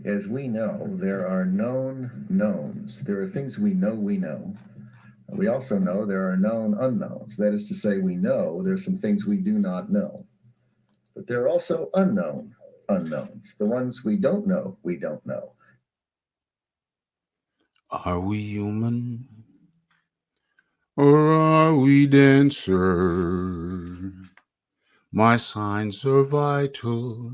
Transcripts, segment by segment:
As we know, there are known knowns. There are things we know. We also know there are known unknowns. That is to say, we know there's some things we do not know. But there are also unknown unknowns. The ones we don't know, we don't know. Are we human or are we dancer? My signs are vital.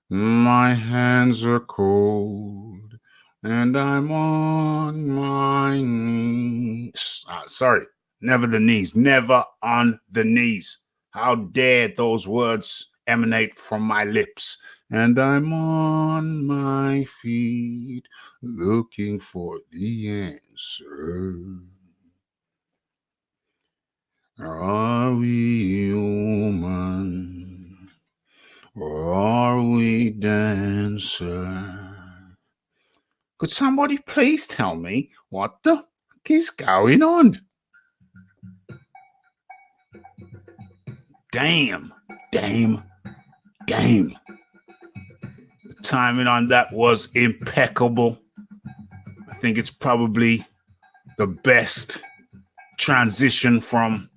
My hands are cold and I'm on my knees. Sorry, never the knees, never on the knees. How dare those words emanate from my lips? And I'm on my feet looking for the answer. Are we human or are we dancer? Could somebody please tell me what the fuck is going on? Damn, damn, damn. The timing on that was impeccable. I think it's probably the best transition from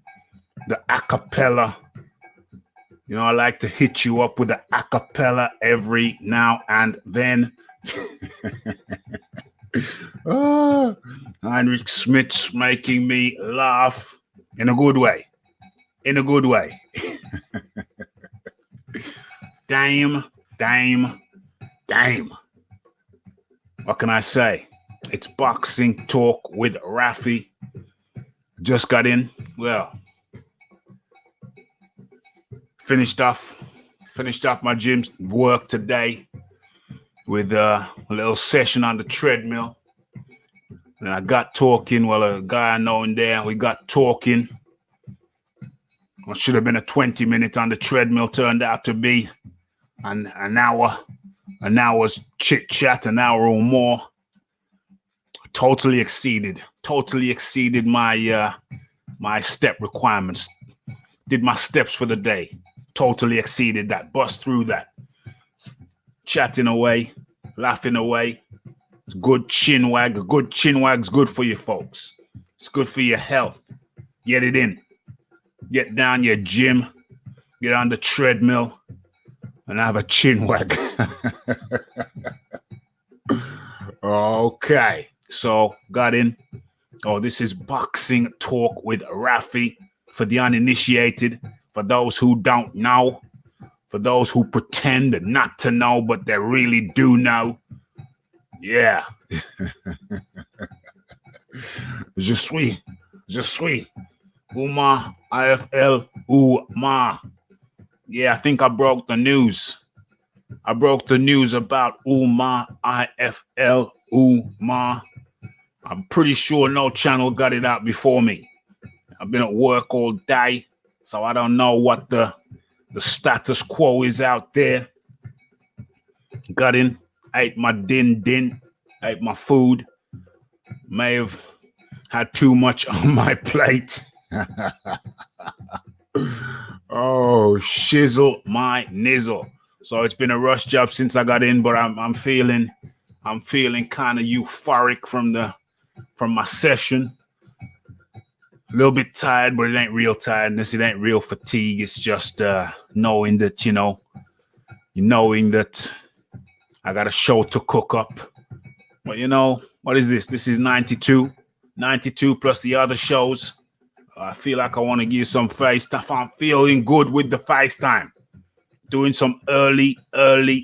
the acapella. You know, I like to hit you up with the acapella every now and then. Heinrich Smith's making me laugh in a good way. In a good way. Damn, damn, damn. What can I say? It's Boxing Talk with Raphie. Just got in. Well, finished off my gym work today with a little session on the treadmill. And I got talking. Well, a guy I know in there, we got talking. What should have been a 20-minute on the treadmill turned out to be an hour's chit chat, an hour or more. Totally exceeded my my step requirements. Did my steps for the day. Totally exceeded that. Bust through that. Chatting away, laughing away. It's good chin wag. A good chin wag's good for you folks. It's good for your health. Get it in. Get down your gym. Get on the treadmill and have a chin wag. Okay. So got in. Oh, this is Boxing Talk with Raphie. For the uninitiated, for those who don't know, for those who pretend not to know, but they really do know. Yeah. Je suis Umar, IFL Umar. Yeah, I think I broke the news. I broke the news about Umar, IFL Umar. I'm pretty sure no channel got it out before me. I've been at work all day, so I don't know what the status quo is out there. Got in, ate my din, ate my food. May have had too much on my plate. Oh, shizzle my nizzle. So it's been a rush job since I got in, but I'm feeling kind of euphoric from my session. A little bit tired, but it ain't real tiredness. It ain't real fatigue. It's just knowing that, knowing that I got a show to cook up. But what is this? This is 92 plus the other shows. I feel like I want to give some face stuff. I'm feeling good with the face time. Doing some early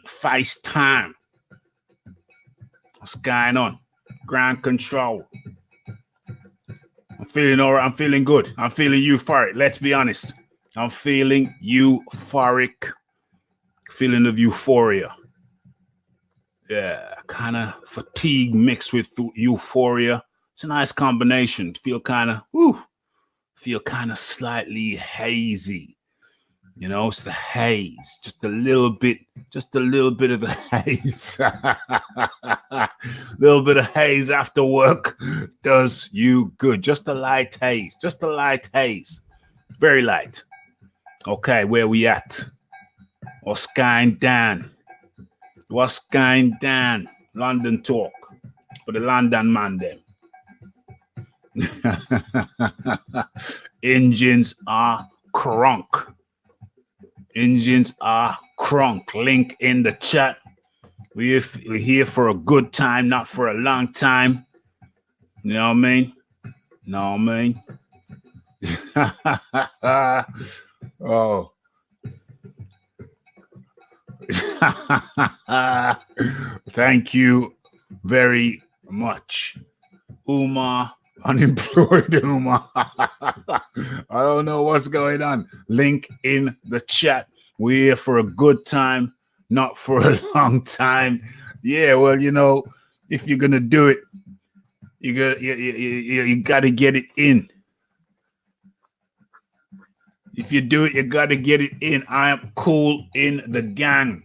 face time. What's going on? Ground control. I'm feeling all right. I'm feeling good. I'm feeling euphoric. Let's be honest. I'm feeling euphoric. Feeling of euphoria. Yeah, kind of fatigue mixed with euphoria. It's a nice combination. Feel kind of slightly hazy. It's the haze. Just a little bit of the haze. Little bit of haze after work does you good. Just a light haze. Very light. Okay, where we at? What's going down? What's kind Dan? London talk for the London man them. Engines are crunk. Engines are crunk. Link in the chat. We're here for a good time, not for a long time. You know what I mean? Know what I mean? Oh. Thank you very much. Umar, unemployed Umar. I don't know what's going on. Link in the chat. We're here for a good time, not for a long time. Yeah, well, you know, if you're gonna do it, you gotta get it in. If you do it, you gotta get it in. I am cool in the gang.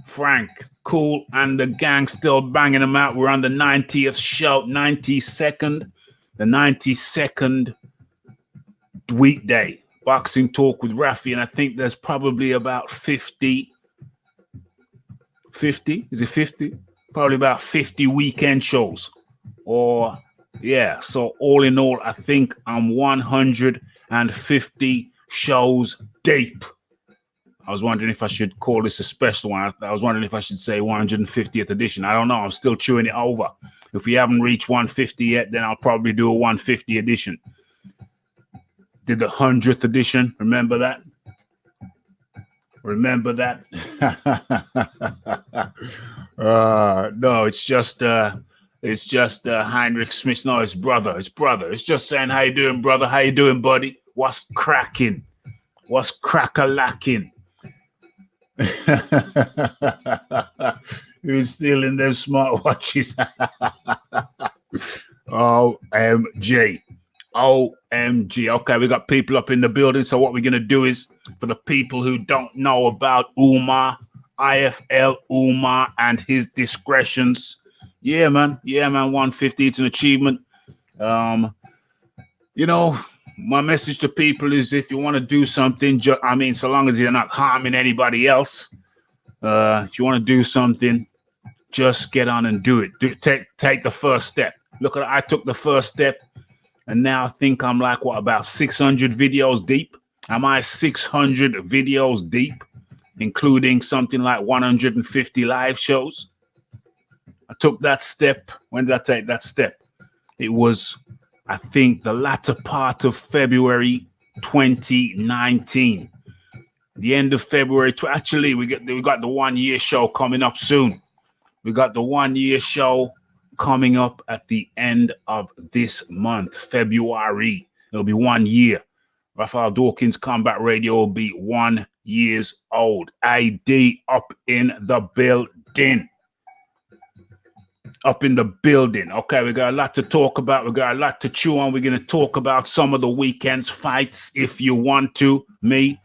Frank, cool and the gang still banging them out. We're on the 90th show, 92nd, the 92nd weekday. Boxing talk with Raphie, and I think there's probably about 50. Is it 50? Probably about 50 weekend shows. Or, yeah, so all in all, I think I'm 150 shows deep. I was wondering if I should call this a special one. I was wondering if I should say 150th edition. I don't know. I'm still chewing it over. If we haven't reached 150 yet, then I'll probably do a 150 edition. Did the 100th edition. Remember that? Remember that? No, it's just Heinrich Smith. No, it's brother. It's brother. It's just saying, how you doing, brother? How you doing, buddy? What's cracking? What's crack-a-lacking? Who's stealing them smartwatches? OMG. OMG. Okay, we got people up in the building. So what we're going to do is, for the people who don't know about Umar, IFL Umar and his discretions. Yeah, man. 150. It's an achievement. You know, my message to people is if you want to do something, so long as you're not harming anybody else, if you want to do something, just get on and do it. Take the first step. Look, I took the first step, and now I think I'm like, about 600 videos deep? Am I 600 videos deep, including something like 150 live shows? I took that step. When did I take that step? It was, I think, the latter part of February 2019. The end of February. Actually, we got the 1 year show coming up soon. We got the 1 year show coming up at the end of this month, February. It'll be 1 year. Raphael Dawkins Combat Radio will be 1 year old. ID up in the building. Up in the building. Okay, we got a lot to talk about. We got a lot to chew on. We're going to talk about some of the weekend's fights if you want to. Me,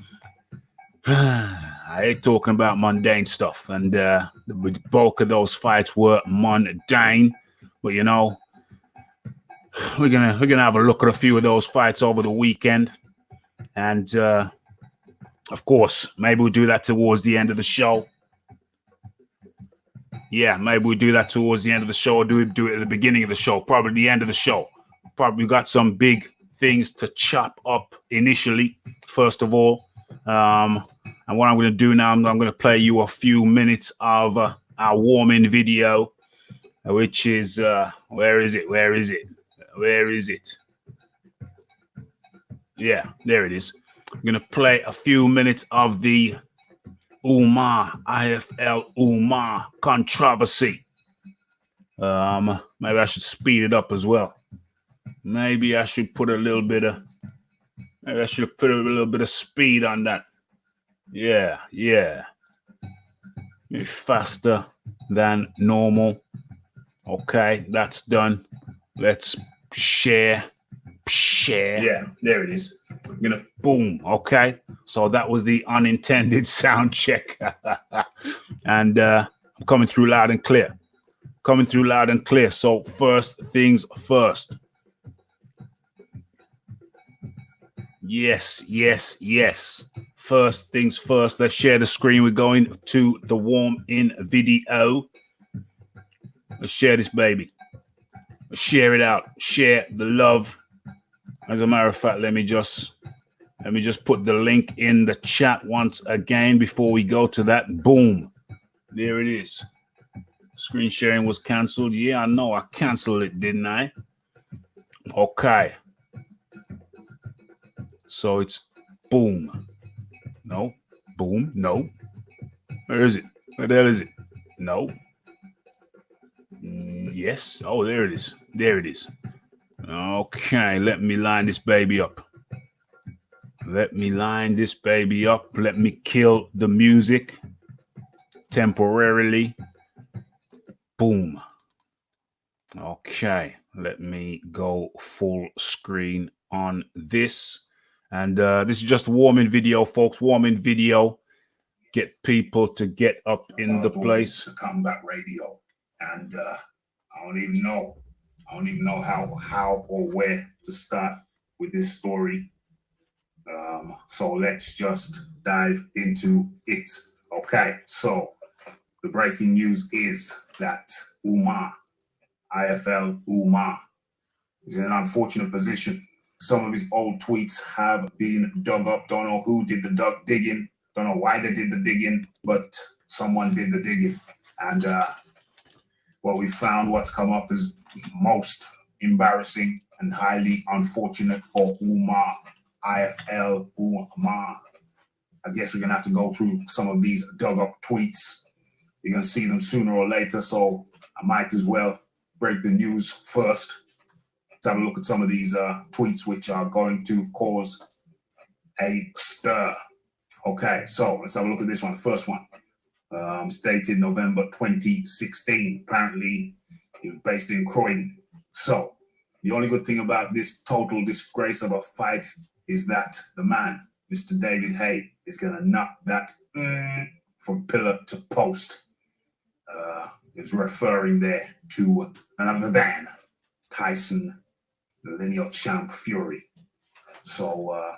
I hate talking about mundane stuff. And the bulk of those fights were mundane. But, you know, we're gonna have a look at a few of those fights over the weekend. And, of course, maybe we'll do that towards the end of the show. Yeah, maybe we do that towards the end of the show, or do it at the beginning of the show, probably the end of the show. Probably got some big things to chop up initially, first of all. And what I'm going to do now, I'm going to play you a few minutes of our warming video, which is, where is it? Yeah, there it is. I'm going to play a few minutes of the Umar, IFL Umar controversy. Maybe I should speed it up as well. Maybe I should put a little bit of speed on that. Yeah. Maybe faster than normal. Okay, that's done. Let's share. Yeah, there it is. I'm gonna boom. Okay, so that was the unintended sound check. And I'm coming through loud and clear. So first things first. Yes. First things first, let's share the screen. We're going to the warm-in video. Let's share this baby. Let's share it out. Share the love. As a matter of fact, let me just put the link in the chat once again before we go to that. Boom. There it is. Screen sharing was canceled. Yeah, I know. I canceled it, didn't I? Okay. So it's boom. No. Boom. No. Where is it? Where the hell is it? No. Yes. Oh, there it is. There it is. Okay. Let me line this baby up. Let me line this baby up. Let me kill the music temporarily. Boom. Okay. Let me go full screen on this. And this is just warming video, folks. Warming video. Get people to get up in the place. Combat radio. And I don't even know how or where to start with this story. So let's just dive into it. Okay, so the breaking news is that Umar, IFL Umar, is in an unfortunate position. Some of his old tweets have been dug up. Don't know who did the digging. Don't know why they did the digging, but someone did the digging. And what we found, what's come up, is most embarrassing and highly unfortunate for Umar, IFL Umar. I guess we're going to have to go through some of these dug up tweets. You're going to see them sooner or later, so I might as well break the news first. Let's have a look at some of these tweets which are going to cause a stir. Okay, so let's have a look at this one. The first one, it's dated November 2016. Apparently, he was based in Croydon. So the only good thing about this total disgrace of a fight is that the man, Mr. David Hay, is going to knock that from pillar to post. Is referring there to none other than Tyson, the lineal champ Fury. So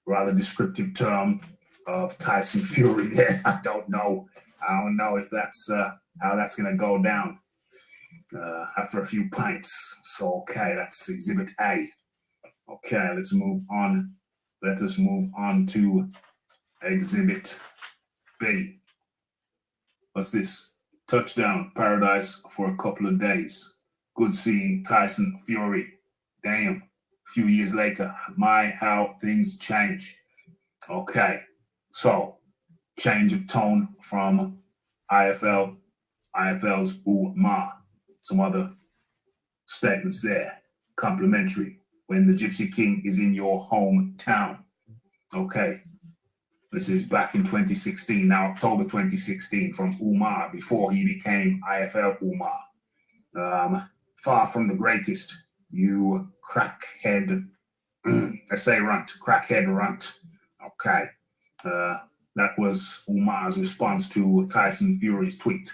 rather descriptive term of Tyson Fury there. I don't know if that's how that's going to go down after a few pints. So okay, that's Exhibit A. Okay, let's move on. Let us move on to Exhibit B. What's this? Touchdown paradise for a couple of days. Good seeing Tyson Fury. Damn. A few years later, how things change. Okay. So, change of tone from IFL's Umar. Some other statements there. Complimentary. When the Gypsy King is in your hometown. Okay. This is back in 2016, now October 2016, from Umar, before he became IFL Umar. Far from the greatest, you crackhead, crackhead runt. Okay. That was Umar's response to Tyson Fury's tweet,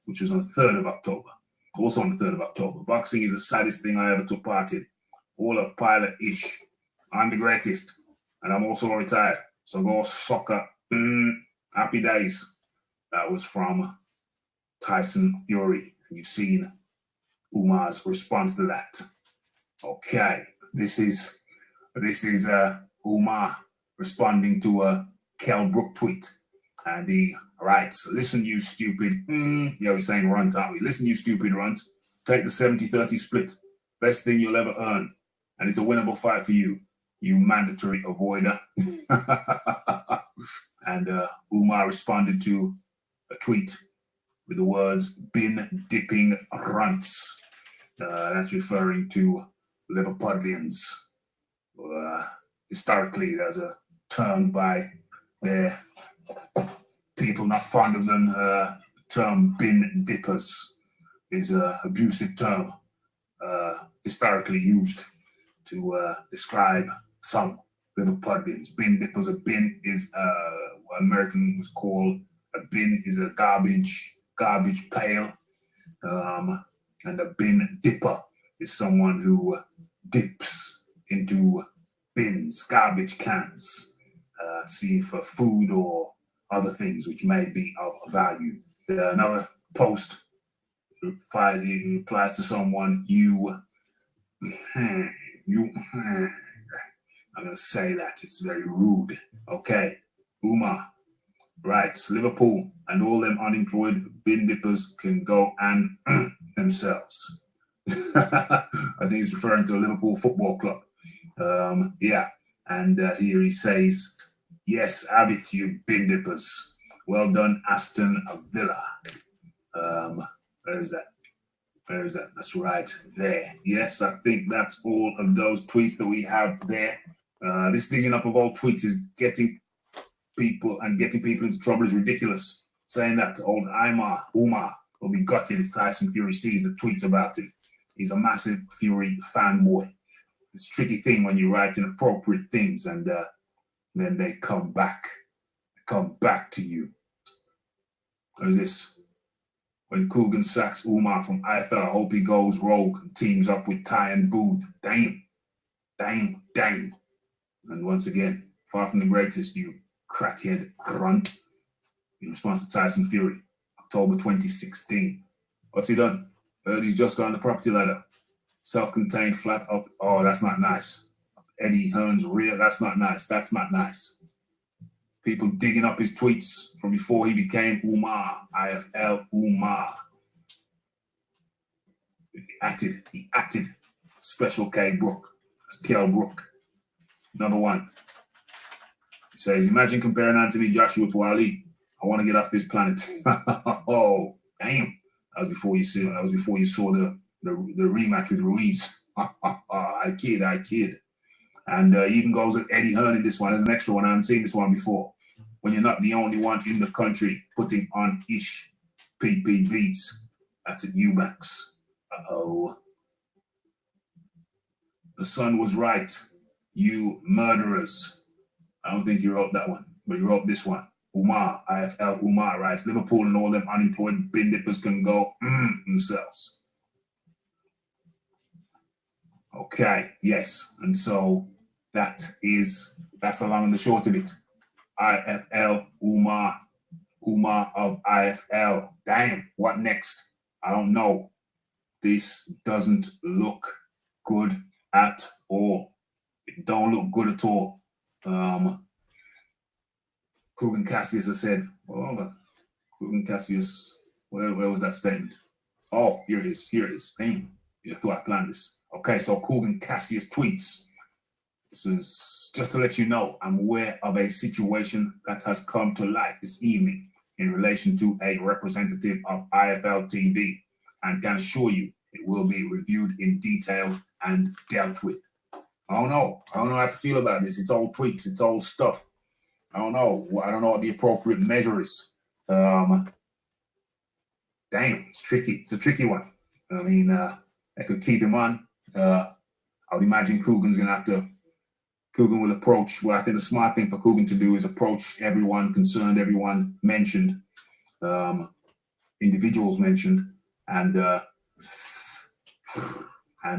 which was on the 3rd of October. Also on the 3rd of October. Boxing is the saddest thing I ever took part in. All a pilot-ish. I'm the greatest, and I'm also retired. So go soccer. Happy days. That was from Tyson Fury. You've seen Umar's response to that. Okay. This is Umar responding to a Kell Brook tweet. And he writes, listen, you stupid. Yeah, we're saying runt, aren't we? Listen, you stupid runt. Take the 70-30 split. Best thing you'll ever earn. And it's a winnable fight for you. You mandatory avoider. And Umar responded to a tweet with the words, bin dipping runts. That's referring to Liverpudlians. Historically, there's a term by their people not fond of them. Term bin dippers is an abusive term historically used to describe some Liverpudlians. Bin dippers. A bin is what Americans call a bin is a garbage pail, and a bin dipper is someone who dips into bins, garbage cans. see for food or other things which may be of value. Another post applies to someone I'm going to say that it's very rude. Okay, Umar writes, Liverpool and all them unemployed bin dippers can go and themselves. I think he's referring to a Liverpool football club. Yeah, and here he says, yes, have it, you bin dippers. Well done, Aston Villa. Where is that? Where is that? That's right there. Yes, I think that's all of those tweets that we have there. This digging up of all tweets is getting people into trouble is ridiculous. Saying that to old Umar will be gutted if Tyson Fury sees the tweets about him. He's a massive Fury fanboy. It's a tricky thing when you write inappropriate things and then they come back to you. What is this? When Coogan sacks Umar from IFL, I hope he goes rogue and teams up with Ty and Booth. Damn. And once again, far from the greatest, you crackhead runt. In response to Tyson Fury, October 2016. What's he done? Heard he's just got on the property ladder. Self-contained flat up. Oh, that's not nice. Eddie Hearn's real. That's not nice. That's not nice. People digging up his tweets from before he became Umar, IFL Umar. He acted. Special K Brook. That's Kell Brook. Another one. He says, imagine comparing Anthony Joshua to Ali. I want to get off this planet. Oh, damn. That was before you saw the rematch with Ruiz. I kid. And even goes at Eddie Hearn in this one. There's an extra one. I haven't seen this one before. When you're not the only one in the country putting on ish PPVs. That's at AJbxng. Uh-oh. The sun was right. You murderers. I don't think you wrote that one, but you wrote this one. Umar, IFL Umar writes, Liverpool and all them unemployed bin dippers can go themselves. Okay, yes. And so that's the long and the short of it. IFL Umar of IFL. Damn, what next? I don't know. This doesn't look good at all. It don't look good at all. Coogan Cassius has said, hold on. Coogan Cassius, where was that statement? Oh, here it is. Damn, I thought I planned this. Okay, so Coogan Cassius tweets. This is just to let you know, I'm aware of a situation that has come to light this evening in relation to a representative of IFL TV and can assure you it will be reviewed in detail and dealt with. I don't know how to feel about this. It's all tweets, it's all stuff. I don't know what the appropriate measure is. Damn, it's tricky. It's a tricky one. I mean, I could keep him on. I would imagine Coogan will approach, well, I think the smart thing for Coogan to do is approach everyone concerned, everyone mentioned, individuals mentioned, and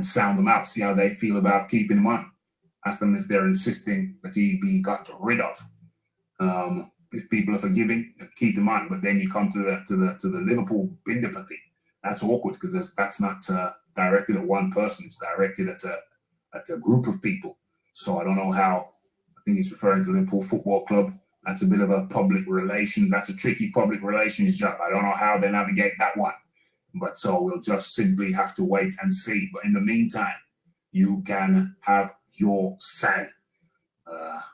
sound them out, see how they feel about keeping him on. Ask them if they're insisting that he be got rid of. If people are forgiving, keep him on. But then you come to the Liverpool bin dipper thing. That's awkward because that's not directed at one person. It's directed at a group of people. So I don't know how. I think he's referring to Liverpool Football Club. That's a bit of a public relations. That's a tricky public relations job. I don't know how they navigate that one. But so we'll just simply have to wait and see. But in the meantime, you can have your say.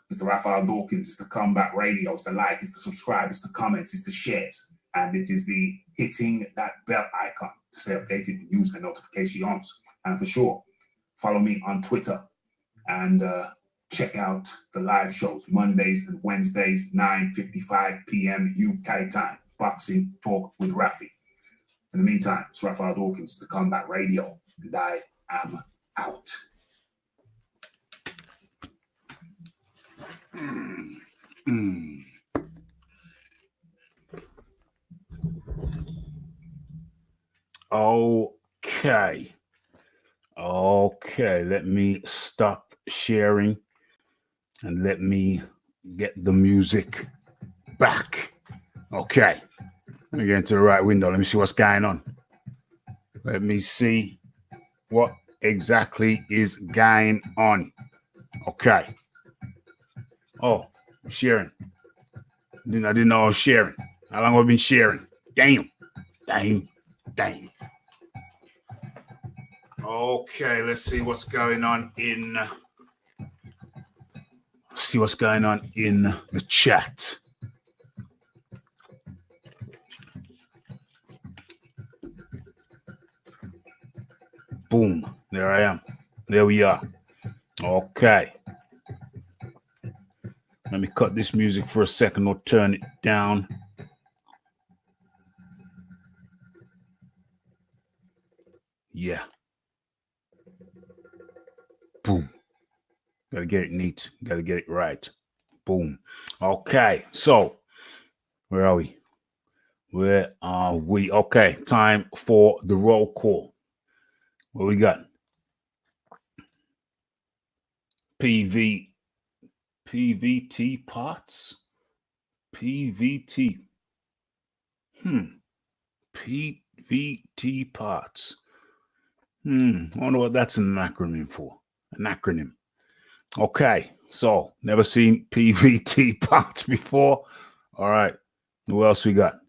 It's the Raphael Dawkins, it's the Combat Radio, it's the like, it's the subscribe, it's the comments, it's the shares, and it is the hitting that bell icon to stay updated with news and notifications. And for sure, follow me on Twitter and check out the live shows Mondays and Wednesdays, 9:55 p.m. UK time. Boxing Talk with Raphie. In the meantime, it's Raphael Dawkins, the Combat Radio, and I am out. Okay, let me stop sharing and let me get the music back. Okay. Let me get into the right window. Let me see what's going on. Let me see what exactly is going on. Okay. Oh, I'm sharing. I didn't know I was sharing. How long have I been sharing? Damn. Okay, let's see what's going on in the chat. Boom. There I am. There we are. Okay. Let me cut this music for a second or turn it down. Yeah. Boom. Gotta get it neat. Gotta get it right. Boom. Okay. So, where are we? Okay. Time for the roll call. What we got? PVT parts? PVT. PVT parts. I wonder what that's an acronym for. An acronym. Okay, so never seen PVT parts before. All right, who else we got?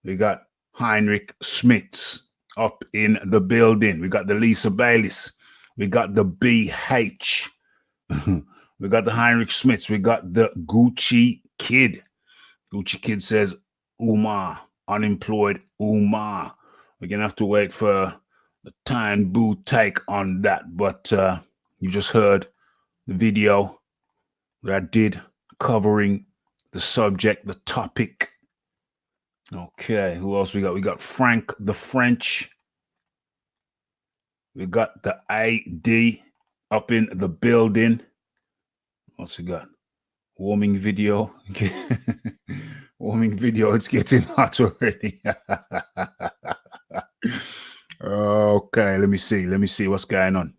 We got Heinrich Schmitz up in the building. We got the Lisa Bayliss. We got the BH. We got the Heinrich Schmitz. We got the Gucci Kid. Gucci Kid says, Umar, unemployed Umar. We're going to have to wait for the Time Boo take on that. But you just heard the video that I did covering the subject, the topic. Okay, who else we got? We got Frank the French. We got the AD up in the building. What's we got? Warming video. Warming video. It's getting hot already. Okay, let me see. Let me see what's going on.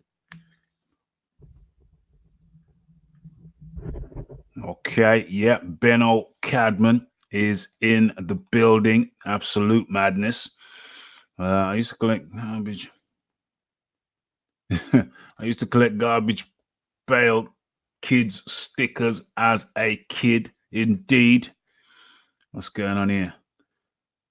Okay, yeah, Benno Cadman is in the building. Absolute madness. I used to collect garbage. I used to collect garbage pail kids stickers as a kid. Indeed. What's going on here?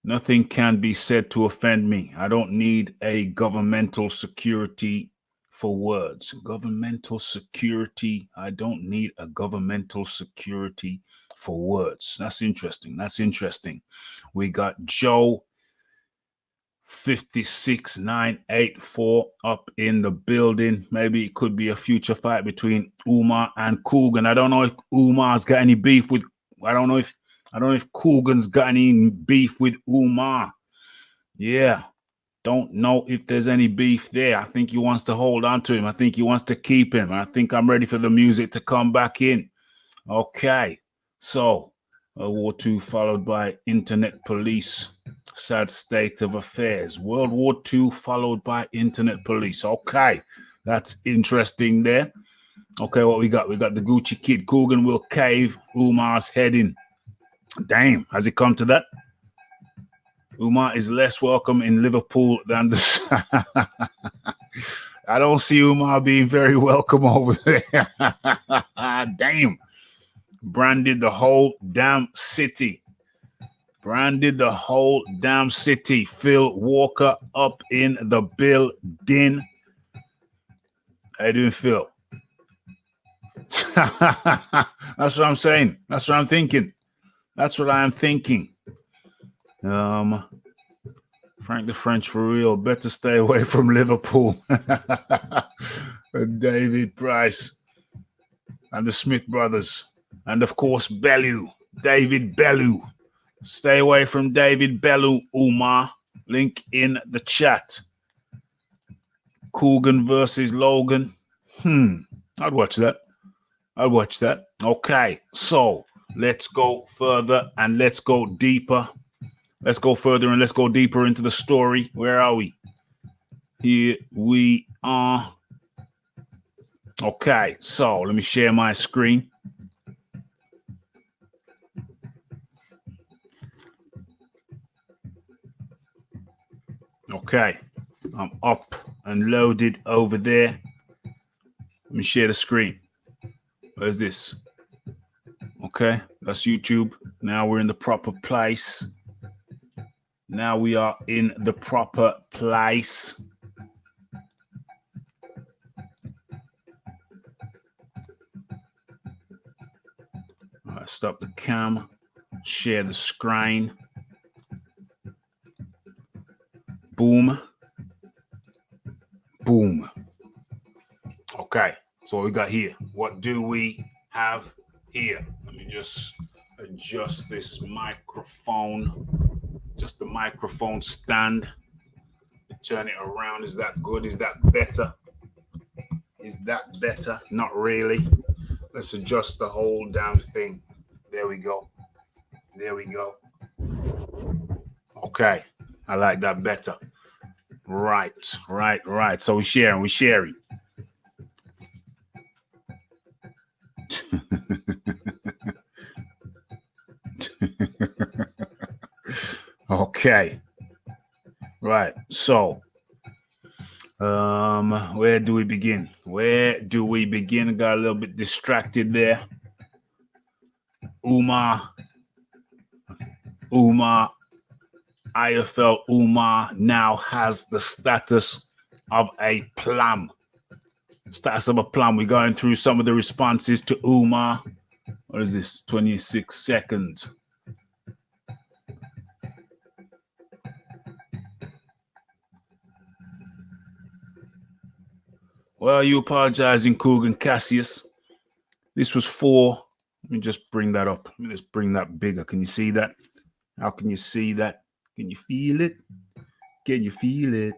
Nothing can be said to offend me. I don't need a governmental security for words. Governmental security. I don't need a governmental security for words. That's interesting. That's interesting. We got Joe 56984 up in the building. Maybe it could be a future fight between Umar and Coogan. I don't know if Umar's got any beef with. I don't know if Coogan's got any beef with Umar. Yeah. Don't know if there's any beef there. I think he wants to hold on to him. I think he wants to keep him. I think I'm ready for the music to come back in. Okay. So, World War II followed by internet police. Sad state of affairs. World War II followed by internet police. Okay. That's interesting there. Okay, what we got? We got the Gucci Kid. Coogan will cave. Umar's heading. Damn, has it come to that? Umar is less welcome in Liverpool than the... I don't see Umar being very welcome over there. Damn. Branded the whole damn city. Branded the whole damn city. Phil Walker up in the building. How you doing, Phil? That's what I'm saying. That's what I'm thinking. That's what I am thinking. Frank the French for real. Better stay away from Liverpool. David Price and the Smith brothers. And of course, Bellew. David Bellew. Stay away from David Bellew, Umar. Link in the chat. Coogan versus Logan. I'd watch that. I'd watch that. Okay, so let's go further and let's go deeper. Let's go further and let's go deeper into the story. Where are we? Here we are. Okay, so let me share my screen. Okay, I'm up and loaded over there. Let me share the screen. Where's this? Okay, that's YouTube. Now we're in the proper place. Now we are in the proper place. All right, stop the cam. Share the screen. Boom. Boom. Okay, so what we got here? What do we have here? Let me just adjust this microphone. Just the microphone stand. Turn it around. Is that good? Is that better? Is that better? Not really. Let's adjust the whole damn thing. There we go. There we go. Okay. I like that better. Right. So we're sharing. Okay. Right. So, where do we begin? I got a little bit distracted there. Umar, IFL Umar now has the status of a plum. We're going through some of the responses to Umar. What is this? 26 seconds. Well, you apologizing, Coogan Cassius. This was 4. Let me just bring that up. Let me just bring that bigger. Can you see that? How can you see that? Can you feel it? Can you feel it?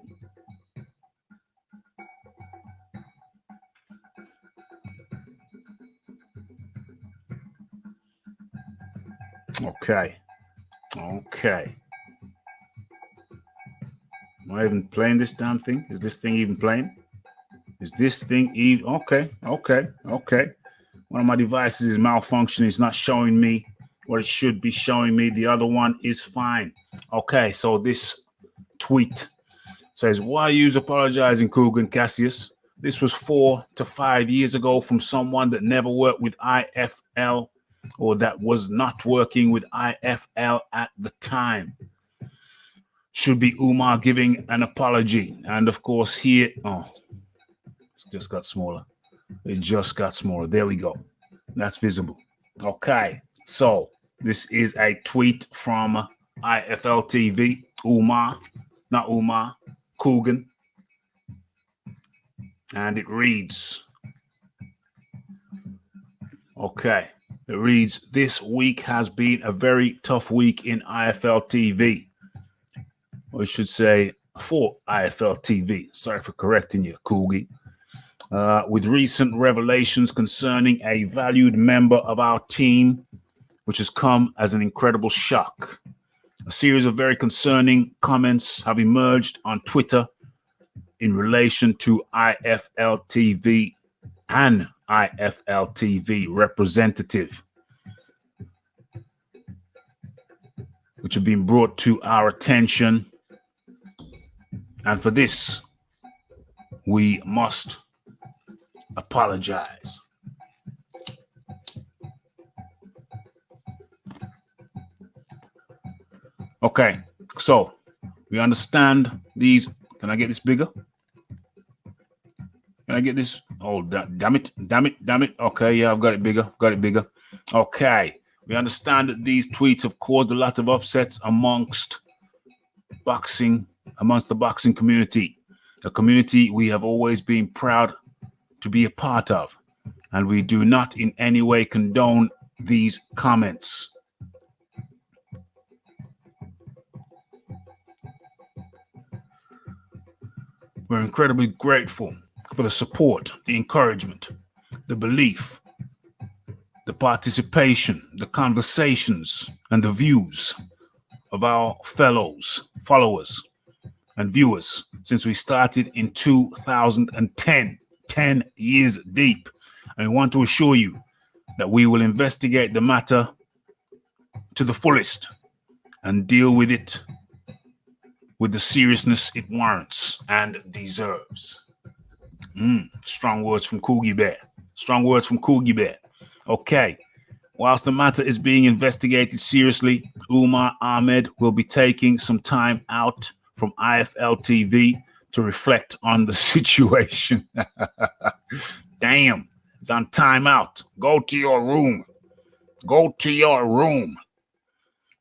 Okay. Am I even playing this damn thing? Is this thing even playing? Okay. One of my devices is malfunctioning. It's not showing me what it should be showing me. The other one is fine. Okay, so this tweet says, why are you apologizing, Coogan Cassius? This was 4 to 5 years ago from someone that never worked with IFL or that was not working with IFL at the time. Should be Umar giving an apology. And of course here, it just got smaller. There we go. That's visible. Okay, so this is a tweet from IFL TV. Coogan. And it reads, this week has been a very tough week in IFL TV. Or I should say, for IFL TV. Sorry for correcting you, Coogie. With recent revelations concerning a valued member of our team, which has come as an incredible shock. A series of very concerning comments have emerged on Twitter in relation to IFL TV and IFL TV representative, which have been brought to our attention. And for this, we must apologize. Okay, so we understand these. Can I get this bigger? Can I get this? Oh, damn it. Okay, yeah, I've got it bigger. Okay, we understand that these tweets have caused a lot of upsets amongst the boxing community, a community we have always been proud to be a part of, and we do not in any way condone these comments. We're incredibly grateful for the support, the encouragement, the belief, the participation, the conversations, and the views of our followers, and viewers since we started in 2010, 10 years deep. And we want to assure you that we will investigate the matter to the fullest and deal with it with the seriousness it warrants and deserves. Strong words from Coogie Bear. Strong words from Coogie Bear. Okay. Whilst the matter is being investigated seriously, Umar Ahmed will be taking some time out from IFL TV to reflect on the situation. Damn, it's on timeout. Go to your room. Go to your room.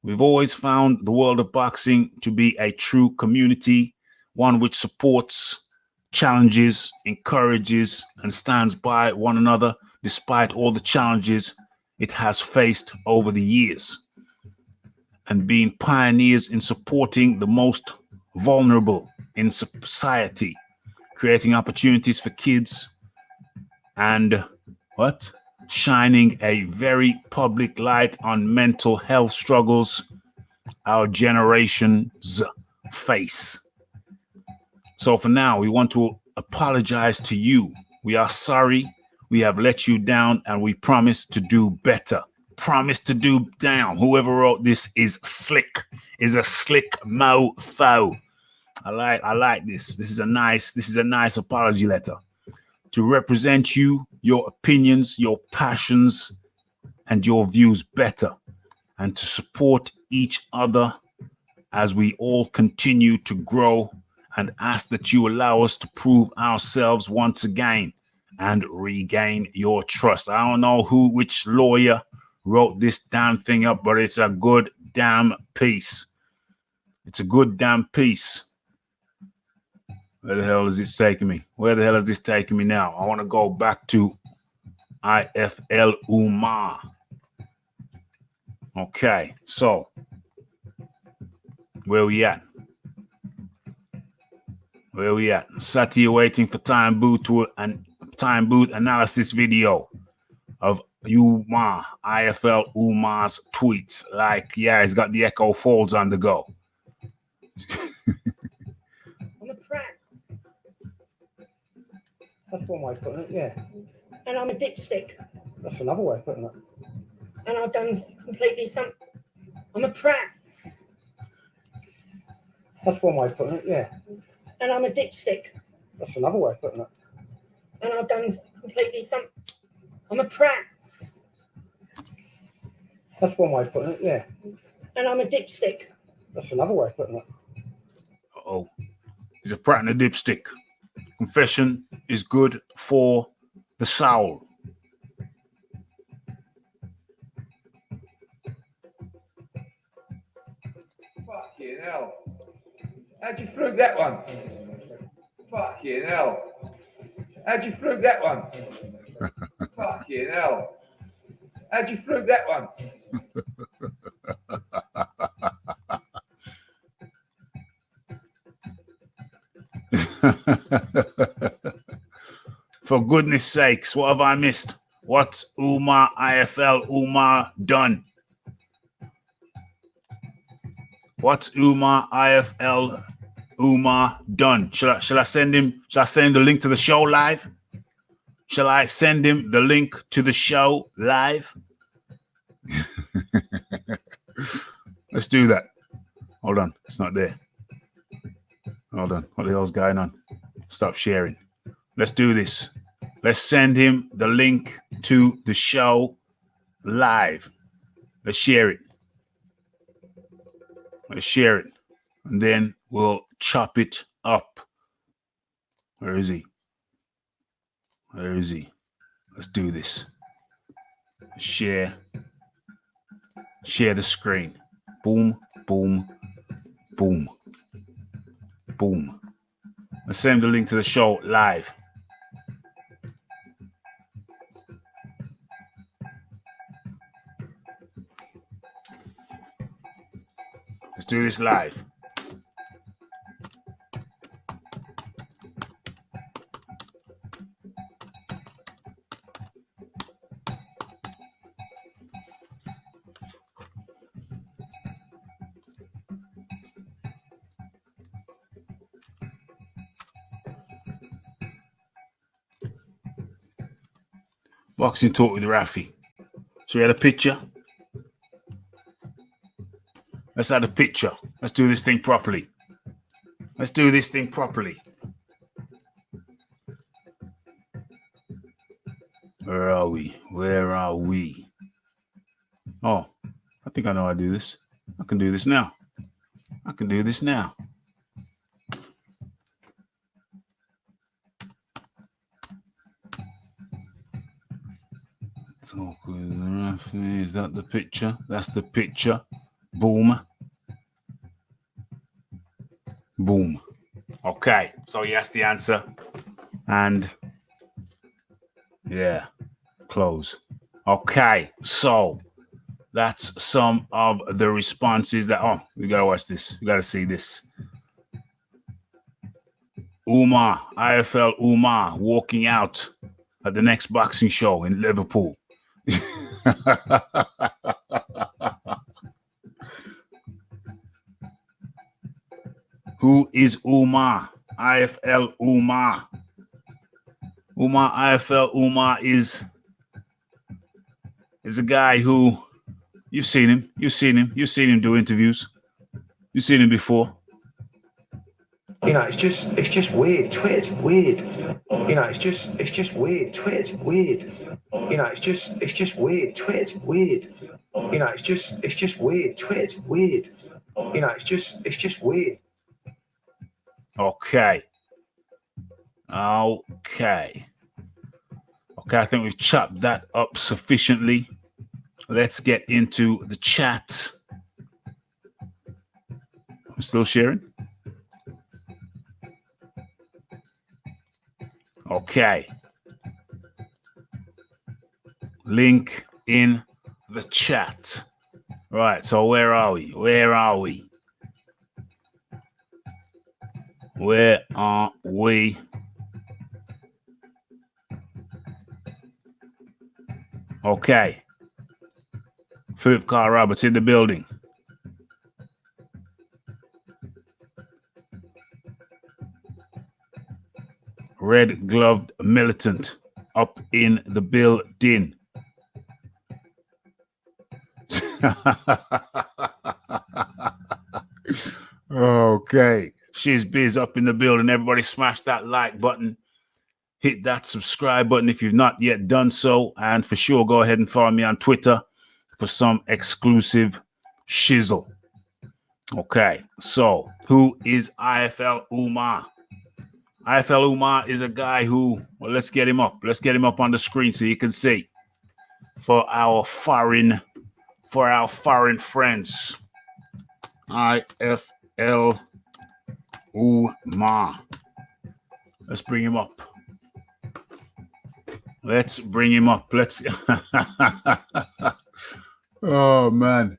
We've always found the world of boxing to be a true community, one which supports, challenges, encourages, and stands by one another despite all the challenges it has faced over the years, and being pioneers in supporting the most vulnerable in society, creating opportunities for kids, and shining a very public light on mental health struggles our generations face. So for now, we want to apologize to you. We are sorry we have let you down, and we promise to do better. Promise to do down. Whoever wrote this is slick. Is a slick mofo. I like this. This is a nice apology letter to represent you, your opinions, your passions, and your views better, and to support each other as we all continue to grow, and ask that you allow us to prove ourselves once again and regain your trust. I don't know which lawyer wrote this damn thing up, but it's a good damn piece. It's a good damn piece. Where the hell is this taking me? Where the hell is this taking me now? I want to go back to IFL Umar. Okay, so where we at? Where we at? Sati waiting for time booth analysis video of Umar, IFL Umar's tweets. Like, yeah, he's got the echo folds on the go. I'm a prat. That's one way of putting it, yeah. And I'm a dipstick. That's another way of putting it. And I've done completely something. I'm a prat. That's one way of putting it, yeah. And I'm a dipstick. That's another way of putting it. And I've done completely something. I'm a prat. That's one way of putting it, yeah. And I'm a dipstick. That's another way of putting it. Uh-oh. He's a prat and a dipstick. Confession is good for the soul. Fucking hell. How'd you fluke that one? Fucking hell. How'd you fluke that one? Fucking hell. How'd you fluke that one? For goodness sakes, what have I missed? What's IFL Umar done? What's IFL Umar done? Shall I send him the link to the show live? Shall I send him the link to the show live? Let's do that. Hold on, it's not there. Hold on, what the hell's going on? Stop sharing. Let's do this. Let's send him the link to the show live. Let's share it. Let's share it. And then we'll chop it up. Where is he? Where is he? Let's do this. Share. Share the screen. Boom, boom, boom, boom. Let's send the link to the show live. Let's do this live. Boxing talk with Raphie. So we had a picture. Let's add a picture. Let's do this thing properly. Let's do this thing properly. Where are we? Where are we? Oh, I think I know how to do this. I can do this now. I can do this now. Talk with Raphie. Is that the picture? That's the picture. Boom. Boom. Okay. So yes, the answer. And yeah, close. Okay. So that's some of the responses that, oh, we got to watch this. We got to see this. Umar, IFL Umar, walking out at the next boxing show in Liverpool. Who is Umar? IFL Umar. Umar, IFL Umar is a guy who, you've seen him do interviews. You've seen him before. You know, it's just weird. Twitter's weird. You know, it's just weird. Twitter's weird. You know, it's just weird. Twitter's weird. You know, it's just weird. Twitter's weird. You know, it's just weird. Okay. I think we've chopped that up sufficiently. Let's get into the chat. I'm still sharing. Okay. Link in the chat. Right, so where are we? Where are we? Where are we? Okay. Philip Carl Roberts in the building. Red gloved militant up in the building. Okay. She's Biz up in the building. Everybody smash that like button. Hit that subscribe button if you've not yet done so. And for sure, go ahead and follow me on Twitter for some exclusive shizzle. Okay. So who is IFL Umar? IFL Umar is a guy who, well, let's get him up. Let's get him up on the screen so you can see. For our foreign friends. IFL Umar. Let's bring him up. Let's bring him up. Let's oh man.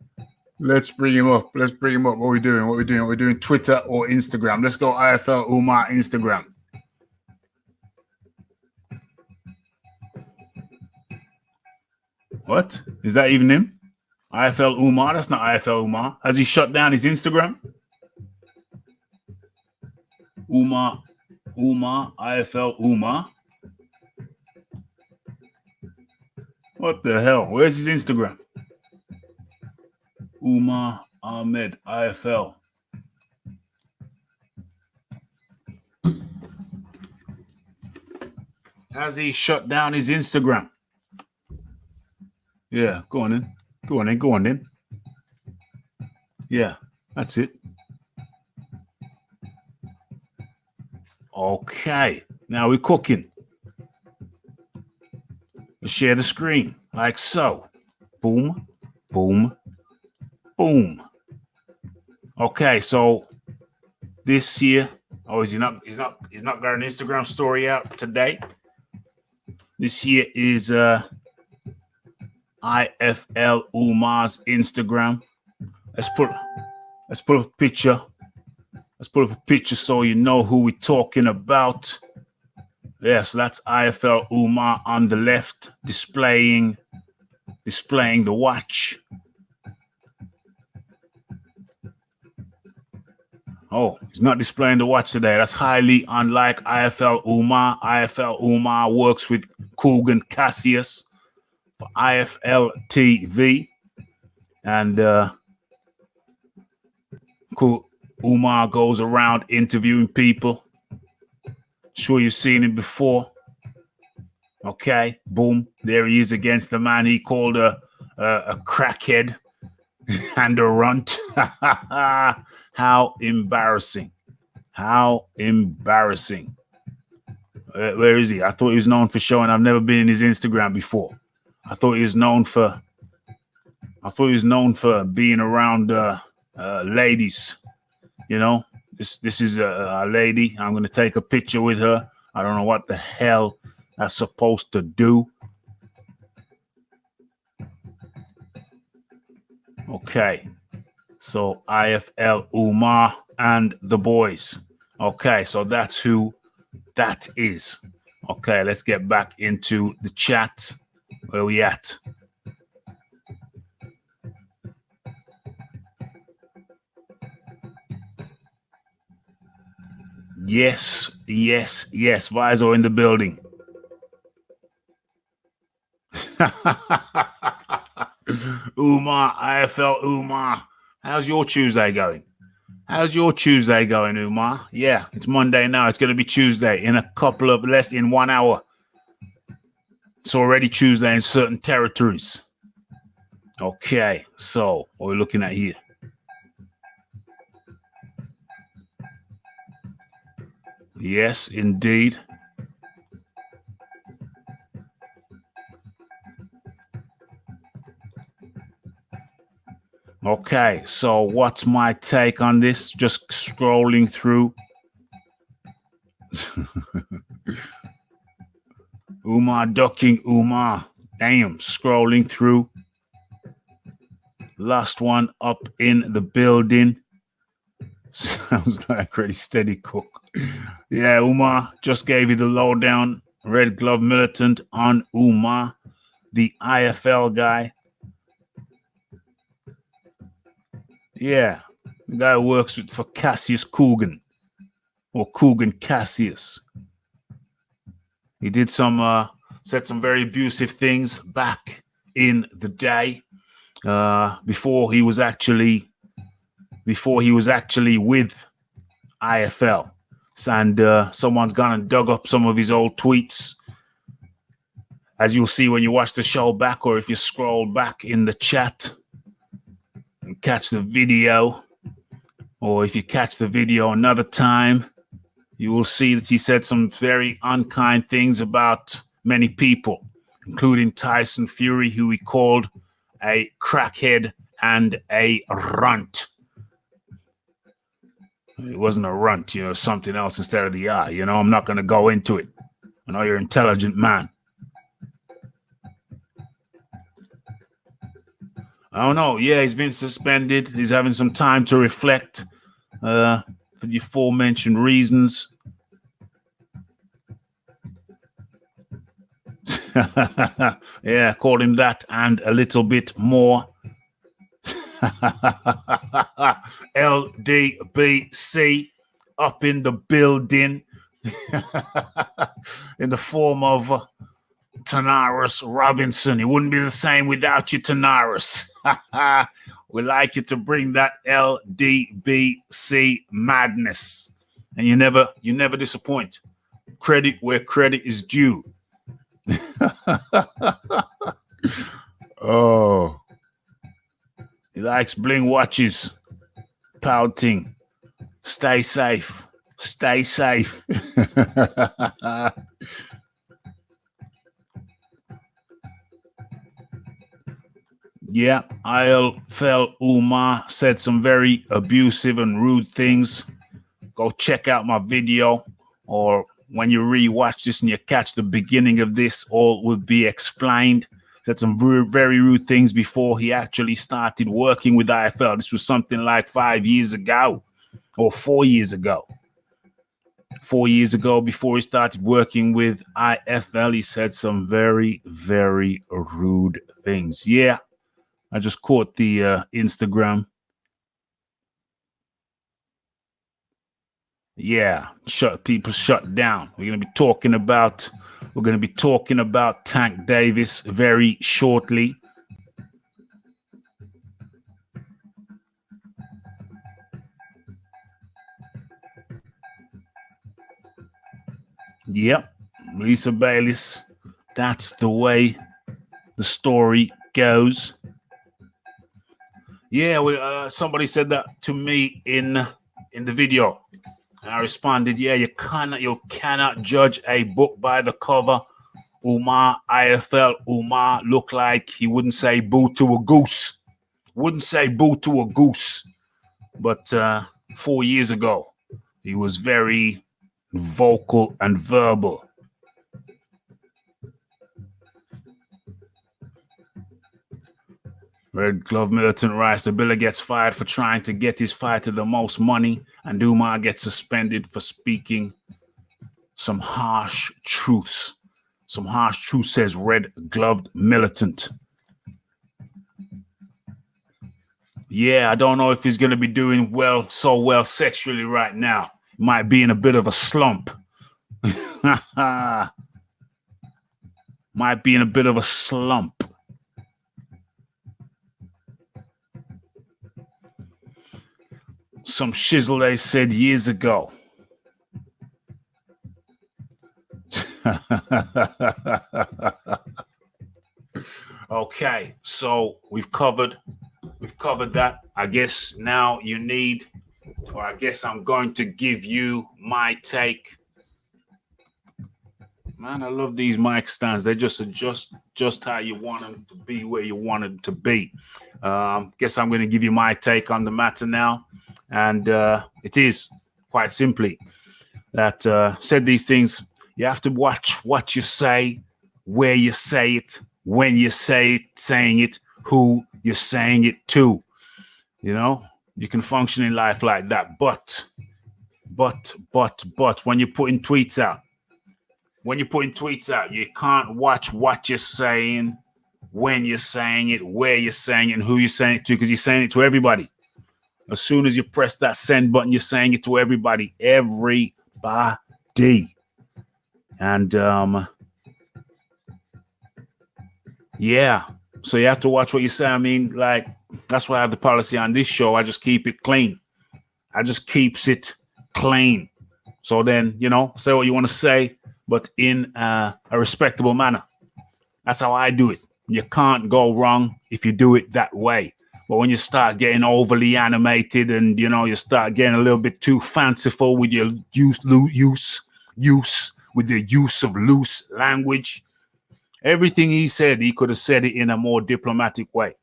Let's bring him up. Let's bring him up. What are we doing? What are we doing? We're doing Twitter or Instagram. Let's go IFL Umar Instagram. What? Is that even him? IFL Umar? That's not IFL Umar. Has he shut down his Instagram? Umar, IFL Umar. What the hell? Where's his Instagram? Umar Ahmed, IFL. Has he shut down his Instagram? Yeah, go on then. Go on then. Yeah, that's it. Okay, now we're cooking. Let's share the screen like so. Boom, boom, boom. Okay, so this here. Oh, he's not got an Instagram story out today. This here is IFL Umar's Instagram. Let's put a picture. Let's put up a picture so you know who we're talking about. Yeah, so that's IFL Umar on the left, displaying the watch. Oh, he's not displaying the watch today. That's highly unlike IFL Umar. IFL Umar works with Kugan Cassius for IFL TV. And Umar goes around interviewing people. Sure, you've seen him before. Okay, boom, there he is against the man he called a crackhead and a runt. How embarrassing. How embarrassing. Where is he? I thought he was known for showing. I've never been in his Instagram before. I thought he was known for being around ladies. You know, this is a lady. I'm going to take a picture with her. I don't know what the hell that's supposed to do. Okay. So IFL Umar and the boys. Okay, so that's who that is. Okay, let's get back into the chat. Where we at? Yes. Visor in the building. Umar, IFL Umar. How's your Tuesday going? Umar? Yeah, it's Monday now. It's going to be Tuesday in a couple of less than 1 hour. It's already Tuesday in certain territories. Okay, so what are we looking at here? Yes, indeed. Okay, so what's my take on this? Just scrolling through. Umar ducking Umar. Damn, scrolling through. Last one up in the building. Sounds like Ready Steady Cook. Yeah, Umar just gave you the lowdown. Red Glove Militant on Umar, the IFL guy. Yeah, the guy who works for Cassius Coogan, or Coogan Cassius. He did said some very abusive things back in the day, before he was actually with IFL. And someone's gone and dug up some of his old tweets, as you'll see when you watch the show back, or if you scroll back in the chat and catch the video, or if you catch the video another time, you will see that he said some very unkind things about many people, including Tyson Fury, who he called a crackhead and a runt. It wasn't a runt, something else instead of the I. I'm not going to go into it. I know you're an intelligent man. I don't know. Yeah, he's been suspended. He's having some time to reflect for the aforementioned reasons. Yeah, called him that and a little bit more. LDBC up in the building in the form of Tanaris Robinson. It wouldn't be the same without you, Tanaris. We like you to bring that LDBC madness, and you never disappoint. Credit where credit is due. Oh, he likes bling watches, pouting. Stay safe. Yeah, IFL Umar said some very abusive and rude things. Go check out my video, or when you rewatch this and you catch the beginning of this, all will be explained. Said some very rude things before he actually started working with IFL. This was something like 5 years ago, or 4 years ago. 4 years ago, before he started working with IFL, he said some very, very rude things. Yeah, I just caught the Instagram. Yeah, people shut down. We're gonna be talking about Tank Davis very shortly. Yep, Lisa Bayliss. That's the way the story goes. Yeah, somebody said that to me in the video. And I responded, yeah, you cannot judge a book by the cover. Umar, IFL, Umar looked like he wouldn't say boo to a goose. Wouldn't say boo to a goose. But 4 years ago, he was very vocal and verbal. Red Glove Militant Rice. The Biller gets fired for trying to get his fighter the most money, and Umar gets suspended for speaking some harsh truths. Some harsh truths, says Red Gloved Militant. Yeah, I don't know if he's going to be doing so well sexually right now. Might be in a bit of a slump. Might be in a bit of a slump. Some shizzle they said years ago. Okay, so we've covered that. I guess now you need, or I guess I'm going to give you my take. Man, I love these mic stands. They just adjust just how you want them to be, where you want them to be. Guess I'm going to give you my take on the matter now. And it is quite simply that said these things. You have to watch what you say, where you say it, when you say it, saying it, who you're saying it to. You know, you can function in life like that. But when you're putting tweets out, you can't watch what you're saying, when you're saying it, where you're saying it, and who you're saying it to, because you're saying it to everybody. As soon as you press that send button, you're saying it to everybody. And yeah, so you have to watch what you say. I mean, like, that's why I have the policy on this show. I just keep it clean. I just keeps it clean. So then, you know, say what you want to say, but in a respectable manner. That's how I do it. You can't go wrong if you do it that way. But when you start getting overly animated and, you know, you start getting a little bit too fanciful with your use with the use of loose language, everything he said, he could have said it in a more diplomatic way.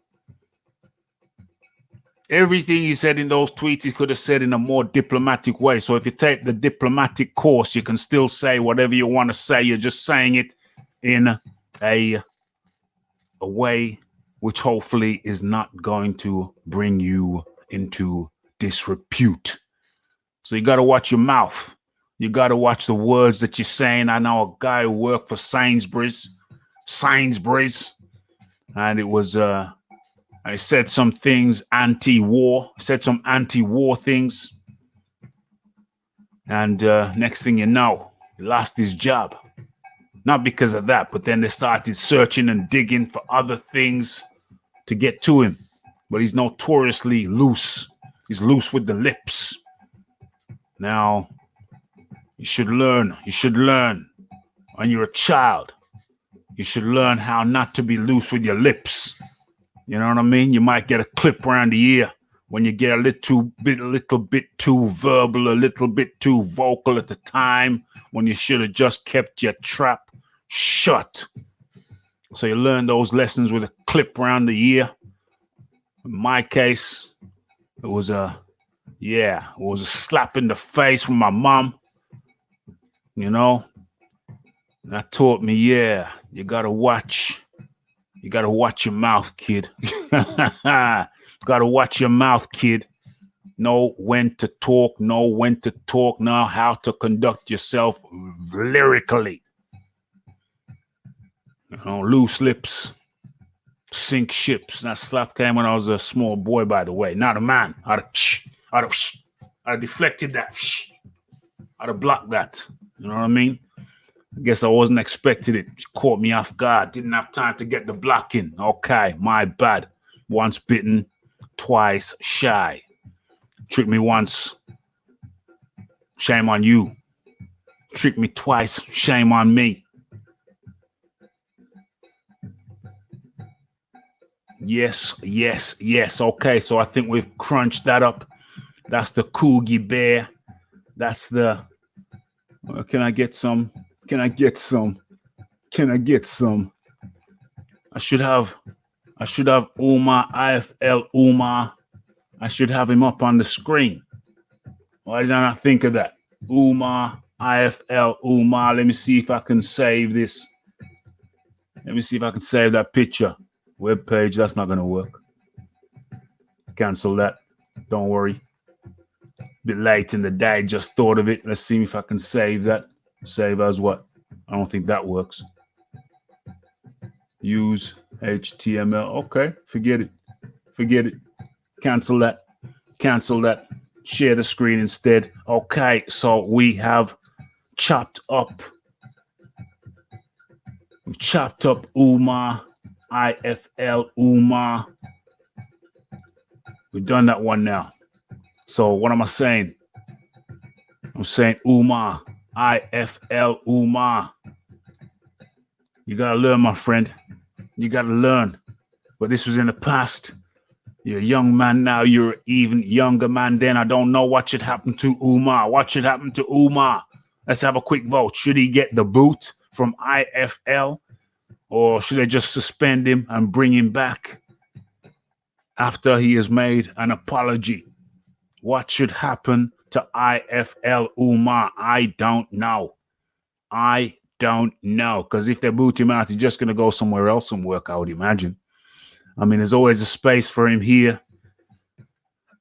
Everything he said in those tweets, he could have said in a more diplomatic way. So if you take the diplomatic course, you can still say whatever you want to say. You're just saying it in a way which hopefully is not going to bring you into disrepute. So you got to watch your mouth. You got to watch the words that you're saying. I know a guy who worked for Sainsbury's, and it was, I said some things anti-war, things. And next thing you know, he lost his job. Not because of that, but then they started searching and digging for other things to get to him. But he's notoriously loose. He's loose with the lips. Now, you should learn when you're a child. You should learn how not to be loose with your lips. You know what I mean? You might get a clip around the ear when you get a little bit too verbal, a little bit too vocal at the time when you should have just kept your trap shut. So you learn those lessons with a clip around the ear. In my case, it was a slap in the face from my mom. You know, that taught me, you gotta watch your mouth, kid. Gotta watch your mouth, kid. Know when to talk, know how to conduct yourself lyrically. You know, loose lips sink ships. That slap came when I was a small boy, by the way. Not a man. I'd have deflected that. I'd have blocked that. You know what I mean? I guess I wasn't expecting it. It caught me off guard. Didn't have time to get the blocking. Okay, my bad. Once bitten, twice shy. Tricked me once. Shame on you. Tricked me twice. Shame on me. Yes, yes, yes. Okay, so I think we've crunched that up. That's the Coogie Bear. That's the... can I get some? Can I get some? Can I get some? I should have Umar, IFL Umar. I should have him up on the screen. Why did I not think of that? Umar, IFL Umar. Let me see if I can save this. Let me see if I can save that picture. Web page, that's not going to work. Cancel that. Don't worry. Bit late in the day, just thought of it. Let's see if I can save that. Save as what? I don't think that works. Use HTML. Okay, forget it. Forget it. Cancel that. Cancel that. Share the screen instead. Okay, so we have chopped up. We've chopped up Umar, IFL Umar. We've done that one now. So what am I saying? I'm saying Umar, IFL Umar. You gotta learn, my friend. You gotta learn. But this was in the past. You're a young man now. You're an even younger man then. I don't know what should happen to Umar. What should happen to Umar? Let's have a quick vote. Should he get the boot from IFL? Or should they just suspend him and bring him back after he has made an apology? What should happen to IFL Umar? I don't know. I don't know. Because if they boot him out, he's just going to go somewhere else and work, I would imagine. I mean, there's always a space for him here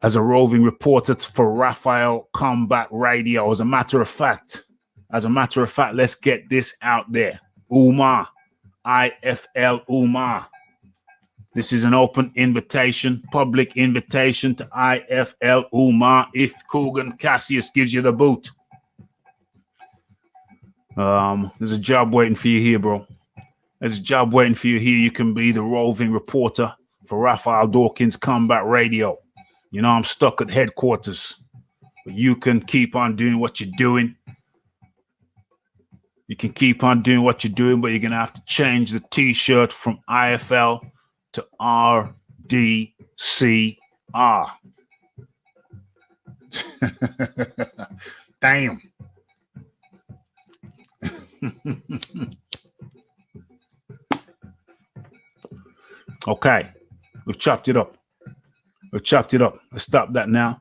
as a roving reporter for Raphael Combat Radio. As a matter of fact, let's get this out there. Umar, IFL Umar. This is an open invitation, public invitation to IFL Umar if Coogan Cassius gives you the boot. There's a job waiting for you here, bro. There's a job waiting for you here. You can be the roving reporter for Raphael Dawkins Combat Radio. You know, I'm stuck at headquarters, but you can keep on doing what you're doing. You can keep on doing what you're doing, but you're going to have to change the T-shirt from IFL to RDCR. Damn. Okay, we've chopped it up. We've chopped it up. Let's stop that now.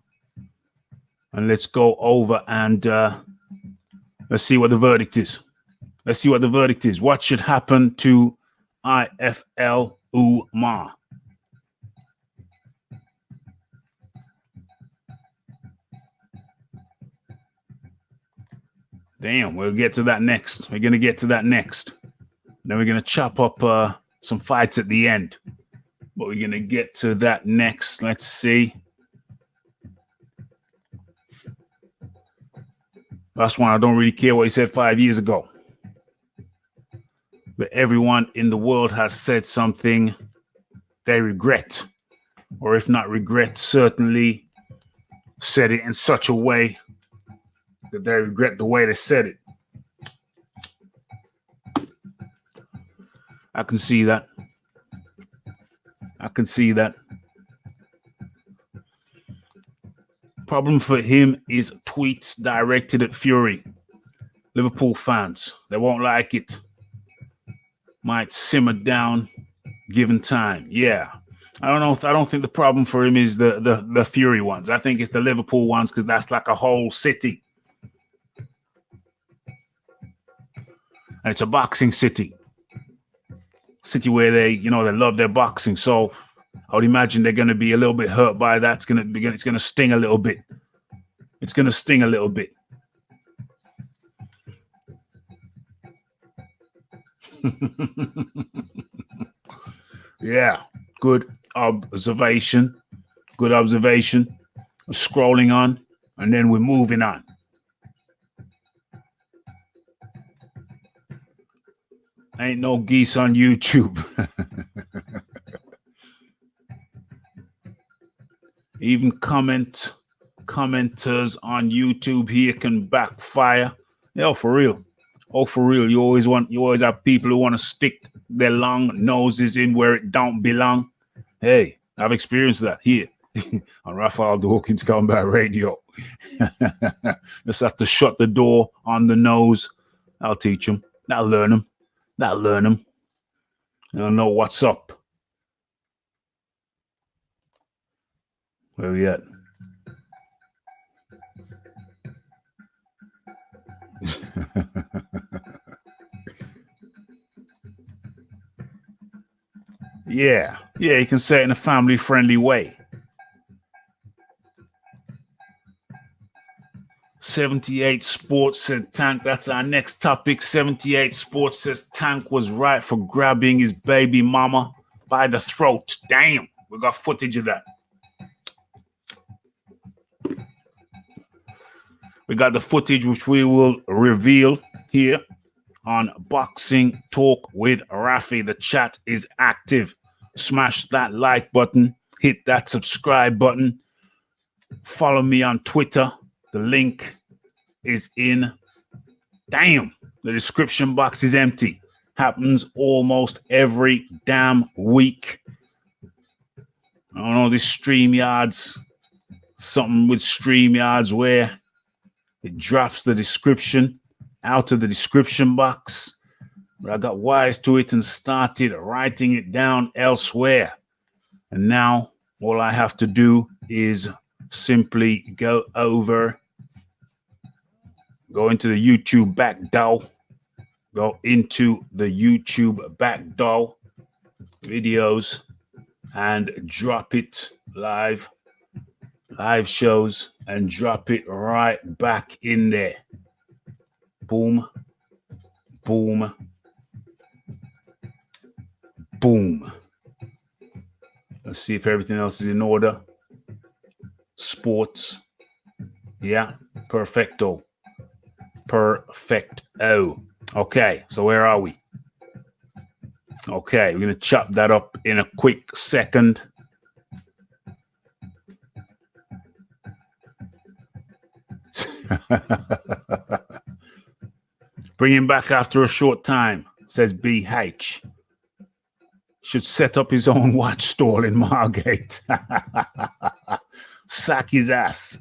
And let's go over and let's see what the verdict is. Let's see what the verdict is. What should happen to IFL Umar? Damn, we'll get to that next. We're going to get to that next. Then we're going to chop up some fights at the end. But we're going to get to that next. Let's see. Last one, I don't really care what he said 5 years ago. But everyone in the world has said something they regret. Or if not regret, certainly said it in such a way that they regret the way they said it. I can see that. I can see that. Problem for him is tweets directed at Fury. Liverpool fans, they won't like it. Might simmer down given time. Yeah. I don't think the problem for him is the Fury ones. I think it's the Liverpool ones because that's like a whole city. And it's a boxing city. City where they love their boxing. So I would imagine they're going to be a little bit hurt by that. It's going to sting a little bit. It's going to sting a little bit. Yeah, good observation. Good observation. We're scrolling on, and then we're moving on. Ain't no geese on YouTube. Even commenters on YouTube here can backfire. Yo, for real. Oh, for real. You always have people who want to stick their long noses in where it don't belong. Hey, I've experienced that here on Raphie Dawkins Combat Radio. Just have to shut the door on the nose. I'll teach them. That'll learn them. They'll know what's up. Where we at? Yeah, you can say it in a family-friendly way. 78 Sports said Tank. That's our next topic. 78 Sports says Tank was right for grabbing his baby mama by the throat. Damn, we got footage of that. We got the footage which we will reveal here on Boxing Talk with Raphie. The chat is active. Smash that like button. Hit that subscribe button. Follow me on Twitter. The link is in. Damn, the description box is empty. Happens almost every damn week. I don't know, this StreamYards. Something with StreamYards where it drops the description out of the description box. But I got wise to it and started writing it down elsewhere. And now all I have to do is simply go into the YouTube back door. Go into the YouTube back door videos and drop it live shows, and drop it right back in there. Boom, boom, boom. Let's see if everything else is in order. Sports. Yeah, perfecto. Okay, so where are we? Okay, we're going to chop that up in a quick second. Bring him back after a short time, says BH. Should set up his own watch stall in Margate. Sack his ass.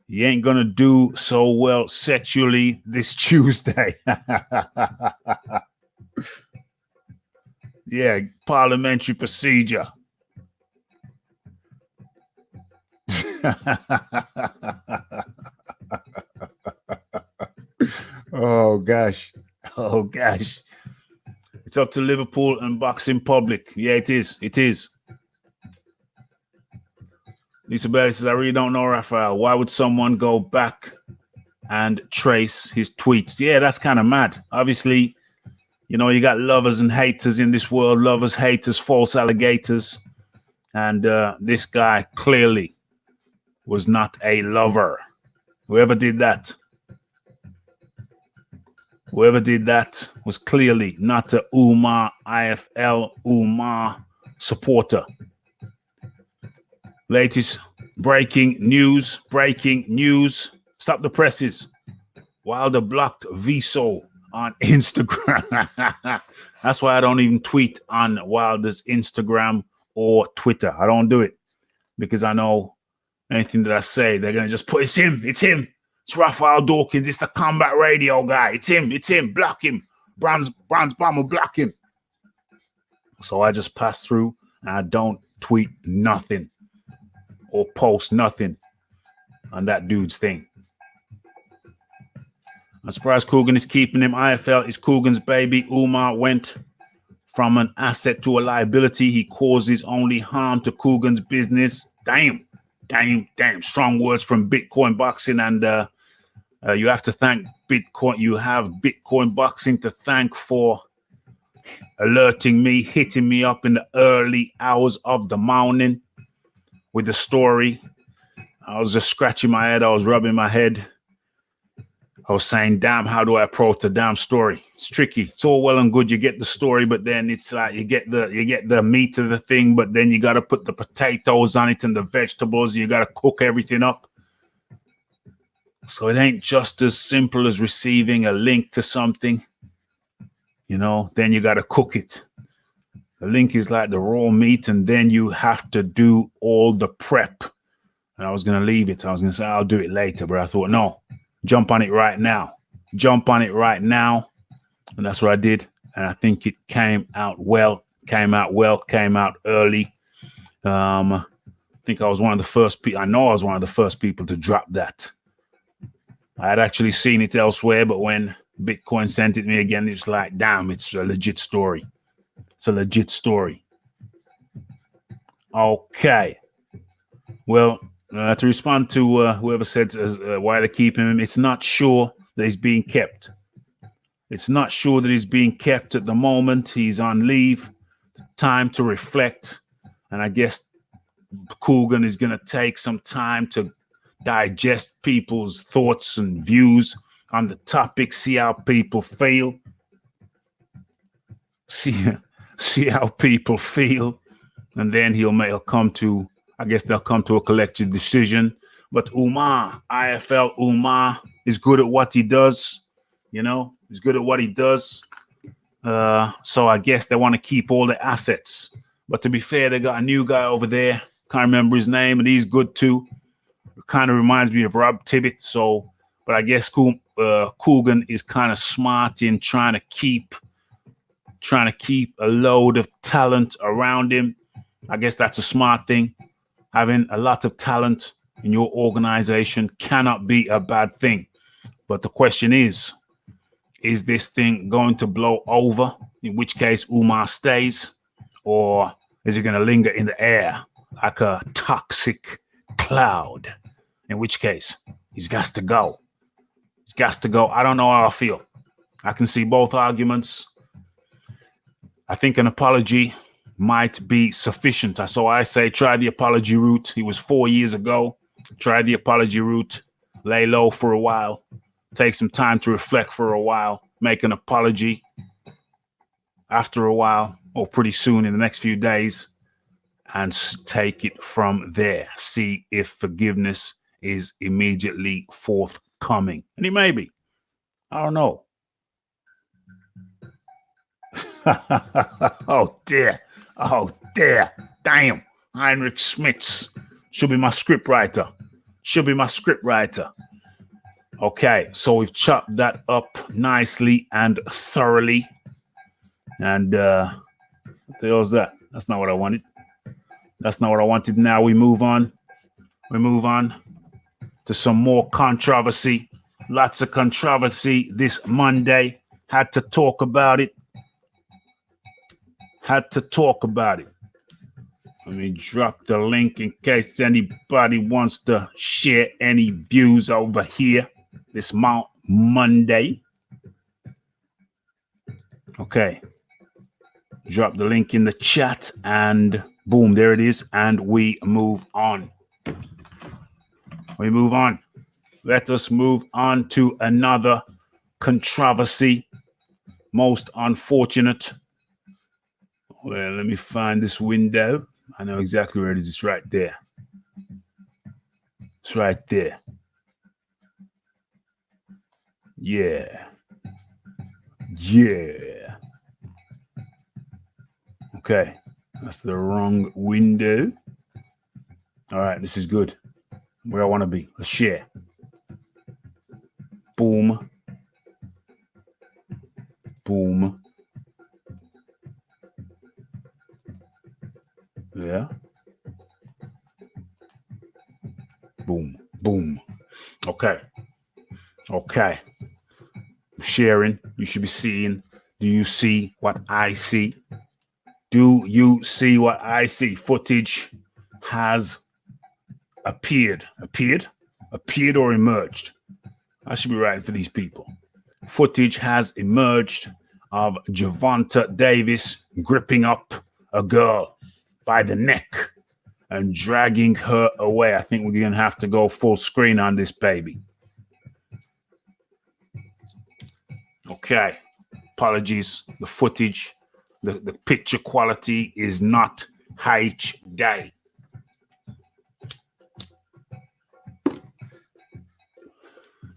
He ain't gonna do so well sexually this Tuesday. Yeah, parliamentary procedure. Oh gosh. It's up to Liverpool and Boxing Public. Yeah, it is. Lisa Bailey says, I really don't know, Raphael. Why would someone go back and trace his tweets? Yeah, that's kind of mad. Obviously, you know, you got lovers and haters in this world. Lovers, haters, false alligators. And this guy clearly was not a lover. Whoever did that was clearly not a Umar, IFL Umar supporter. Latest breaking news. Stop the presses. Wilder blocked Viso on Instagram. That's why I don't even tweet on Wilder's Instagram or Twitter. I don't do it because I know anything that I say, they're going to just put, it's him. It's Raphie Dawkins. It's the combat radio guy. It's him. Block him. Bronze Bomber, block him. So I just pass through and I don't tweet nothing or post nothing on that dude's thing. I'm surprised Coogan is keeping him. IFL is Coogan's baby. Umar went from an asset to a liability. He causes only harm to Coogan's business. Damn. Strong words from Bitcoin Boxing. And you have to thank Bitcoin. You have Bitcoin Boxing to thank for alerting me, hitting me up in the early hours of the morning with the story. I was just scratching my head. I was rubbing my head. I was saying, damn, how do I approach the damn story? It's tricky. It's all well and good. You get the story, but then it's like you get the meat of the thing, but then you got to put the potatoes on it and the vegetables. You got to cook everything up. So it ain't just as simple as receiving a link to something. You know, then you got to cook it. The link is like the raw meat, and then you have to do all the prep. And I was going to leave it. I was going to say, I'll do it later. But I thought, no, jump on it right now. Jump on it right now. And that's what I did. And I think it came out well, came out early. I think I was one of the first people. I know I was one of the first people to drop that. I had actually seen it elsewhere, but when Bitcoin sent it me again, it's like, damn, it's a legit story. It's a legit story. Okay. Well, to respond to whoever said why they're keeping him, it's not sure that he's being kept. It's not sure that he's being kept at the moment. He's on leave. Time to reflect. And I guess Coogan is going to take some time to digest people's thoughts and views on the topic, see how people feel. See how people feel. And then he'll come to, I guess they'll come to a collective decision. But Umar, IFL Umar, is good at what he does. You know, he's good at what he does. So I guess they want to keep all the assets. But to be fair, they got a new guy over there. Can't remember his name, and he's good too. It kind of reminds me of Rob Tibbett. So, but I guess Coogan is kind of smart in trying to keep a load of talent around him. I guess that's a smart thing. Having a lot of talent in your organization cannot be a bad thing. But the question is this thing going to blow over? In which case Umar stays, or is it going to linger in the air like a toxic cloud? In which case he's got to go. He's got to go. I don't know how I feel. I can see both arguments. I think an apology might be sufficient. So I say try the apology route. It was 4 years ago. Try the apology route. Lay low for a while. Take some time to reflect for a while. Make an apology. After a while, or pretty soon in the next few days, and take it from there. See if forgiveness is immediately forthcoming. And it may be. I don't know. Oh dear. Oh dear. Damn. Heinrich Schmitz should be my script writer. Okay, so we've chopped that up nicely and thoroughly. And what the hell is that? That's not what I wanted. Now we move on. To some more controversy. Lots of controversy this Monday. Had to talk about it. Let me drop the link in case anybody wants to share any views over here this Monday. Okay. Drop the link in the chat and boom, there it is. And we move on. Let us move on to another controversy. Most unfortunate. Well, let me find this window. I know exactly where it is. It's right there. Yeah. Okay. That's the wrong window. All right. This is good. Where I want to be. Let's share. Boom. Yeah. Boom. Okay. Sharing. You should be seeing. Do you see what I see? Footage has appeared or emerged. I should be writing for these people. Footage has emerged of Gervonta Davis gripping up a girl by the neck and dragging her away. I think we're going to have to go full screen on this baby. Okay. Apologies. The footage, the picture quality is not HD.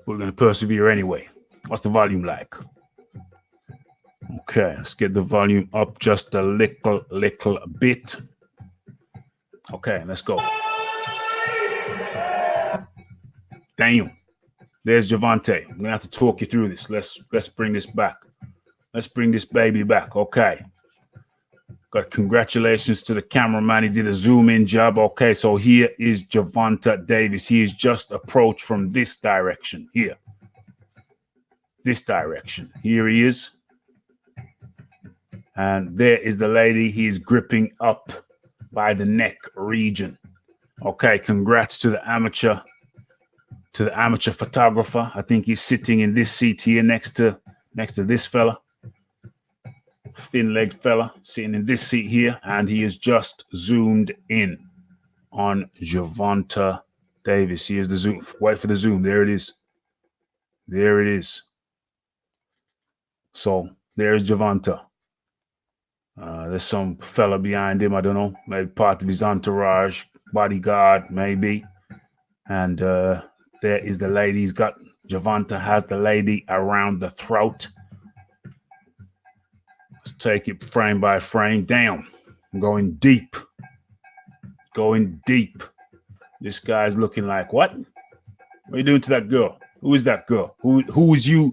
We're going to persevere anyway. What's the volume like? Okay, let's get the volume up just a little bit. Okay, let's go. Damn. There's Gervonta. I'm gonna have to talk you through this. Let's bring this back. Let's bring this baby back. Okay. Got congratulations to the cameraman. He did a zoom in job. Okay, so here is Gervonta Davis. He is just approached from this direction here. This direction. Here he is. And there is the lady he is gripping up by the neck region. Okay, congrats to the amateur photographer. I think he's sitting in this seat here next to this fella. Thin-legged fella sitting in this seat here, and he is just zoomed in on Gervonta Davis. Here's the zoom. Wait for the zoom. There it is. There it is. So there's Gervonta. There's some fella behind him. I don't know. Maybe part of his entourage, bodyguard, maybe. And there is the lady. Gervonta has the lady around the throat. Let's take it frame by frame. Damn. I'm going deep. Going deep. This guy's looking like, what? What are you doing to that girl? Who is that girl? Who is you?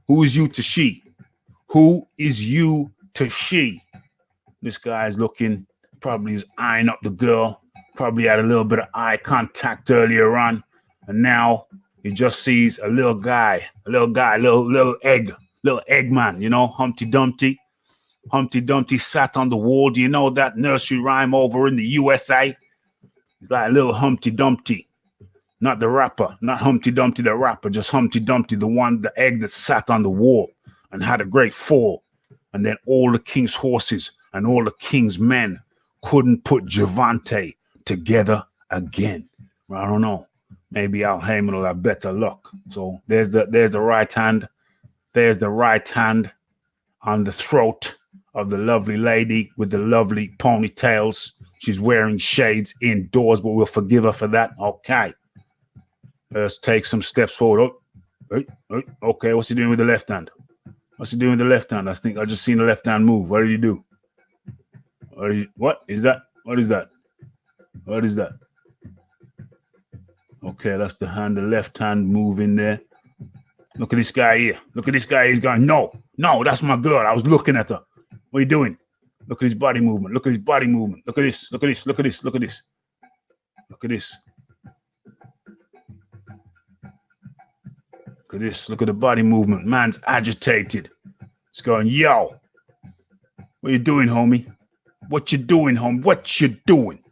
Who is you to she? Who is you to she? This guy's looking, probably was eyeing up the girl. Probably had a little bit of eye contact earlier on. And now he just sees a little guy, little egg man, you know, Humpty Dumpty. Humpty Dumpty sat on the wall. Do you know that nursery rhyme over in the USA? It's like a little Humpty Dumpty. Not the rapper, not Humpty Dumpty the rapper, just Humpty Dumpty, the egg that sat on the wall and had a great fall. And then all the king's horses and all the king's men couldn't put Gervonta together again. I don't know. Maybe Al Heyman will have better luck. So there's the right hand. There's the right hand on the throat of the lovely lady with the lovely ponytails. She's wearing shades indoors, but we'll forgive her for that. Okay. Let's take some steps forward. Okay, what's he doing with the left hand? What's he doing with the left hand? I think I just seen the left hand move. What did he do? What is that? What is that? What is that? Okay, that's the hand, the left hand move in there. Look at this guy here. Look at this guy. He's going, no, that's my girl. I was looking at her. What are you doing? Look at his body movement. Look at his body movement. Look at this. Look at this. Look at this. Look at this. Look at this. Look at this. Look at the body movement. Man's agitated. He's going, yo. What you doing, homie? What you doing, homie? What you doing?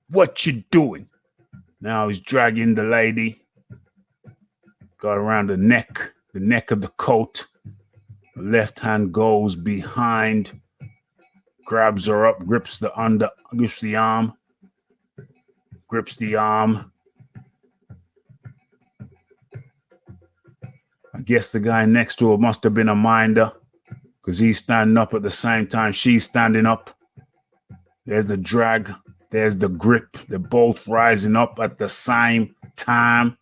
What you doing? Now he's dragging the lady. Got around the neck of the coat. The left hand goes behind, grabs her up, grips the arm. I guess the guy next to her must have been a minder because he's standing up at the same time she's standing up. There's the drag. There's the grip. They're both rising up at the same time.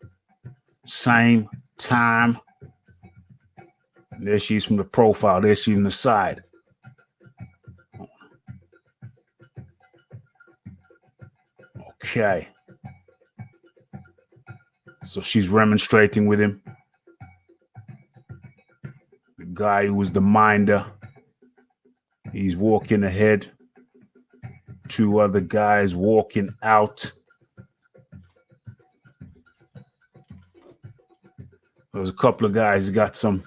Same time. And there she is from the profile. There she is from the side. Okay. So she's remonstrating with him. The guy who was the minder. He's walking ahead. Two other guys walking out. There's a couple of guys. He's got some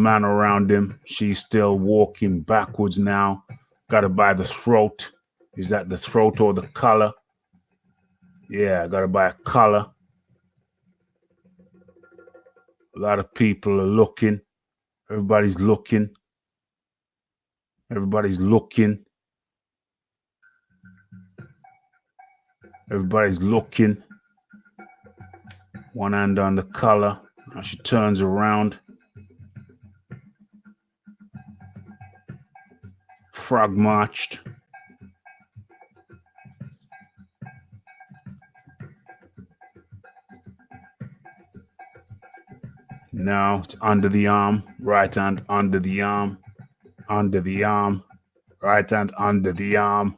man around him. She's still walking backwards now. Got her by the throat. Is that the throat or the collar? Yeah, got her by a collar. A lot of people are looking. Everybody's looking. Everybody's looking. Everybody's looking. One hand on the collar. Now she turns around. Frog marched. Now it's under the arm, right hand under the arm, right hand under the arm.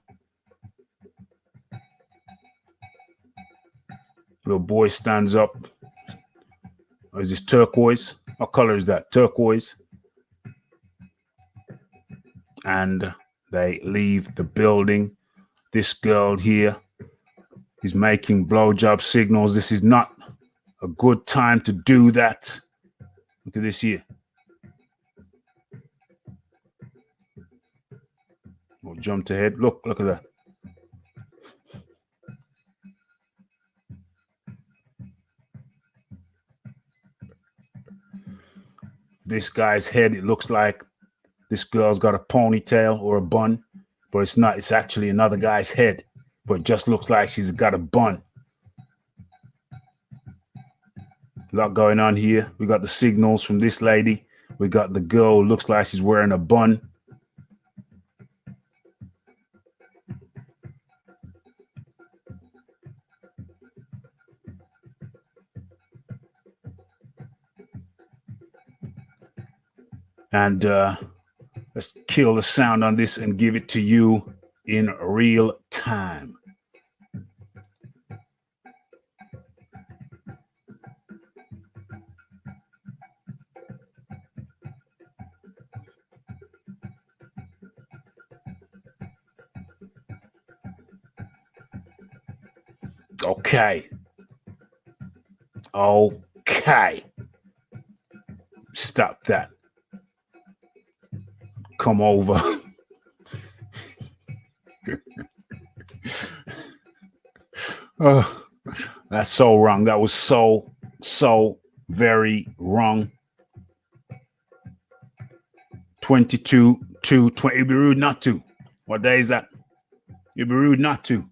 Little boy stands up. Oh, is this turquoise? What color is that? Turquoise. And they leave the building. This girl here is making blowjob signals. This is not a good time to do that. Look at this here. Oh, jumped ahead. Look at that. This guy's head, it looks like this girl's got a ponytail or a bun, but it's not. It's actually another guy's head, but it just looks like she's got a bun. A lot going on here. We got the signals from this lady. We got the girl who looks like she's wearing a bun. And let's kill the sound on this and give it to you in real time. Okay. Stop that. Come over. Oh, that's so wrong. That was so very wrong. 22 to 20. It'd be rude not to. What day is that? It'd be rude not to.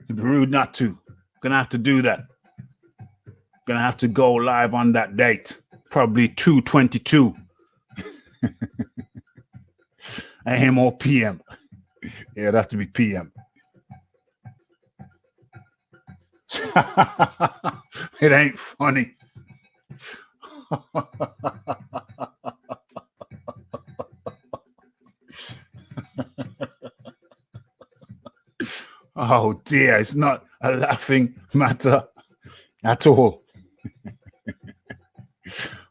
It'd be rude not to. Gonna have to do that. Gonna have to go live on that date. Probably 2:22 AM or PM. Yeah, it'd have to be PM. It ain't funny. Oh dear, it's not a laughing matter at all.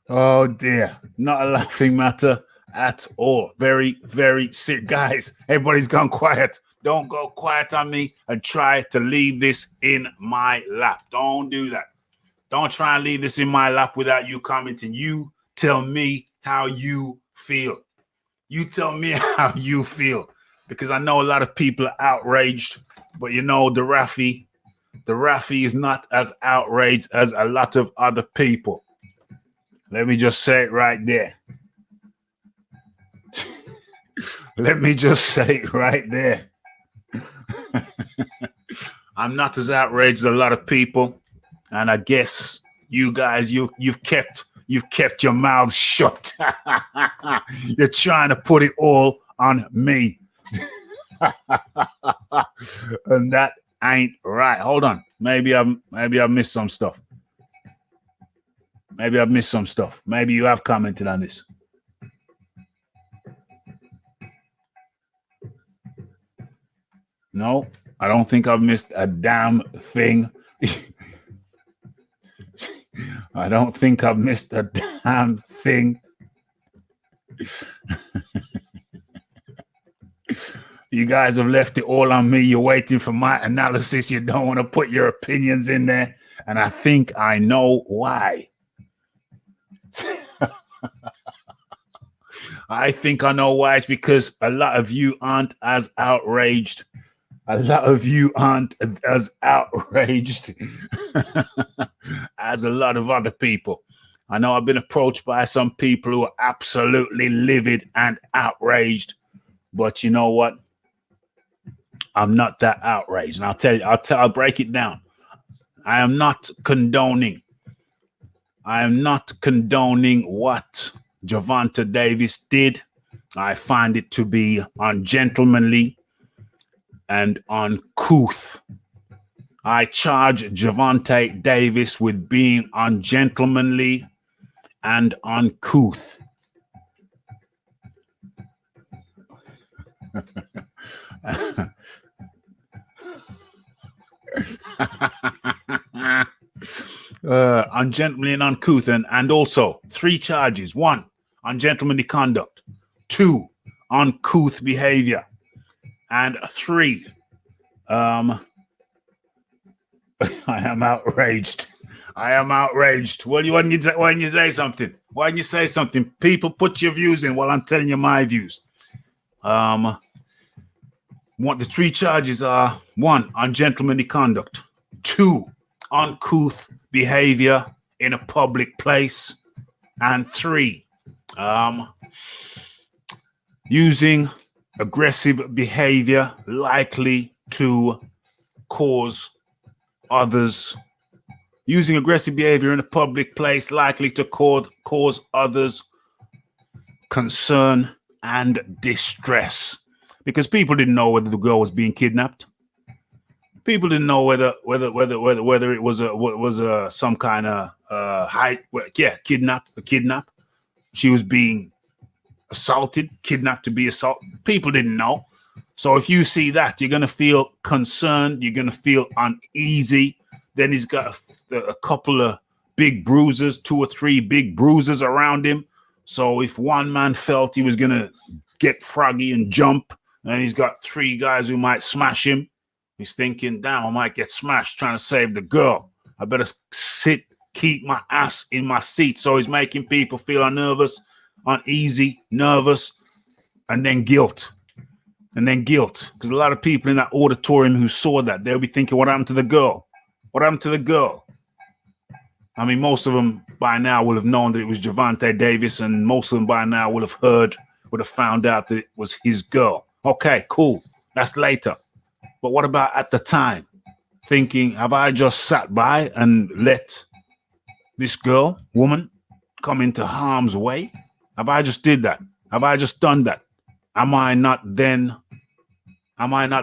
Oh dear, not a laughing matter at all. Very, very sick. Guys, everybody's gone quiet. Don't go quiet on me and try to leave this in my lap. Don't do that. Don't try and leave this in my lap without you commenting. You tell me how you feel. You tell me how you feel. Because I know a lot of people are outraged, but you know, the Raphie is not as outraged as a lot of other people. Let me just say it right there. Let me just say it right there. I'm not as outraged as a lot of people, and I guess you guys, you've kept your mouths shut. You're trying to put it all on me, and that ain't right. Hold on, maybe I missed some stuff. Maybe I've missed some stuff. Maybe you have commented on this. No, I don't think I've missed a damn thing. I don't think I've missed a damn thing. You guys have left it all on me. You're waiting for my analysis. You don't want to put your opinions in there. And I think I know why. I think I know why. It's because a lot of you aren't as outraged. A lot of you aren't as outraged as a lot of other people. I know I've been approached by some people who are absolutely livid and outraged, but you know what? I'm not that outraged. And I'll tell you, I'll break it down. I am not condoning what Gervonta Davis did. I find it to be ungentlemanly and uncouth. I charge Gervonta Davis with being ungentlemanly and uncouth. Ungentlemanly and uncouth, and also 3 charges. 1, ungentlemanly conduct. 2, uncouth behavior. And 3, I am outraged. I am outraged. Well, why didn't you say something? Why didn't you say something? People, put your views in while I'm telling you my views. What the 3 charges are: 1, ungentlemanly conduct. 2, uncouth behavior in a public place. And 3, using aggressive behavior likely to cause others. Using aggressive behavior in a public place likely to cause others concern and distress. Because people didn't know whether the girl was being kidnapped. People didn't know whether it was some kind of kidnap. She was being assaulted, kidnapped to be assaulted. People didn't know. So if you see that, you're gonna feel concerned. You're gonna feel uneasy. Then he's got a couple of big bruises, 2 or 3 big bruises around him. So if one man felt he was gonna get froggy and jump, and he's got 3 guys who might smash him, he's thinking, damn, I might get smashed trying to save the girl. I better keep my ass in my seat. So he's making people feel uneasy, nervous, and then guilt. Because a lot of people in that auditorium who saw that, they'll be thinking, what happened to the girl? What happened to the girl? I mean, most of them by now will have known that it was Gervonta Davis, and most of them by now would have found out that it was his girl. Okay, cool. That's later. But what about at the time? Thinking, have I just sat by and let this woman, come into harm's way? Have I just did that? Have I just done that? Am I not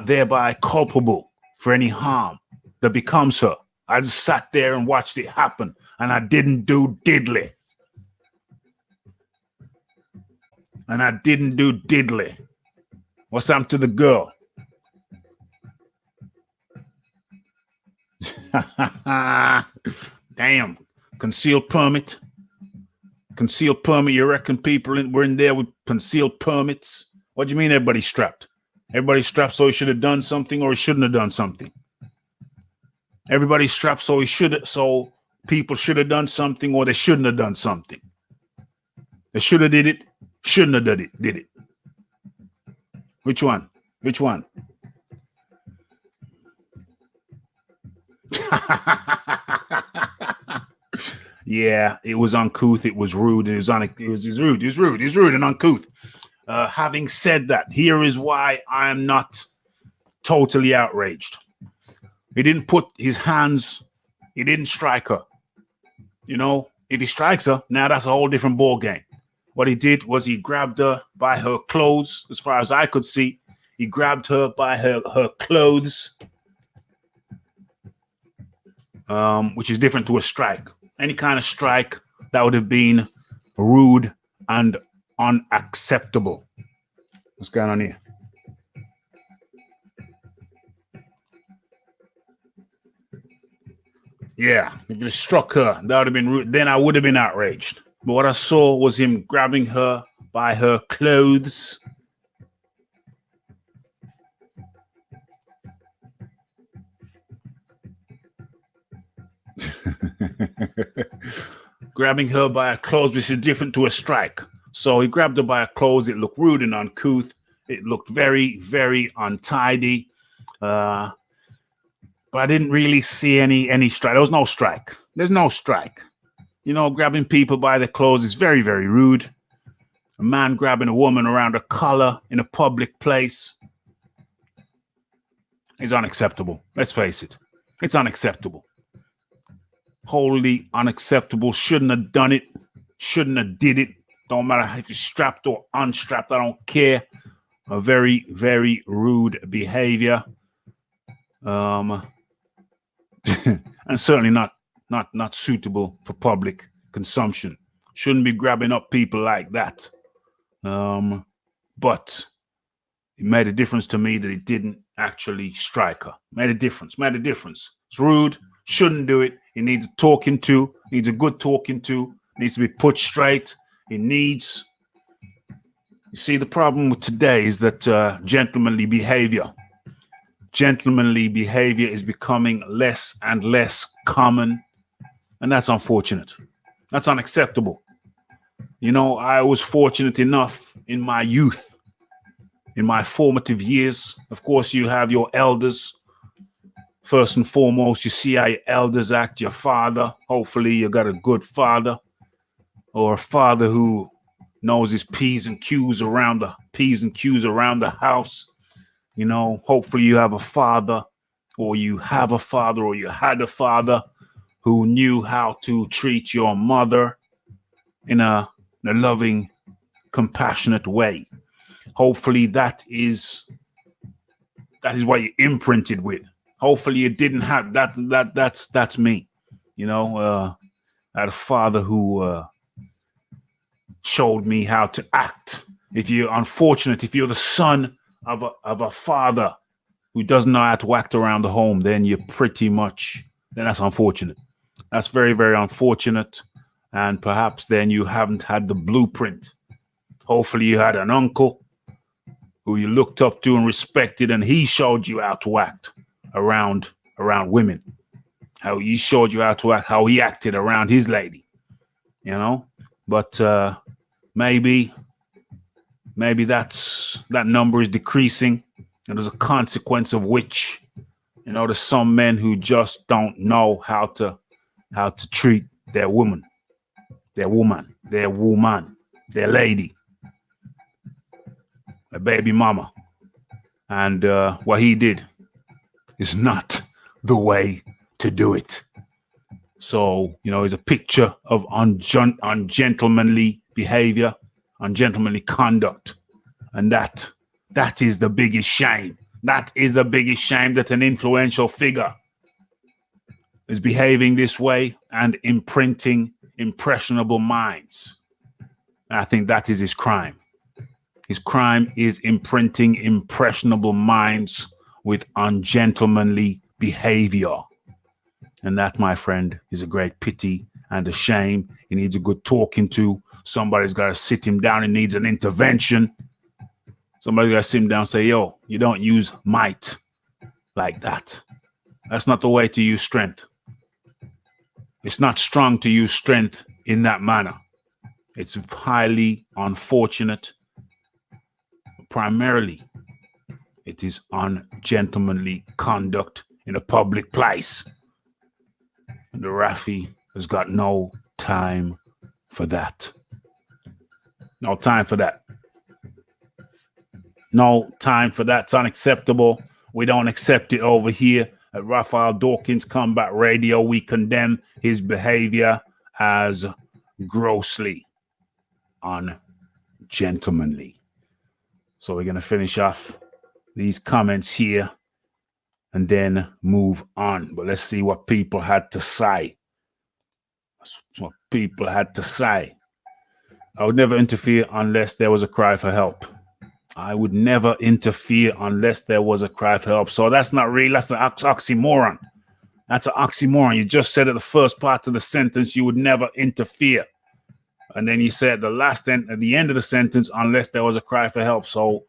thereby culpable for any harm that becomes her? I just sat there and watched it happen, and I didn't do diddly. What's happened to the girl? Damn. Concealed permit. You reckon people were in there with concealed permits? What do you mean everybody's strapped? Everybody's strapped so he should have done something or he shouldn't have done something. Everybody's strapped so people should have done something or they shouldn't have done something. They should have did it, shouldn't have did it. Which one? Yeah, it was uncouth, it was rude, it was rude and uncouth. Having said that, here is why I am not totally outraged. He didn't put his hands, he didn't strike her. You know, if he strikes her, now that's a whole different ball game. What he did was he grabbed her by her clothes. As far as I could see, he grabbed her by her clothes, which is different to a strike. Any kind of strike that would have been rude and unacceptable. What's going on here? Yeah, if it struck her, that would have been rude. Then I would have been outraged. But what I saw was him grabbing her by her clothes. Grabbing her by her clothes, which is different to a strike. So he grabbed her by her clothes. It looked rude and uncouth. It looked very, very untidy. But I didn't really see any strike. There was no strike. There's no strike. You know, grabbing people by their clothes is very, very rude. A man grabbing a woman around her collar in a public place is unacceptable. Let's face it. It's unacceptable. Wholly unacceptable. Shouldn't have done it. Shouldn't have did it. Don't matter if you're strapped or unstrapped. I don't care. A very, very rude behavior. and certainly not suitable for public consumption. Shouldn't be grabbing up people like that. But it made a difference to me that it didn't actually strike her. Made a difference. It's rude. Shouldn't do it. He needs talking to. Needs a good talking to. Needs to be put straight. You see, the problem with today is that gentlemanly behavior is becoming less and less common. And that's unfortunate. That's unacceptable. You know, I was fortunate enough in my youth, in my formative years. Of course, you have your elders. First and foremost, you see how your elders act, your father. Hopefully you got a good father, or a father who knows his P's and Q's around the house. You know, hopefully you have a father, or you had a father who knew how to treat your mother in a loving, compassionate way. Hopefully that is what you imprinted with. Hopefully you didn't have that. That's me. You know, I had a father who showed me how to act. If you're the son of a father who doesn't know how to act around the home, then that's unfortunate. That's very, very unfortunate. And perhaps then you haven't had the blueprint. Hopefully you had an uncle who you looked up to and respected, and he showed you how to act around women. How he showed you how to act, how he acted around his lady. You know? But maybe that number is decreasing, and there's a consequence of which, you know, there's some men who just don't know how to treat their woman, their lady, a baby mama. And what he did is not the way to do it. So, you know, it's a picture of ungentlemanly behavior, ungentlemanly conduct. And that is the biggest shame. That is the biggest shame, that an influential figure is behaving this way and imprinting impressionable minds. And I think that is his crime. His crime is imprinting impressionable minds with ungentlemanly behavior. And that, my friend, is a great pity and a shame. He needs a good talking to. Somebody's got to sit him down. He needs an intervention. Somebody's got to sit him down and say, yo, you don't use might like that. That's not the way to use strength. It's not strong to use strength in that manner. It's highly unfortunate. Primarily, it is ungentlemanly conduct in a public place. And the Raphie has got no time for that. No time for that. No time for that. It's unacceptable. We don't accept it over here at Raphael Dawkins Combat Radio. We condemn his behavior as grossly ungentlemanly. So we're going to finish off these comments here and then move on. But let's see what people had to say. That's what people had to say. I would never interfere unless there was a cry for help. I would never interfere unless there was a cry for help. So that's not real. That's an oxymoron. That's an oxymoron. You just said at the first part of the sentence, you would never interfere. And then you said at the end of the sentence, unless there was a cry for help. So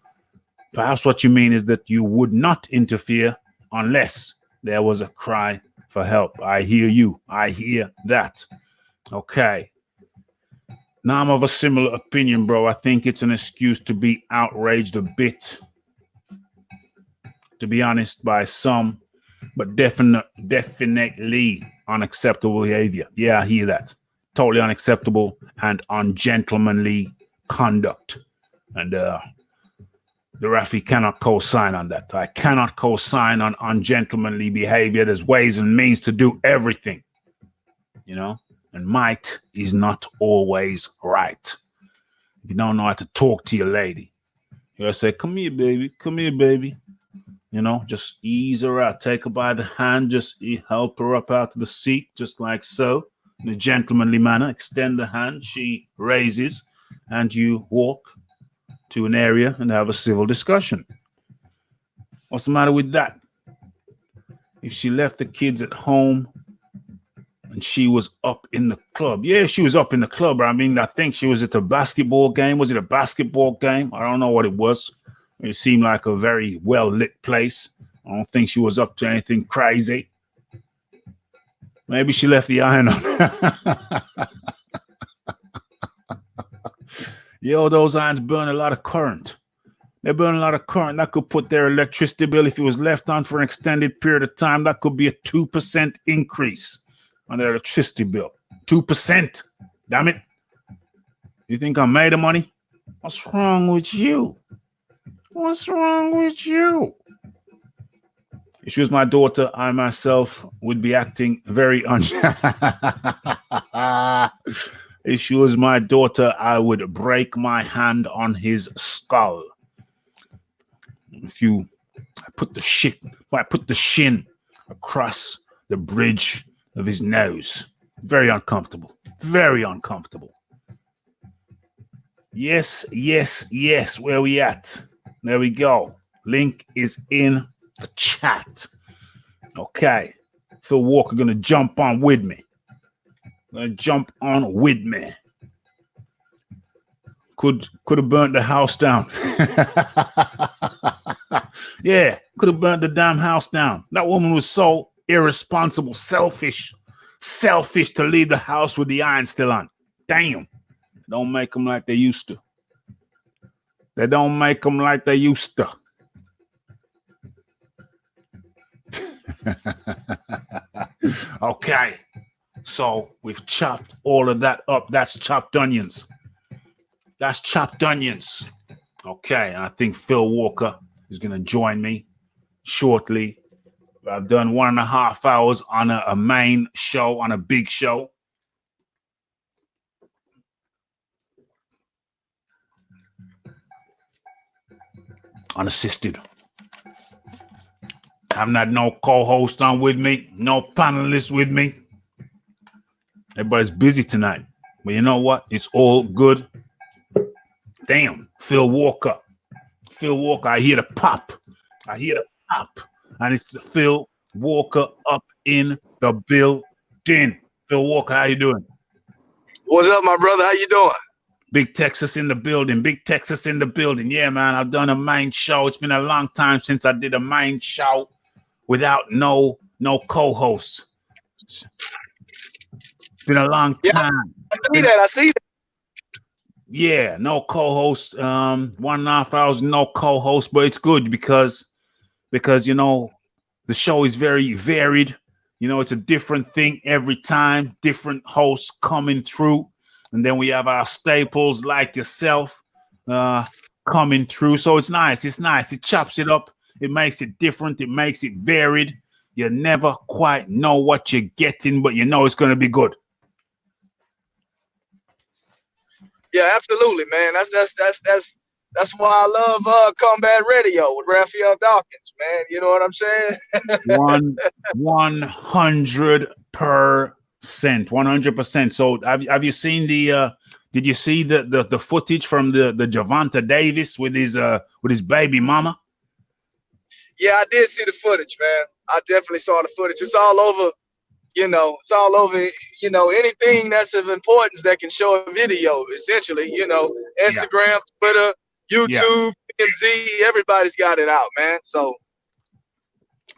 perhaps what you mean is that you would not interfere unless there was a cry for help. I hear you. I hear that. Okay. Now I'm of a similar opinion, bro. I think it's an excuse to be outraged a bit, to be honest, by some, but definitely unacceptable behavior. Yeah, I hear that. Totally unacceptable and ungentlemanly conduct. And the Raphie cannot co-sign on that. I cannot co-sign on ungentlemanly behavior. There's ways and means to do everything, you know, and might is not always right. If you don't know how to talk to your lady, you gotta say, come here, baby. Come here, baby. You know, just ease her out. Take her by the hand. Just help her up out of the seat, just like so. In a gentlemanly manner, extend the hand. She raises, and you walk to an area and have a civil discussion. What's the matter with that? If she left the kids at home and she was up in the club. Yeah, she was up in the club. I mean, I think she was at a basketball game. Was it a basketball game? I don't know what it was. It seemed like a very well-lit place. I don't think she was up to anything crazy. Maybe she left the iron on. Yo, those irons burn a lot of current. They burn a lot of current. That could put their electricity bill, if it was left on for an extended period of time, that could be a 2% increase on their electricity bill. 2%. Damn it. You think I'm made of money? What's wrong with you? What's wrong with you? If she was my daughter, I myself would be acting very If she was my daughter, I would break my hand on his skull. If you put the shin across the bridge of his nose. Very uncomfortable. Very uncomfortable. Yes, yes, yes. Where we at? There we go. Link is in the chat. Okay. Phil Walker gonna jump on with me. Jump on with me. Could have burnt the house down. Yeah, could have burnt the damn house down. That woman was so irresponsible, selfish to leave the house with the iron still on. Damn. Don't make them like they used to. They don't make them like they used to. Okay. So we've chopped all of that up. That's chopped onions. That's chopped onions. Okay. I think Phil Walker is going to join me shortly. I've done 1.5 hours on a main show, on a big show. Unassisted. I haven't had no co-host on with me, no panelist with me. Everybody's busy tonight. But you know what? It's all good. Damn, Phil Walker. Phil Walker, I hear the pop. I hear the pop. And it's the Phil Walker up in the building. Phil Walker, how you doing? What's up, my brother? How you doing? Big Texas in the building. Big Texas in the building. Yeah, man, I've done a main show. It's been a long time since I did a main show without no co-hosts. It's been a long time. I see that. Yeah, no co-host. 1.5 hours, no co-host, but it's good because you know the show is very varied. You know, it's a different thing every time, different hosts coming through. And then we have our staples like yourself coming through. So it's nice. It's nice. It chops it up. It makes it different. It makes it varied. You never quite know what you're getting, but you know it's going to be good. Yeah, absolutely, man. That's why I love Combat Radio with Raphie Dawkins, man. You know what I'm saying? 100%. So have you seen the did you see the footage from the Gervonta Davis with his baby mama? Yeah, I did see the footage, man. I definitely saw the footage. It's all over, you know, anything that's of importance that can show a video, essentially, you know, Instagram, Twitter, YouTube, MZ, everybody's got it out, man. So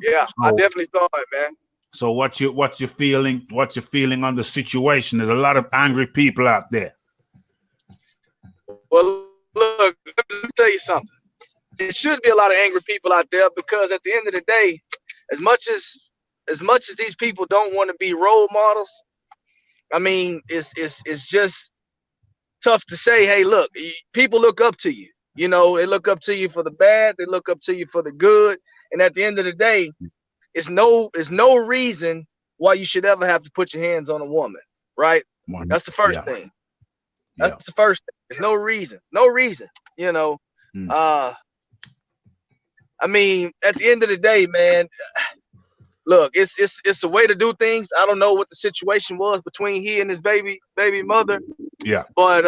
yeah, I definitely saw it, man. So what's your feeling? What's your feeling on the situation? There's a lot of angry people out there. Well, look, let me tell you something. There should be a lot of angry people out there because at the end of the day, as much as these people don't want to be role models, I mean, it's just tough to say, hey, look, people look up to you. You know, they look up to you for the bad, they look up to you for the good, and at the end of the day, it's no reason why you should ever have to put your hands on a woman, right? That's the first thing. That's the first thing. There's no reason, you know. I mean, at the end of the day, man, look, it's a way to do things. I don't know what the situation was between he and his baby mother, Yeah. but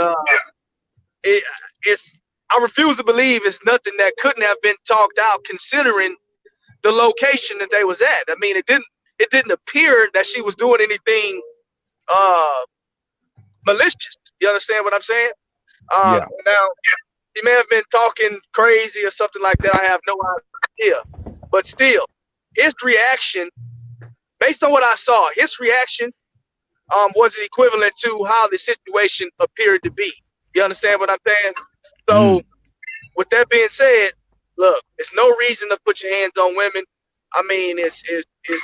it's I refuse to believe it's nothing that couldn't have been talked out, considering the location that they was at. I mean, it didn't appear that she was doing anything malicious. You understand what I'm saying? Yeah. Now, he may have been talking crazy or something like that. I have no idea. But still, his reaction, based on what I saw, his reaction wasn't equivalent to how the situation appeared to be. You understand what I'm saying? So, with that being said, look, there's no reason to put your hands on women. I mean, it's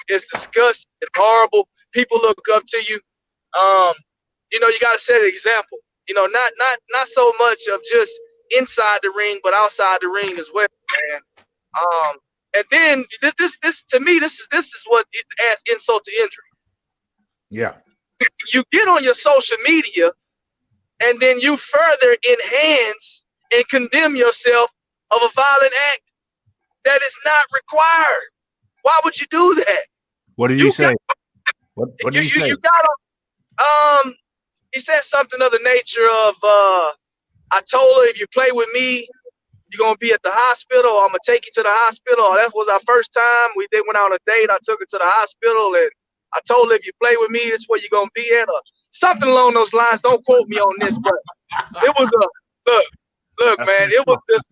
disgusting. It's horrible. People look up to you. You know, you got to set an example. You know, not so much of just inside the ring, but outside the ring as well, man. And then this to me, this is what it adds insult to injury. Yeah. You get on your social media, and then you further enhance and condemn yourself of a violent act that is not required. Why would you do that? What did you say? What did you say? You got he said something of the nature of I told her, if you play with me, you're gonna be at the hospital, or I'm gonna take you to the hospital. Or that was our first time. We went on a date. I took her to the hospital, and I told her, if you play with me, this is where you're gonna be at, or something along those lines. Don't quote me on this, but it was look, man. It was just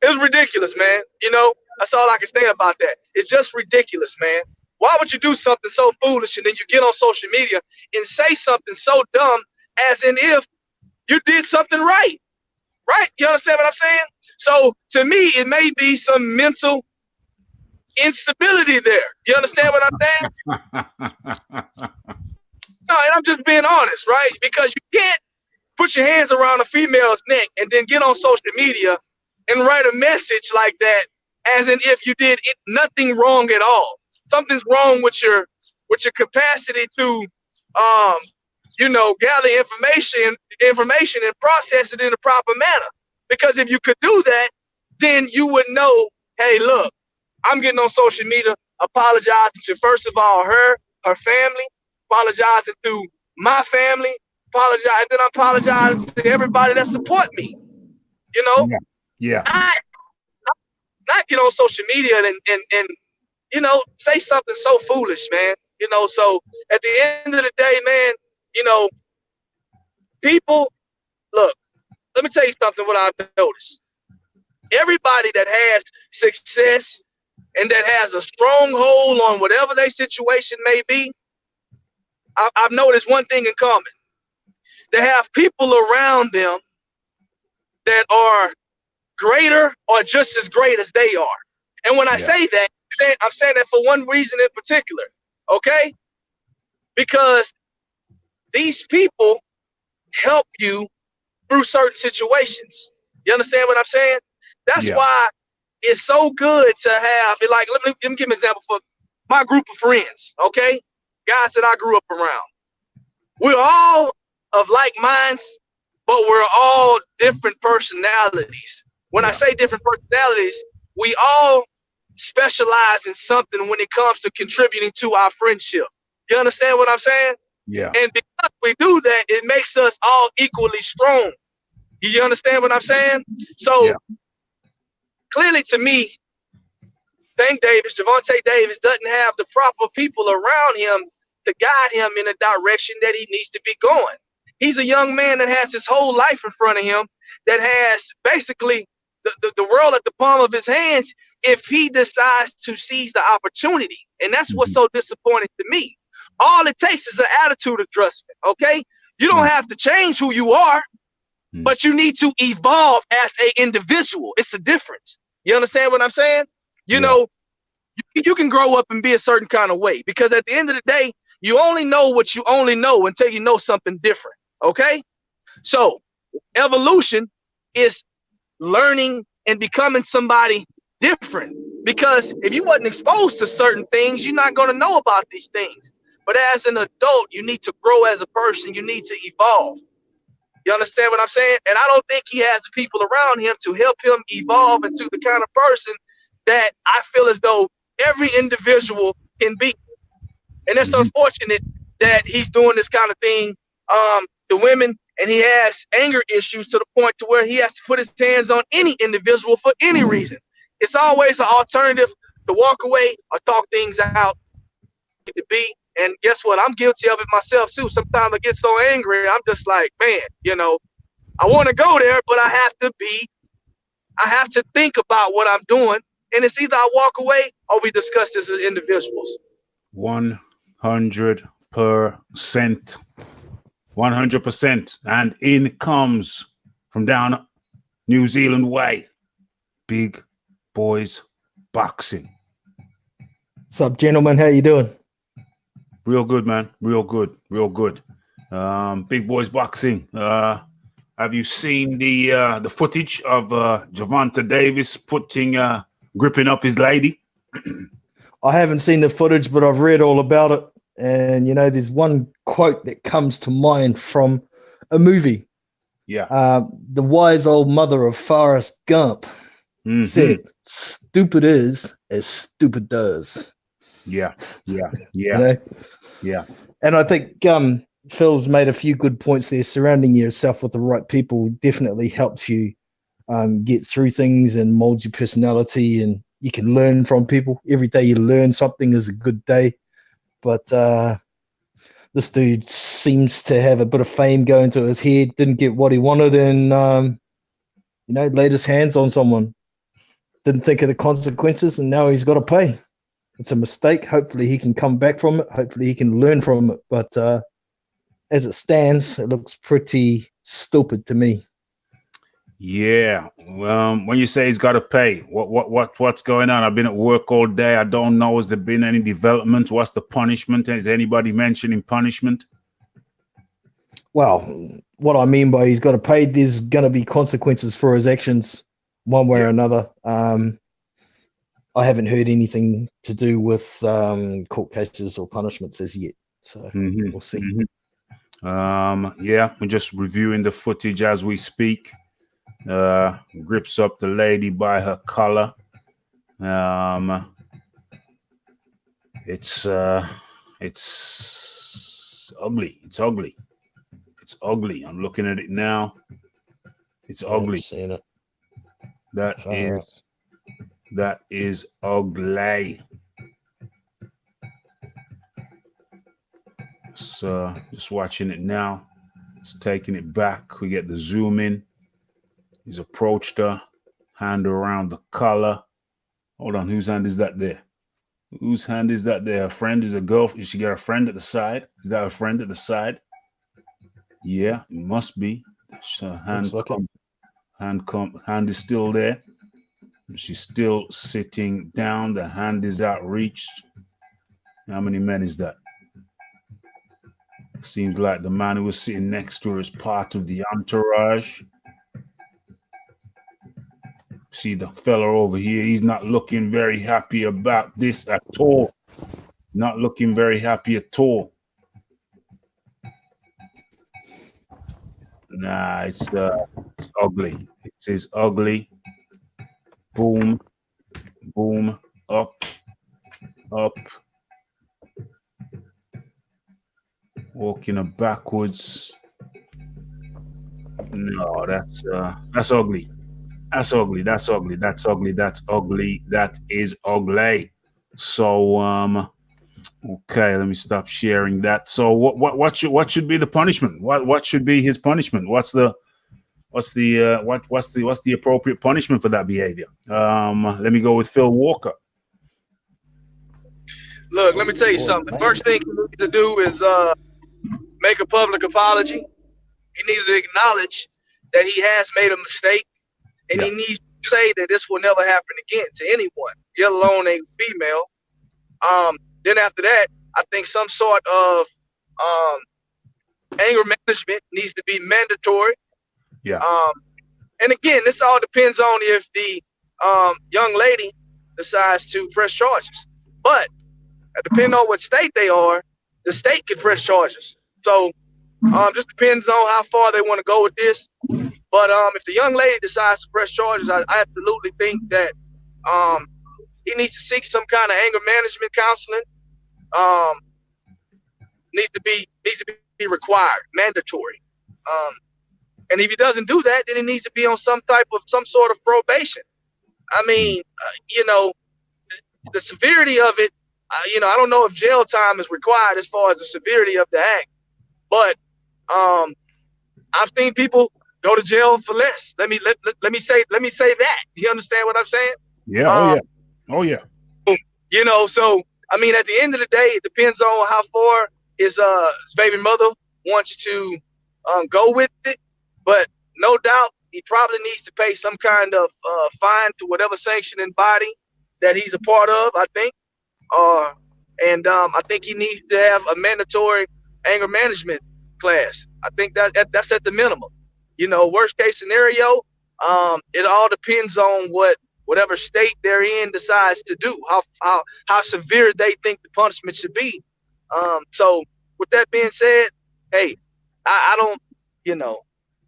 it was ridiculous, man. You know, that's all I can say about that. It's just ridiculous, man. Why would you do something so foolish and then you get on social media and say something so dumb as in if you did something right? Right? You understand what I'm saying? So to me, it may be some mental instability there. You understand what I'm saying? No, and I'm just being honest, right? Because you can't put your hands around a female's neck and then get on social media and write a message like that as in if you did nothing wrong at all. Something's wrong with your capacity to you know, gather information and process it in a proper manner. Because if you could do that, then you would know, hey, look, I'm getting on social media apologizing to, first of all, her family, apologizing to my family, and then I'm apologizing to everybody that support me. You know? Yeah. Not get on social media and you know, say something so foolish, man. You know, so at the end of the day, man, you know, people, look, let me tell you something, what I've noticed. Everybody that has success and that has a stronghold on whatever their situation may be, I've noticed one thing in common. They have people around them that are greater or just as great as they are. And when I say that, I'm saying that for one reason in particular, okay? Because these people help you through certain situations. You understand what I'm saying? That's why it's so good to have, like, let me give an example for my group of friends, okay? Guys that I grew up around. We're all of like minds, but we're all different personalities. When I say different personalities, we all specialize in something when it comes to contributing to our friendship. You understand what I'm saying? Yeah. And because we do that, it makes us all equally strong. You understand what I'm saying? So clearly to me, Gervonta Davis doesn't have the proper people around him to guide him in a direction that he needs to be going. He's a young man that has his whole life in front of him, that has basically the world at the palm of his hands if he decides to seize the opportunity. And that's what's so disappointing to me. All it takes is an attitude adjustment, okay? You don't have to change who you are, but you need to evolve as an individual. It's the difference. You understand what I'm saying? You know, you can grow up and be a certain kind of way, because at the end of the day, you only know what you only know until you know something different, okay? So evolution is learning and becoming somebody different, because if you wasn't exposed to certain things, you're not going to know about these things. But as an adult, you need to grow as a person. You need to evolve. You understand what I'm saying? And I don't think he has the people around him to help him evolve into the kind of person that I feel as though every individual can be. And it's unfortunate that he's doing this kind of thing to women, and he has anger issues to the point to where he has to put his hands on any individual for any reason. It's always an alternative to walk away or talk things out to be. And guess what? I'm guilty of it myself too. Sometimes I get so angry, I'm just like, man, you know, I want to go there, but I have to think about what I'm doing. And it's either I walk away or we discuss this as individuals. 100%. 100%. And in comes from down New Zealand way, Big Boys Boxing. What's up, gentlemen? How you doing? Real good, man. Real good. Real good. Big Boys Boxing. Have you seen the footage of Gervonta Davis gripping up his lady? I haven't seen the footage, but I've read all about it. And, you know, there's one quote that comes to mind from a movie. Yeah. The wise old mother of Forrest Gump said, stupid is as stupid does. Yeah. Yeah. You know? Yeah. And I think Phil's made a few good points there. Surrounding yourself with the right people definitely helps you get through things and mold your personality, and you can learn from people. Every day you learn something is a good day. But this dude seems to have a bit of fame going to his head, didn't get what he wanted, and, you know, laid his hands on someone. Didn't think of the consequences, and now he's got to pay. It's a mistake. Hopefully he can come back from it. Hopefully he can learn from it. But as it stands, it looks pretty stupid to me. Yeah. When you say he's got to pay, what's going on? I've been at work all day. I don't know. Has there been any development? What's the punishment? Is anybody mentioning punishment? Well, what I mean by he's got to pay, there's going to be consequences for his actions one way or another. I haven't heard anything to do with court cases or punishments as yet. So we'll see. Yeah, we're just reviewing the footage as we speak. Grips up the lady by her collar. It's ugly. It's ugly. It's ugly. I'm looking at it now. It's ugly. Seen it. That is ugly. So just watching it now. It's taking it back. We get the zoom in. He's approached her, hand around the collar. Hold on, whose hand is that there? Whose hand is that there? Her friend is a girl. Did she get a friend at the side? Is that a friend at the side? Yeah, it must be. So hand is still there. She's still sitting down. The hand is outreached. How many men is that? Seems like the man who was sitting next to her is part of the entourage. See the fella over here. He's not looking very happy about this at all. Not looking very happy at all. Nah, it's ugly. It is ugly. Boom, boom, up. Walking her backwards. No, that's ugly. That's ugly. That's ugly. That's ugly. That's ugly. That is ugly. So okay, let me stop sharing that. So what should be the punishment? What should be his punishment? What's the appropriate punishment for that behavior? Let me go with Phil Walker. Look, let me tell you something. The first thing he needs to do is make a public apology. He needs to acknowledge that he has made a mistake, and he needs to say that this will never happen again to anyone, let alone a female. Then after that, I think some sort of anger management needs to be mandatory. Yeah. And again, this all depends on if the young lady decides to press charges. But depending on what state they are, the state can press charges. So Just depends on how far they want to go with this. But if the young lady decides to press charges, I absolutely think that he needs to seek some kind of anger management counseling. Needs to be required, mandatory. And if he doesn't do that, then he needs to be on some sort of probation. I mean, the severity of it, I don't know if jail time is required as far as the severity of the act, but I've seen people go to jail for less. Let me say that. You understand what I'm saying? Yeah. Oh yeah. So I mean, at the end of the day, it depends on how far his baby mother wants to go with it. But no doubt, he probably needs to pay some kind of fine to whatever sanctioning body that he's a part of, I think. And I think he needs to have a mandatory anger management class. I think that's at the minimum. Worst case scenario, it all depends on whatever state they're in decides to do, how severe they think the punishment should be. So with that being said, hey, I don't,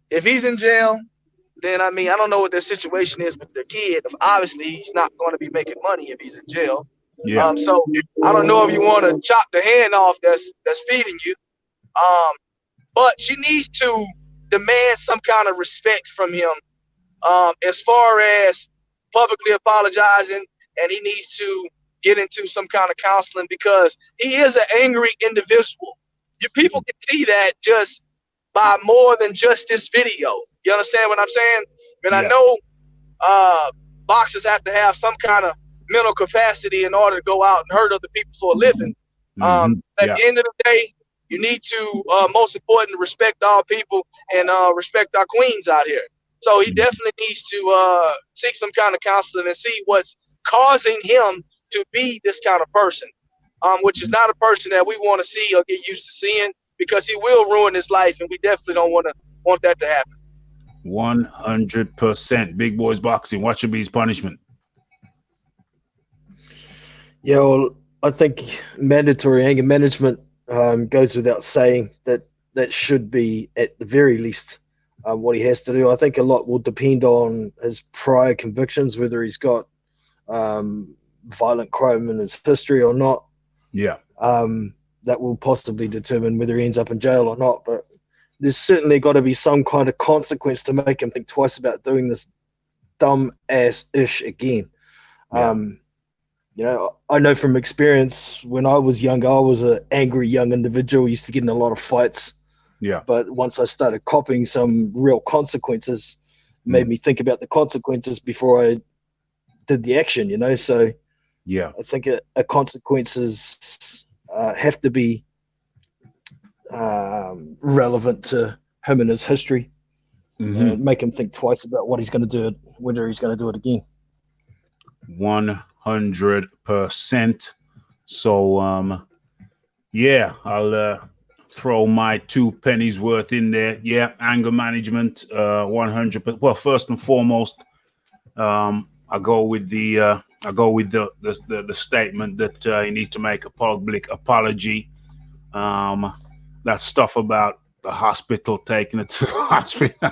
if he's in jail, then I don't know what their situation is with their kid. Obviously, he's not going to be making money if he's in jail. Yeah. So I don't know if you want to chop the hand off that's feeding you. But she needs to demand some kind of respect from him, as far as publicly apologizing, and he needs to get into some kind of counseling because he is an angry individual. You people can see that just by more than just this video. You understand what I'm saying? And I know boxers have to have some kind of mental capacity in order to go out and hurt other people for a living. At the end of the day, you need to, most important, respect all people and respect our queens out here. So he definitely needs to seek some kind of counseling and see what's causing him to be this kind of person, which is not a person that we want to see or get used to seeing, because he will ruin his life, and we definitely don't want that to happen. 100%. Big Boys Boxing. What should be his punishment? Yeah, well, I think mandatory anger management goes without saying. That should be at the very least what he has to do. I think a lot will depend on his prior convictions, whether he's got violent crime in his history or not. Yeah. That will possibly determine whether he ends up in jail or not. But there's certainly got to be some kind of consequence to make him think twice about doing this dumb ass ish again. Yeah. I know from experience, when I was younger, I was an angry young individual, used to get in a lot of fights. Yeah. But once I started copping some real consequences, it made me think about the consequences before I did the action, So yeah, I think a consequences have to be relevant to him and his history, and make him think twice about what he's going to do, whether he's going to do it again. 100%. So I'll throw my 2 pennies worth in there. Yeah, anger management, 100%. Well, first and foremost, I go with the statement that he needs to make a public apology. That stuff about the hospital, taking it to the hospital.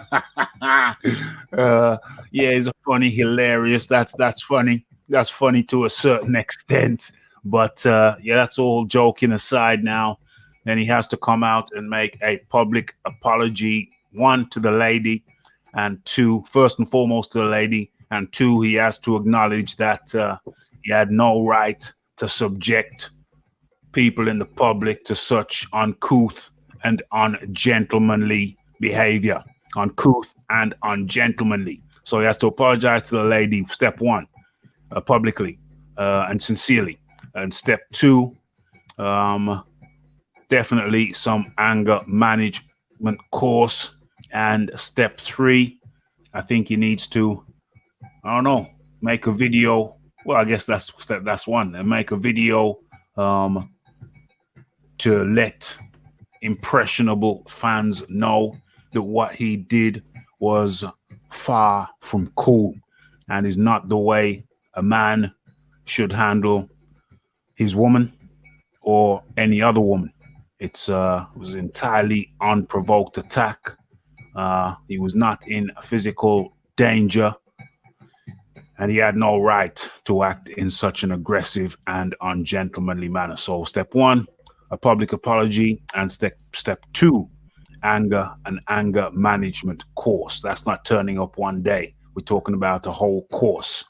It's funny, hilarious. That's funny. That's funny to a certain extent. But that's all joking aside now. Then he has to come out and make a public apology, 1, to the lady, and 2, first and foremost to the lady, and 2, he has to acknowledge that he had no right to subject people in the public to such uncouth and ungentlemanly behavior. Uncouth and ungentlemanly. So he has to apologize to the lady, step 1, publicly and sincerely. And step 2, definitely some anger management course. And step 3, I think he needs to, make a video. Well, I guess that's 1. And make a video to let impressionable fans know that what he did was far from cool and is not the way a man should handle his woman or any other woman. It was entirely unprovoked attack. He was not in physical danger, and he had no right to act in such an aggressive and ungentlemanly manner. So step one, a public apology, and step two, anger management course. That's not turning up one day. We're talking about a whole course,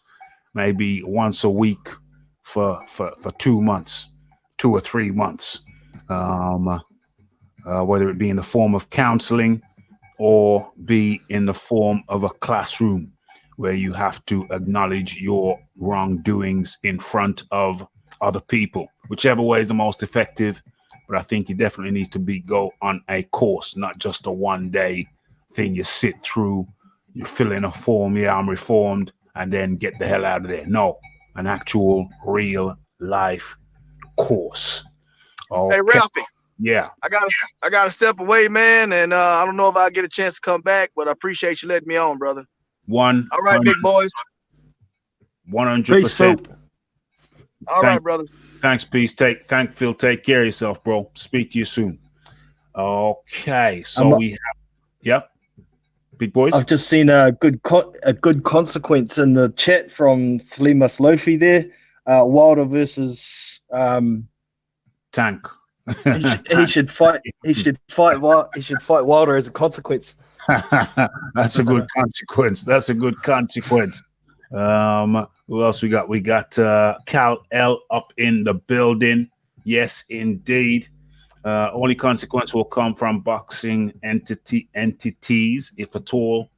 maybe once a week for 2 months, 2 or 3 months, whether it be in the form of counseling or be in the form of a classroom where you have to acknowledge your wrongdoings in front of other people. Whichever way is the most effective, but I think it definitely needs to go on a course, not just a one-day thing you sit through, you fill in a form, yeah, I'm reformed, and then get the hell out of there. No, an actual real life course. Okay. Hey, Raphie. Yeah. I gotta step away, man, and I don't know if I get a chance to come back, but I appreciate you letting me on, brother. All right, big boys. 100%. All right, brother. Thanks, Peace. Phil. Take care of yourself, bro. Speak to you soon. Okay, so we have, yep, big boys. I've just seen a good consequence in the chat from Thlemas Lofi there. Wilder versus Tank. he should fight Wilder as a consequence. That's a good consequence. Who else we got? We got Cal L up in the building. Yes, indeed. Only consequence will come from boxing entities, if at all.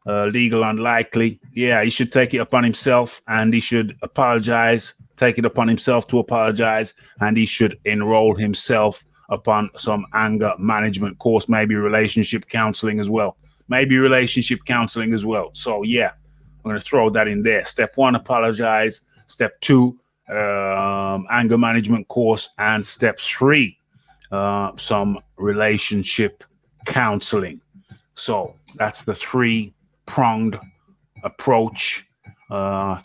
Legal unlikely. Yeah, he should take it upon himself, and he should apologize. Take it upon himself to apologize, and he should enroll himself upon some anger management course, maybe relationship counseling as well. So yeah, I'm going to throw that in there. Step one, apologize. Step two, anger management course. And step three, some relationship counseling. So that's the three-pronged approach. That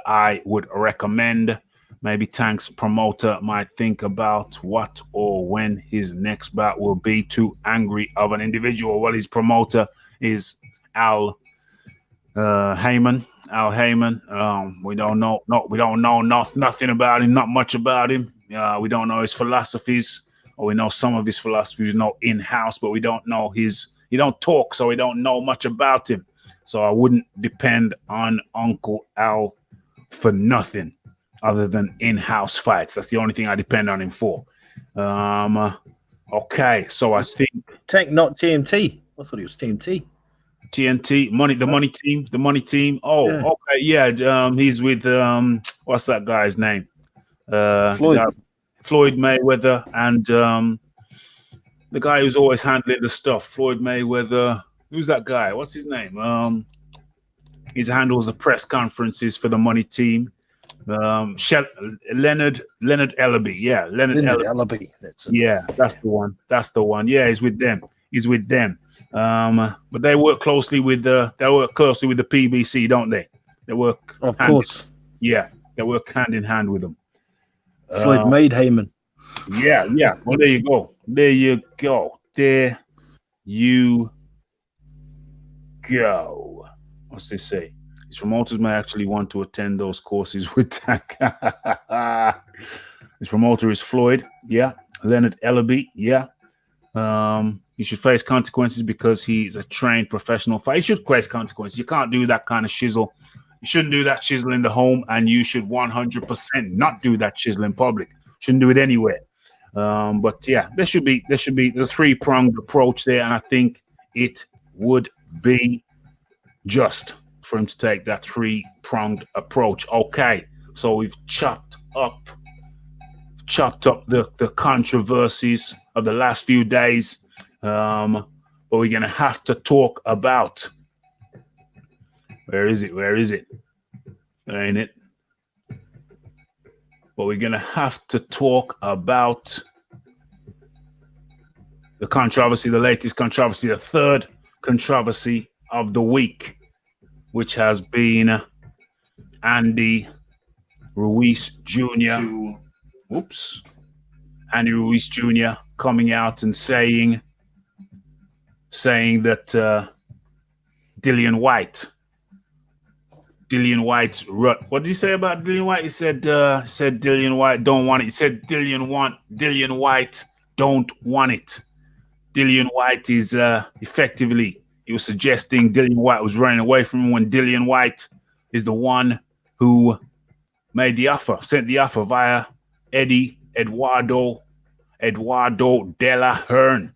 I would recommend. Maybe Tank's promoter might think about what or when his next bout will be too angry of an individual. Well, his promoter is Al Heyman. We don't know nothing about him, not much about him. We don't know his philosophies, or we know some of his philosophies, in-house, but we don't know he don't talk, so we don't know much about him. So I wouldn't depend on Uncle Al for nothing other than in-house fights. That's the only thing I depend on him for. Okay, so I think Tank, not TMT. I thought he was TMT. TNT, the money team. Oh, yeah. Okay, yeah. He's with what's that guy's name? Floyd Mayweather, and the guy who's always handling the stuff. Floyd Mayweather. Who's that guy? What's his name? He handles the press conferences for the money team. Leonard Ellaby. Yeah, Leonard Ellaby. That's it. Yeah, that's the one. Yeah, he's with them. But they work closely with the PBC, don't they? They work, of course. Yeah, they work hand in hand with them. Floyd made Heyman. Yeah. Well, there you go. What's this say? His promoters may actually want to attend those courses with Tank. His promoter is Floyd. Yeah. Leonard Ellaby. Yeah. He should face consequences because he's a trained professional fighter. He should face consequences. You can't do that kind of shizzle. You shouldn't do that shizzle in the home, and you should 100% not do that shizzle in public. Shouldn't do it anywhere. But yeah, there should be the three-pronged approach there, and I think it would be just for him to take that three-pronged approach. Okay, so we've chopped up the controversies of the last few days, but we're gonna have to talk about where is it? Ain't it? But we're gonna have to talk about the controversy, the latest controversy, the third controversy of the week, which has been Andy Ruiz Jr. Andy Ruiz Jr. coming out and saying that Dillian White's what did he say about Dillian White? He said Dillian White don't want it. He said Dillian White don't want it. Dillian White is effectively, he was suggesting Dillian White was running away from him when Dillian White is the one who made the offer, sent the offer via Eduardo de la Hearn.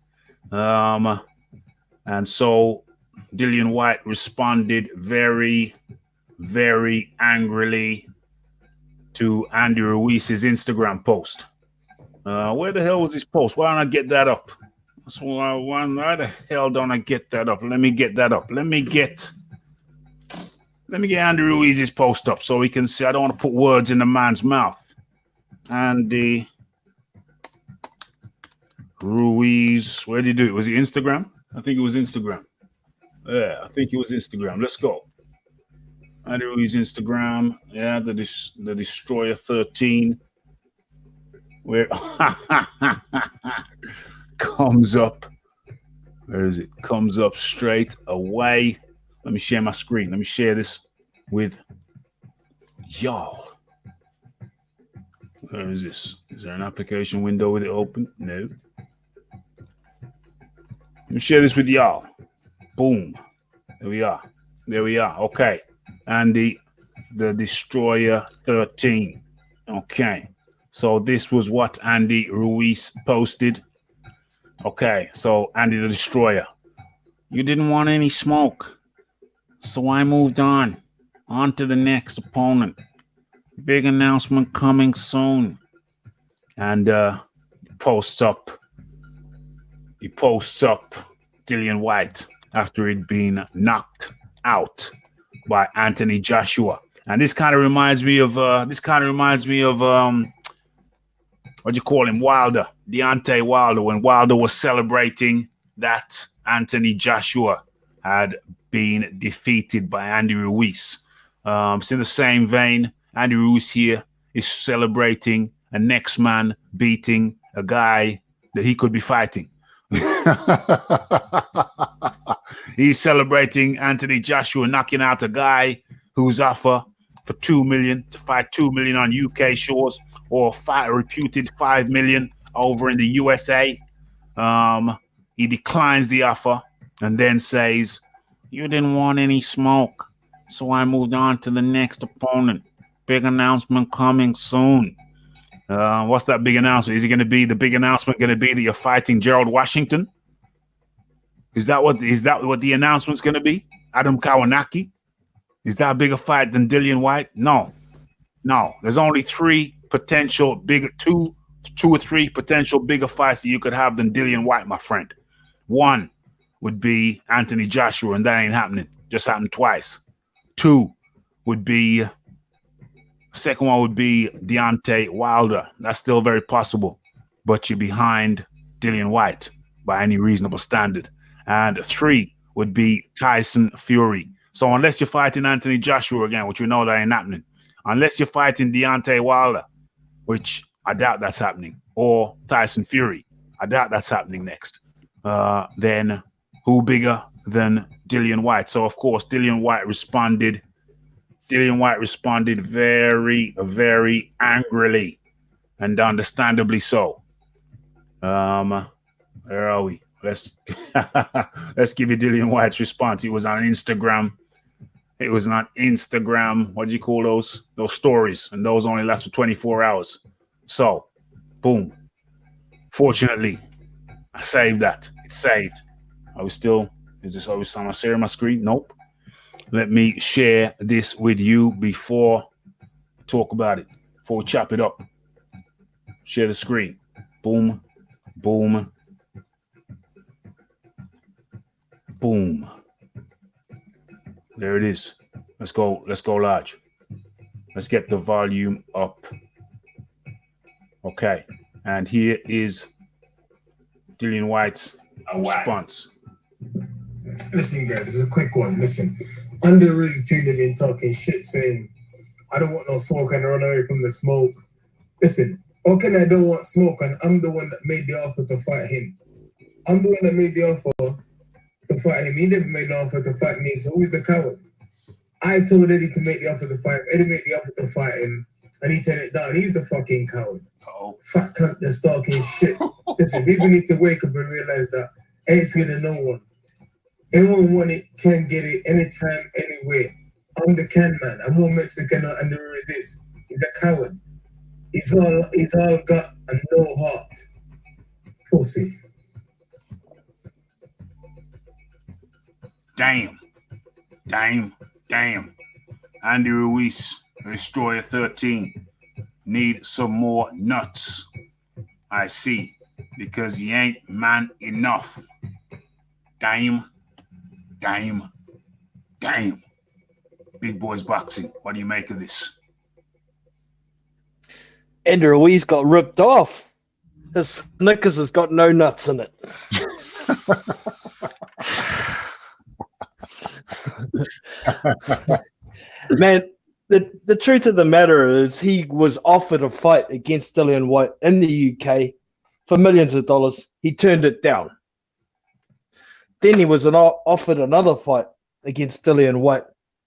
And so Dillian White responded very, very angrily to Andy Ruiz's Instagram post. Where the hell was his post? Why don't I get that up? Why the hell don't I get that up? Let me get that up. Let me get Andy Ruiz's post up so we can see. I don't want to put words in the man's mouth. Andy Ruiz, where did he do it? Was it Instagram? I think it was Instagram. Yeah, I think it was Instagram. Let's go. Andy Ruiz Instagram. Yeah, the Destroyer 13. Where comes up. Where is it? Comes up straight away. Let me share my screen. Let me share this with y'all. Where is this? Is there an application window with it open? No. Let me share this with y'all. Boom. There we are. There we are. Okay. And the Destroyer 13. Okay. So this was what Andy Ruiz posted. Okay. So Andy the Destroyer. You didn't want any smoke. So I moved on to the next opponent. Big announcement coming soon. And he posts up Dillian White after he'd been knocked out by Anthony Joshua. And this kind of reminds me of what do you call him? Wilder, Deontay Wilder, when Wilder was celebrating that Anthony Joshua had been defeated by Andy Ruiz. It's in the same vein. Andy Ruiz here is celebrating a next man beating a guy that he could be fighting. He's celebrating Anthony Joshua knocking out a guy whose offer for $2 million to fight $2 million on UK shores, or a reputed $5 million over in the USA. He declines the offer and then says, "You didn't want any smoke, so I moved on to the next opponent. Big announcement coming soon." What's that big announcement? Is it going to be the big announcement? Going to be that you're fighting Gerald Washington? Is that what the announcement's going to be? Adam Kawanaki? Is that a bigger fight than Dillian White? No. There's only two or three potential bigger fights that you could have than Dillian White, my friend. One would be Anthony Joshua, and that ain't happening. Just happened twice. Two would be. Second one would be Deontay Wilder. That's still very possible, but you're behind Dillian White by any reasonable standard. And three would be Tyson Fury. So unless you're fighting Anthony Joshua again, which we know that ain't happening, unless you're fighting Deontay Wilder, which I doubt that's happening, or Tyson Fury, I doubt that's happening next, then who bigger than Dillian White? So of course Dillian White responded very, very angrily, and understandably so. Where are we? Let's give you Dillian White's response. It was on Instagram. What do you call those stories? And those only last for 24 hours. So, boom. Fortunately, I saved that. It's saved. Is this always on my screen? Nope. Let me share this with you before we talk about it, before we chop it up. Share the screen. Boom, boom, boom. There it is. Let's go large. Let's get the volume up. Okay. And here is Dillian White's response. Listen, guys, this is a quick one. Listen. Under Ruiz Jr. been talking shit, saying, "I don't want no smoke and I run away from the smoke." Listen, How can I don't want smoke and I'm the one that made the offer to fight him? I'm the one that made the offer to fight him. He never made the offer to fight me, so who's the coward? I told Eddie to make the offer to fight him. Eddie made the offer to fight him, and he turned it down. He's the fucking coward. Fat cunt that's talking shit. Listen, people need to wake up and realize that ain't scared of no one. Anyone want it can get it anytime, anywhere. I'm the can man. I'm more Mexican and the resist. He's a coward. He's all gut and no heart. Pussy. Damn. Andy Ruiz, Destroyer 13. Need some more nuts. I see. Because he ain't man enough. Damn. Big Boys Boxing. What do you make of this? Andy Ruiz got ripped off. His Snickers has got no nuts in it. Man, the truth of the matter is he was offered a fight against Dillian White in the UK for millions of dollars. He turned it down. Then he was offered another fight against Dillian White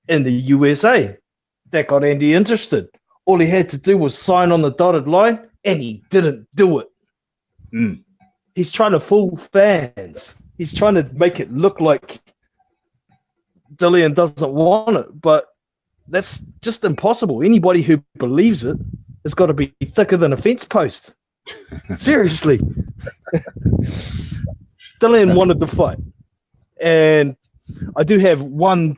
in the USA. That got Andy interested. All he had to do was sign on the dotted line, and he didn't do it. He's trying to fool fans. He's trying to make it look like Dillian doesn't want it, but that's just impossible. Anybody who believes it has got to be thicker than a fence post. Seriously. Dillian wanted the fight. And I do have one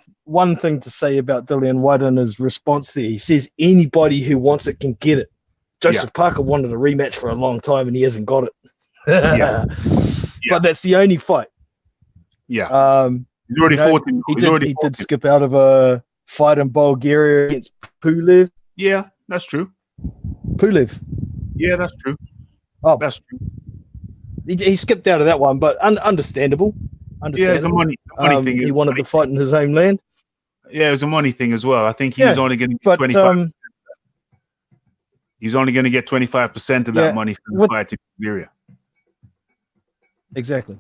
thing to say about Dillian White in his response there. He says anybody who wants it can get it. Joseph Parker wanted a rematch for a long time and he hasn't got it. But that's the only fight. He's already fought. He did skip out of a fight in Bulgaria against Pulev. Yeah, that's true. Pulev. Yeah, that's true. Oh, that's true. He skipped out of that one, but understandable. Yeah, it's a money thing. He wanted the fight in his homeland. Yeah, it was a money thing as well. I think he was only going to get 25%. He's only going to get 25% of that money from the fight in Bulgaria. Exactly.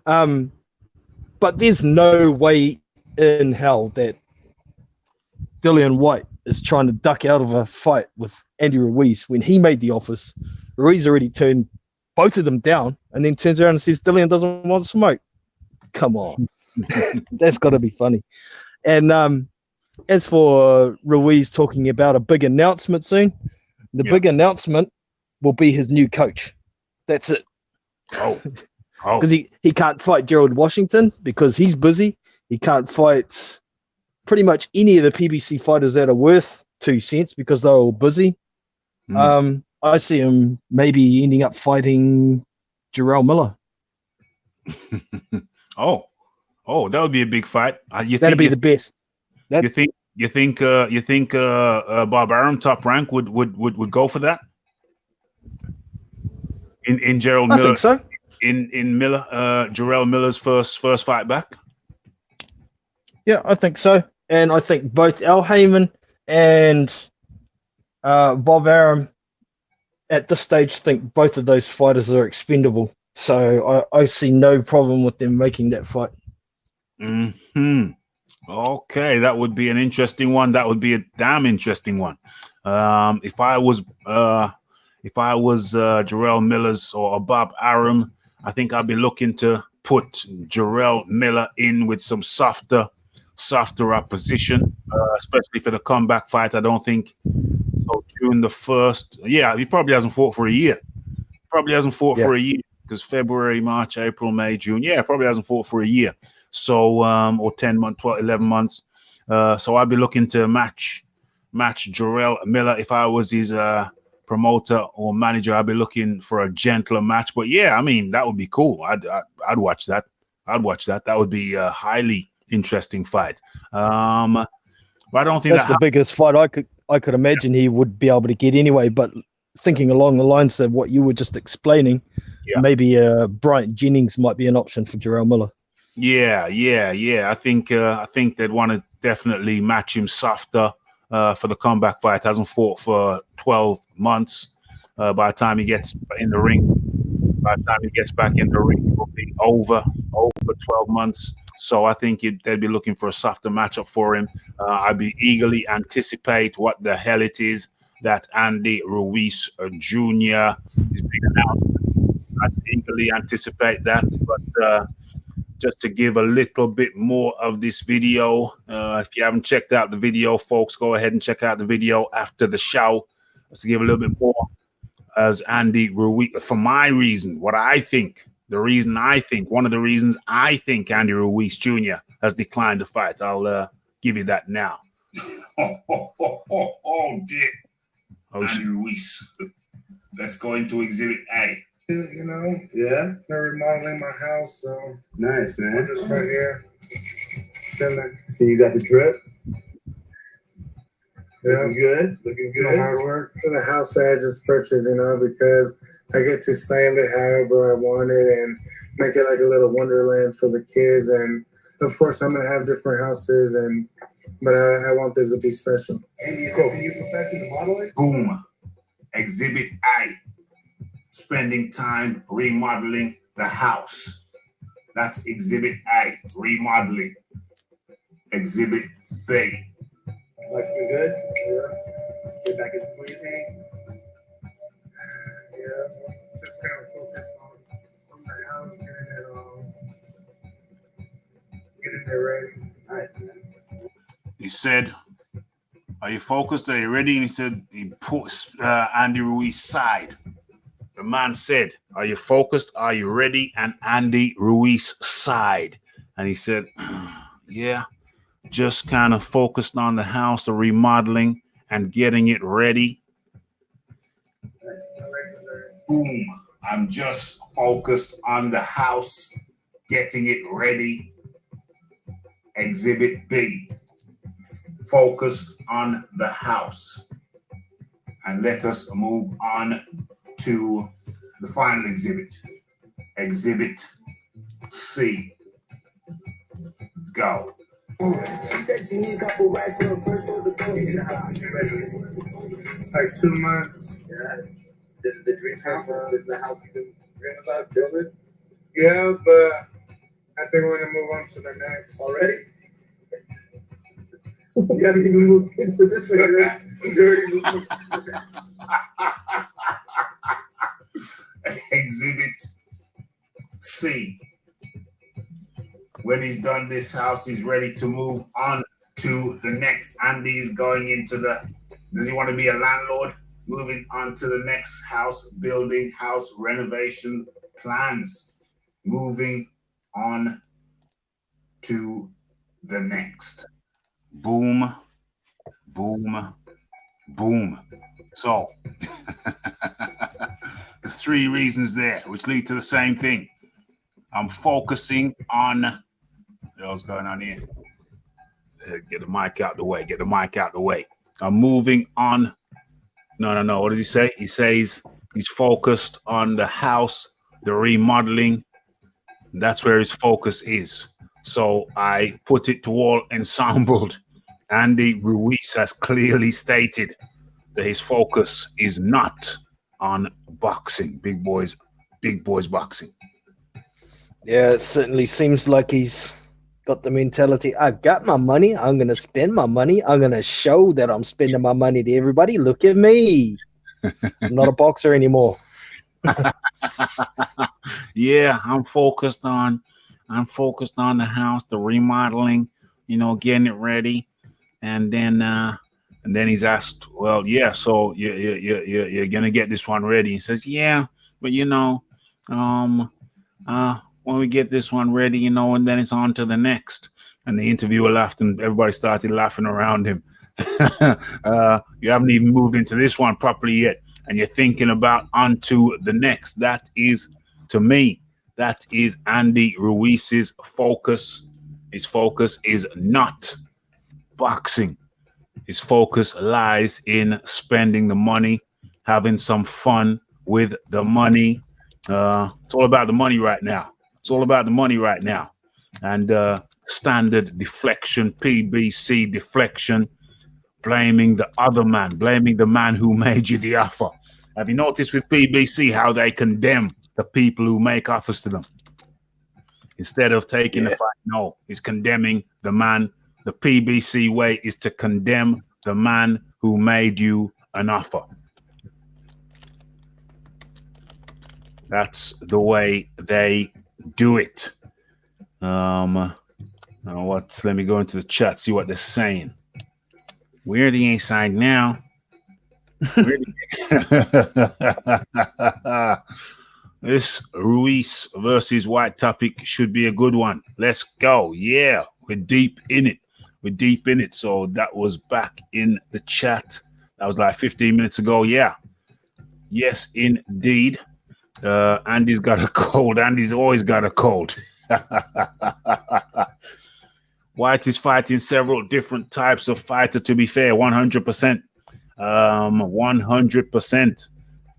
But there's no way in hell that Dillian White is trying to duck out of a fight with Andy Ruiz when he made the offers. Ruiz already turned both of them down and then turns around and says Dillian doesn't want smoke. Come on. That's got to be funny. And as for Ruiz talking about a big announcement soon, the big announcement will be his new coach. That's it. Because he can't fight Gerald Washington because he's busy. He can't fight pretty much any of the PBC fighters that are worth 2 cents because they're all busy. I see him maybe ending up fighting Jarrell Miller. Oh, that would be a big fight. That'd be the best. You think Bob Arum Top Rank would go for that? In Gerald Miller, I think so. In Miller, Jarrell Miller's first fight back. Yeah, I think so, and I think both Al Heyman and Bob Arum at this stage think both of those fighters are expendable. So I see no problem with them making that fight. Okay, that would be an interesting one. That would be a damn interesting one. If I was Jarrell Miller's or Bob Arum, I think I'd be looking to put Jarrell Miller in with some softer opposition, especially for the comeback fight. I don't think so. June the 1st. Yeah, he probably hasn't fought for a year. For a year because February, March, April, May, June. Yeah, probably hasn't fought for a year. So, or 10 months, 12, 11 months. So I'd be looking to match Jarrell Miller. If I was his promoter or manager, I'd be looking for a gentler match. But yeah, I mean, that would be cool. I'd watch that. That would be a highly interesting fight. But I don't think that's the biggest fight I could imagine he would be able to get anyway. But thinking along the lines of what you were just explaining, maybe Bryant Jennings might be an option for Jarrell Miller. Yeah. I think they'd want to definitely match him softer for the comeback fight. Hasn't fought for 12 months. By the time he gets in the ring, by the time he gets back in the ring, it will be over 12 months. So I think they'd be looking for a softer matchup for him. I'd be eagerly anticipate what the hell it is that Andy Ruiz Jr. is being announced. I'd eagerly anticipate that, but just to give a little bit more of this video, if you haven't checked out the video, folks, go ahead and check out the video after the show, just to give a little bit more as Andy Ruiz, for my reason, what I think, one of the reasons I think Andy Ruiz Jr. has declined the fight. I'll give you that now. Oh dear. Andy Ruiz. Let's go into Exhibit A. You know, Yeah. they're remodeling my house, so Nice, I'm man. just right here chilling. So you got the drip. Yeah, Looking good. Looking my good. hard work for the house that I just purchased, you know, because I get to style it however I want it and make it like a little wonderland for the kids. And of course, I'm gonna have different houses, but I want this to be special. Cool. Can you perfect the modeling? Boom. Exhibit A. Spending time remodeling the house. That's Exhibit A. Remodeling. Exhibit B. Looks good. Yeah. Get back in the swing of things. Yeah, just kind of focus on the house, getting it ready. Nice, man. He said, "Are you focused? Are you ready?" And he said, he put Andy Ruiz side. The man said, "Are you focused? Are you ready?" And Andy Ruiz side. And he said, "Yeah, just kind of focused on the house, the remodeling, and getting it ready." Boom. I'm just focused on the house, getting it ready. Exhibit B. Focused on the house. And let us move on to the final exhibit. Exhibit C. Go. Like 2 months. Yeah. This is the dream house. This is the house you've been dreaming about building Yeah, but I think we're gonna move on to the next. already. You haven't even moved into this one yet. You already moved. Exhibit C. When he's done this house, he's ready to move on to the next. Andy's going into does he want to be a landlord? Moving on to the next house, building, house renovation plans. Moving on to the next. Boom, boom, boom. So, the 3 reasons there, which lead to the same thing. I'm focusing on, what's going on here? Get the mic out the way. Get the mic out the way. I'm moving on. No. What did he say? He says he's focused on the house, the remodeling. That's where his focus is. So I put it to all ensembled. Andy Ruiz has clearly stated that his focus is not on boxing, big boys boxing. Yeah, it certainly seems like he's got the mentality, I got my money, I'm going to spend my money, I'm going to show that I'm spending my money to everybody. Look at me. I'm not a boxer anymore. Yeah, I'm focused on the house, the remodeling, getting it ready. And then he's asked, well, yeah, so you're going to get this one ready. He says, yeah, but when we get this one ready, and then it's on to the next. And the interviewer laughed and everybody started laughing around him. You haven't even moved into this one properly yet. And you're thinking about on to the next. That is, to me, that is Andy Ruiz's focus. His focus is not boxing. His focus lies in spending the money, having some fun with the money. It's all about the money right now. It's all about the money right now. And standard deflection, PBC deflection, blaming the other man, blaming the man who made you the offer. Have you noticed with PBC how they condemn the people who make offers to them? Instead of taking the fight, no, it's condemning the man. The PBC way is to condemn the man who made you an offer. That's the way they do it. Now let me go into the chat, see what they're saying. Where the inside now? This Ruiz versus White topic should be a good one. Let's go. Yeah, we're deep in it. We're deep in it. So that was back in the chat. That was like 15 minutes ago. Yeah. Yes, indeed. Andy's got a cold. Andy's always got a cold. White is fighting several different types of fighter, to be fair. 100%. 100%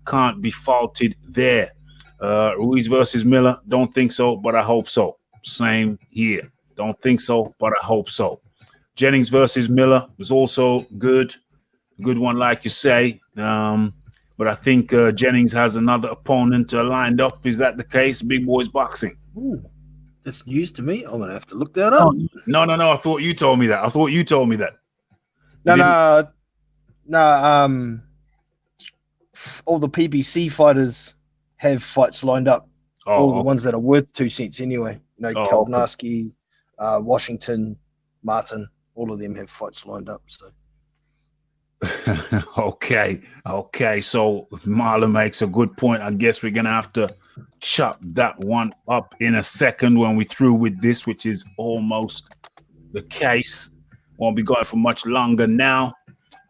can't be faulted there. Ruiz versus Miller, don't think so, but I hope so. Same here. Don't think so, but I hope so. Jennings versus Miller was also good. Good one, like you say. But I think Jennings has another opponent lined up. Is that the case? Big Boys Boxing. Ooh, that's news to me. I'm going to have to look that up. No. I thought you told me that. No. All the PBC fighters have fights lined up. All the ones that are worth 2 cents anyway. Kalbnarski, Washington, Martin, all of them have fights lined up. So. Okay. So Marla makes a good point. I guess we're gonna have to chop that one up in a second when we're through with this, which is almost the case. Won't be going for much longer now.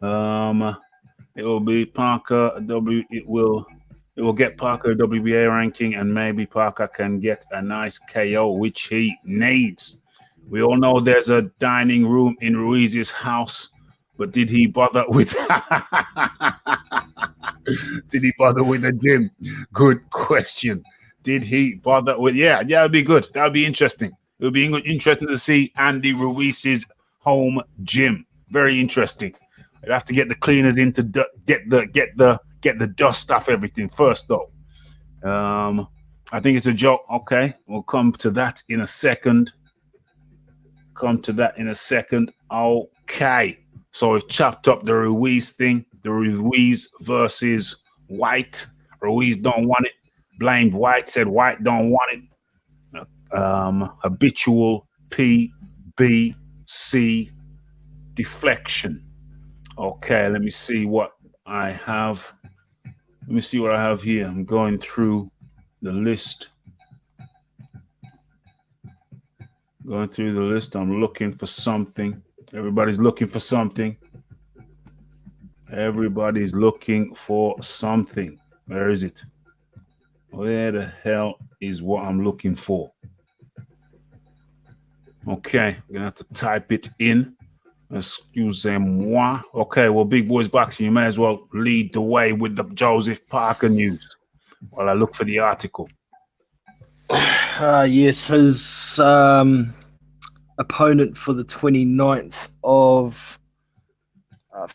It will be Parker It will get Parker WBA ranking, and maybe Parker can get a nice KO, which he needs. We all know there's a dining room in Ruiz's house. But did he bother with the gym? Good question. Did he bother with? Yeah, it'd be good. That would be interesting. It would be interesting to see Andy Ruiz's home gym. Very interesting. I'd have to get the cleaners in to get the dust off everything first, though. I think it's a joke. Okay, we'll come to that in a second. Okay. So we've chopped up the Ruiz thing, the Ruiz versus White. Ruiz don't want it. Blamed White, said White don't want it. Habitual PBC deflection. Okay, let me see what I have. Let me see what I have here. I'm going through the list. I'm looking for something. Everybody's looking for something. Where is it? Where the hell is what I'm looking for? Okay, I'm gonna have to type it in. Excusez-moi. Okay, well, Big Boys Boxing, you may as well lead the way with the Joseph Parker news while I look for the article. Yes, his opponent for the 29th of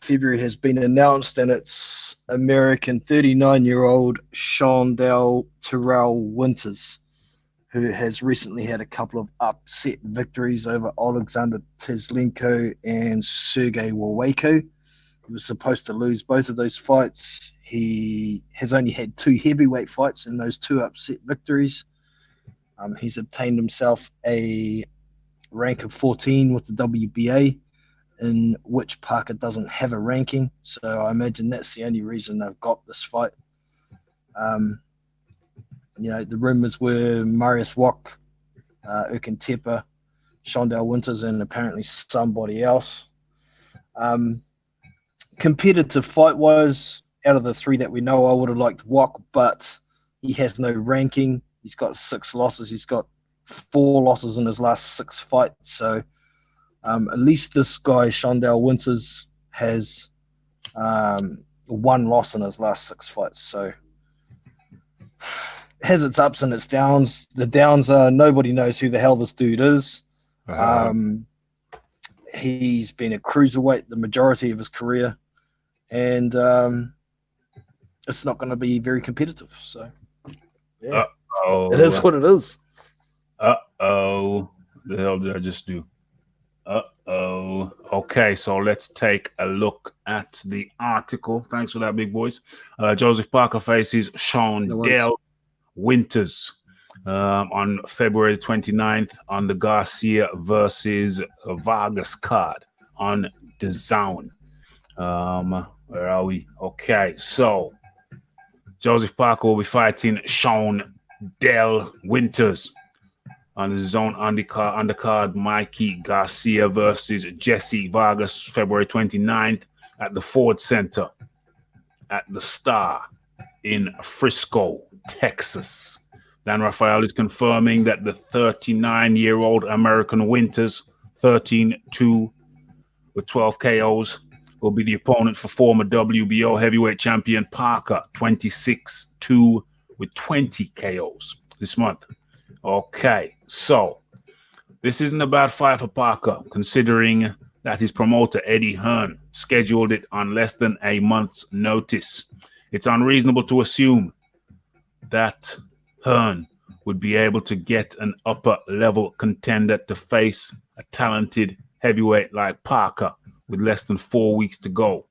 February has been announced, and it's American 39-year-old Shondell Terrell Winters, who has recently had a couple of upset victories over Alexander Teslenko and Sergey Waweko. He was supposed to lose both of those fights. He has only had 2 heavyweight fights in those 2 upset victories. He's obtained himself a rank of 14 with the WBA, in which Parker doesn't have a ranking. So I imagine that's the only reason they've got this fight. The rumors were Marius Wok, Erkin Tepa, Shondell Winters, and apparently somebody else. Competitive fight-wise, out of the 3 that we know, I would have liked Wok, but he has no ranking. He's got 6 losses. He's got 4 losses in his last 6 fights. So at least this guy, Shondell Winters, has 1 loss in his last 6 fights. So it has its ups and its downs. The downs are nobody knows who the hell this dude is. He's been a cruiserweight the majority of his career. And it's not going to be very competitive. So, yeah, Oh, it is what it is. The hell did I just do? Okay, so let's take a look at the article. Thanks for that, big boys. Joseph Parker faces Sean Dell Winters on February 29th on the Garcia versus Vargas card on Dazn. Where are we? Okay, so Joseph Parker will be fighting Sean Dell Winters on the zone undercard. Mikey Garcia versus Jesse Vargas, February 29th at the Ford Center at the Star in Frisco, Texas. Dan Rafael is confirming that the 39-year-old American Winters, 13-2 with 12 KOs, will be the opponent for former WBO heavyweight champion Parker, 26-2 with 20 KOs this month. Okay, so this isn't a bad fight for Parker, considering that his promoter Eddie Hearn scheduled it on less than a month's notice. It's unreasonable to assume that Hearn would be able to get an upper-level contender to face a talented heavyweight like Parker with less than 4 weeks to go.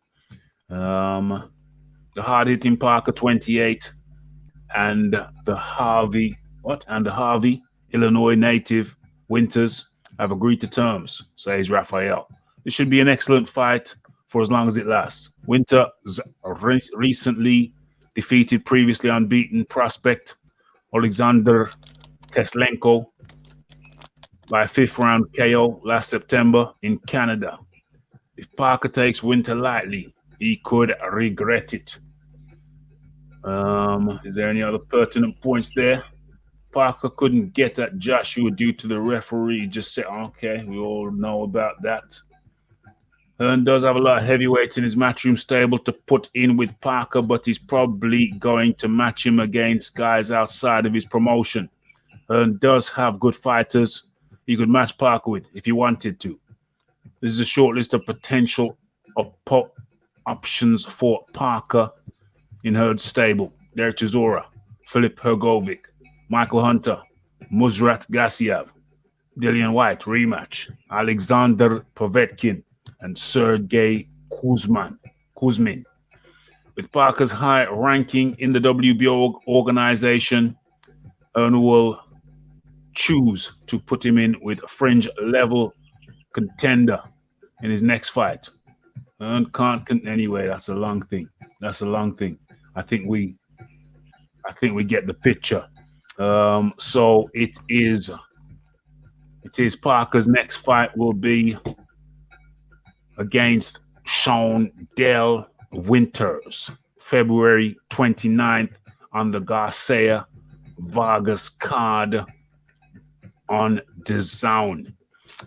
The hard-hitting Parker, 28, and the Harvey, Illinois native Winters have agreed to terms, says Rafael. This should be an excellent fight for as long as it lasts. Winters recently defeated previously unbeaten prospect Alexander Teslenko by a 5th-round KO last September in Canada. If Parker takes Winter lightly, he could regret it. Is there any other pertinent points there? Parker couldn't get at Joshua due to the referee. He just said, okay, we all know about that. Hearn does have a lot of heavyweights in his matchroom stable to put in with Parker, but he's probably going to match him against guys outside of his promotion. Hearn does have good fighters he could match Parker with if he wanted to. This is a short list of potential options for Parker in Hearn's stable. Derek Chisora, Filip Hrgovic, Michael Hunter, Muzrat Gassiev, Dillian White, rematch, Alexander Povetkin, and Sergey Kuzmin. With Parker's high ranking in the WBO organization, Hearn will choose to put him in with a fringe-level contender in his next fight. Hearn can't anyway. That's a long thing. I think we get the picture. So it is Parker's next fight will be against Sean Dell Winters, February 29th on the Garcia Vargas card on Dazn.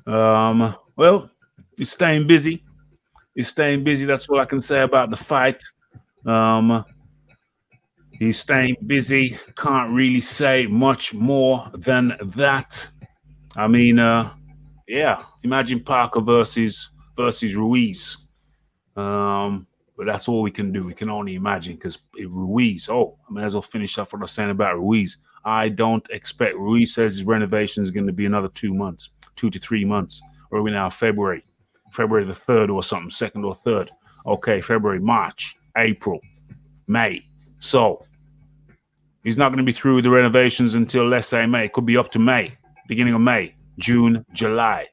Well, he's staying busy. That's all I can say about the fight. He's staying busy. Can't really say much more than that. I mean, yeah, imagine Parker versus Ruiz. But that's all we can do. We can only imagine, because Ruiz, I may as well finish up what I was saying about Ruiz. I don't expect, Ruiz says his renovation is going to be another 2 months, 2 to 3 months. Or are we now February the 3rd or something, 2nd or 3rd. Okay, February, March, April, May. So he's not going to be through with the renovations until, let's say, May. It could be up to May, beginning of May, June, July.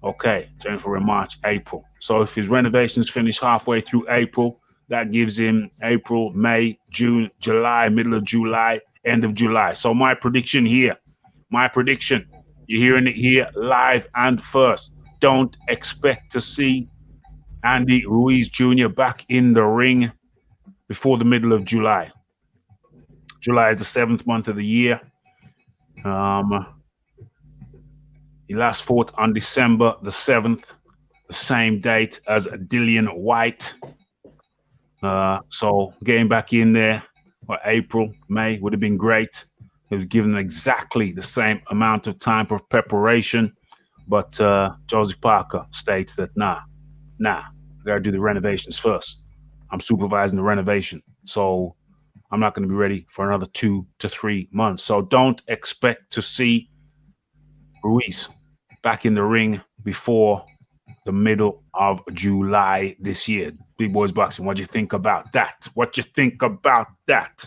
Okay, January, March, April. So if his renovations finish halfway through April, that gives him April, May, June, July, middle of July, end of July. So my prediction, you're hearing it here live and first. Don't expect to see Andy Ruiz Jr. back in the ring before the middle of July. July is the 7th month of the year. He last fought on December the 7th, the same date as Dillian White. So getting back in there for April, May would have been great. It was given exactly the same amount of time for preparation. But Joseph Parker states that, nah, we got to do the renovations first. I'm supervising the renovation. So I'm not going to be ready for another 2 to 3 months. So don't expect to see Ruiz back in the ring before the middle of July this year. Big Boys Boxing, what do you think about that? What you think about that?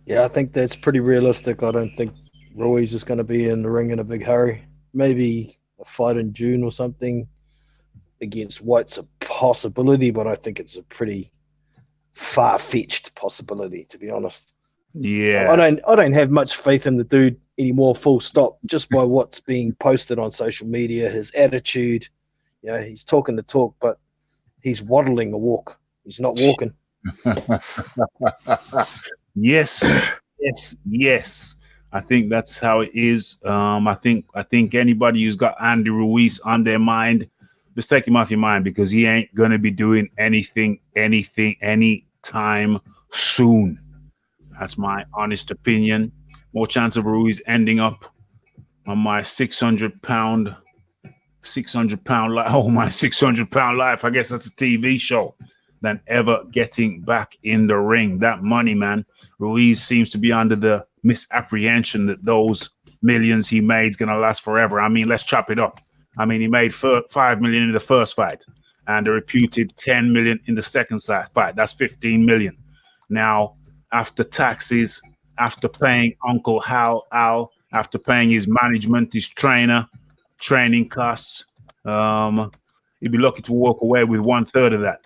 Yeah, I think that's pretty realistic. I don't think Ruiz is going to be in the ring in a big hurry. Maybe a fight in June or something against White's a possibility, but I think it's a pretty far-fetched possibility, to be honest. Yeah. I don't have much faith in the dude anymore, full stop, just by what's being posted on social media, his attitude. You know, he's talking the talk, but he's waddling the walk. He's not walking. Yes. I think that's how it is. I think anybody who's got Andy Ruiz on their mind, just take him off your mind, because he ain't gonna be doing anything anytime soon. That's my honest opinion. More chance of Ruiz ending up on my 600-pound life. Oh, my 600-pound life. I guess that's a TV show, than ever getting back in the ring. That money, man. Ruiz seems to be under the misapprehension that those millions he made is going to last forever. I mean, let's chop it up. I mean, he made $5 million in the first fight and a reputed $10 million in the second fight. That's $15 million. Now, after taxes, after paying Uncle Al, after paying his management, his trainer, training costs, he'd be lucky to walk away with 1/3 of that.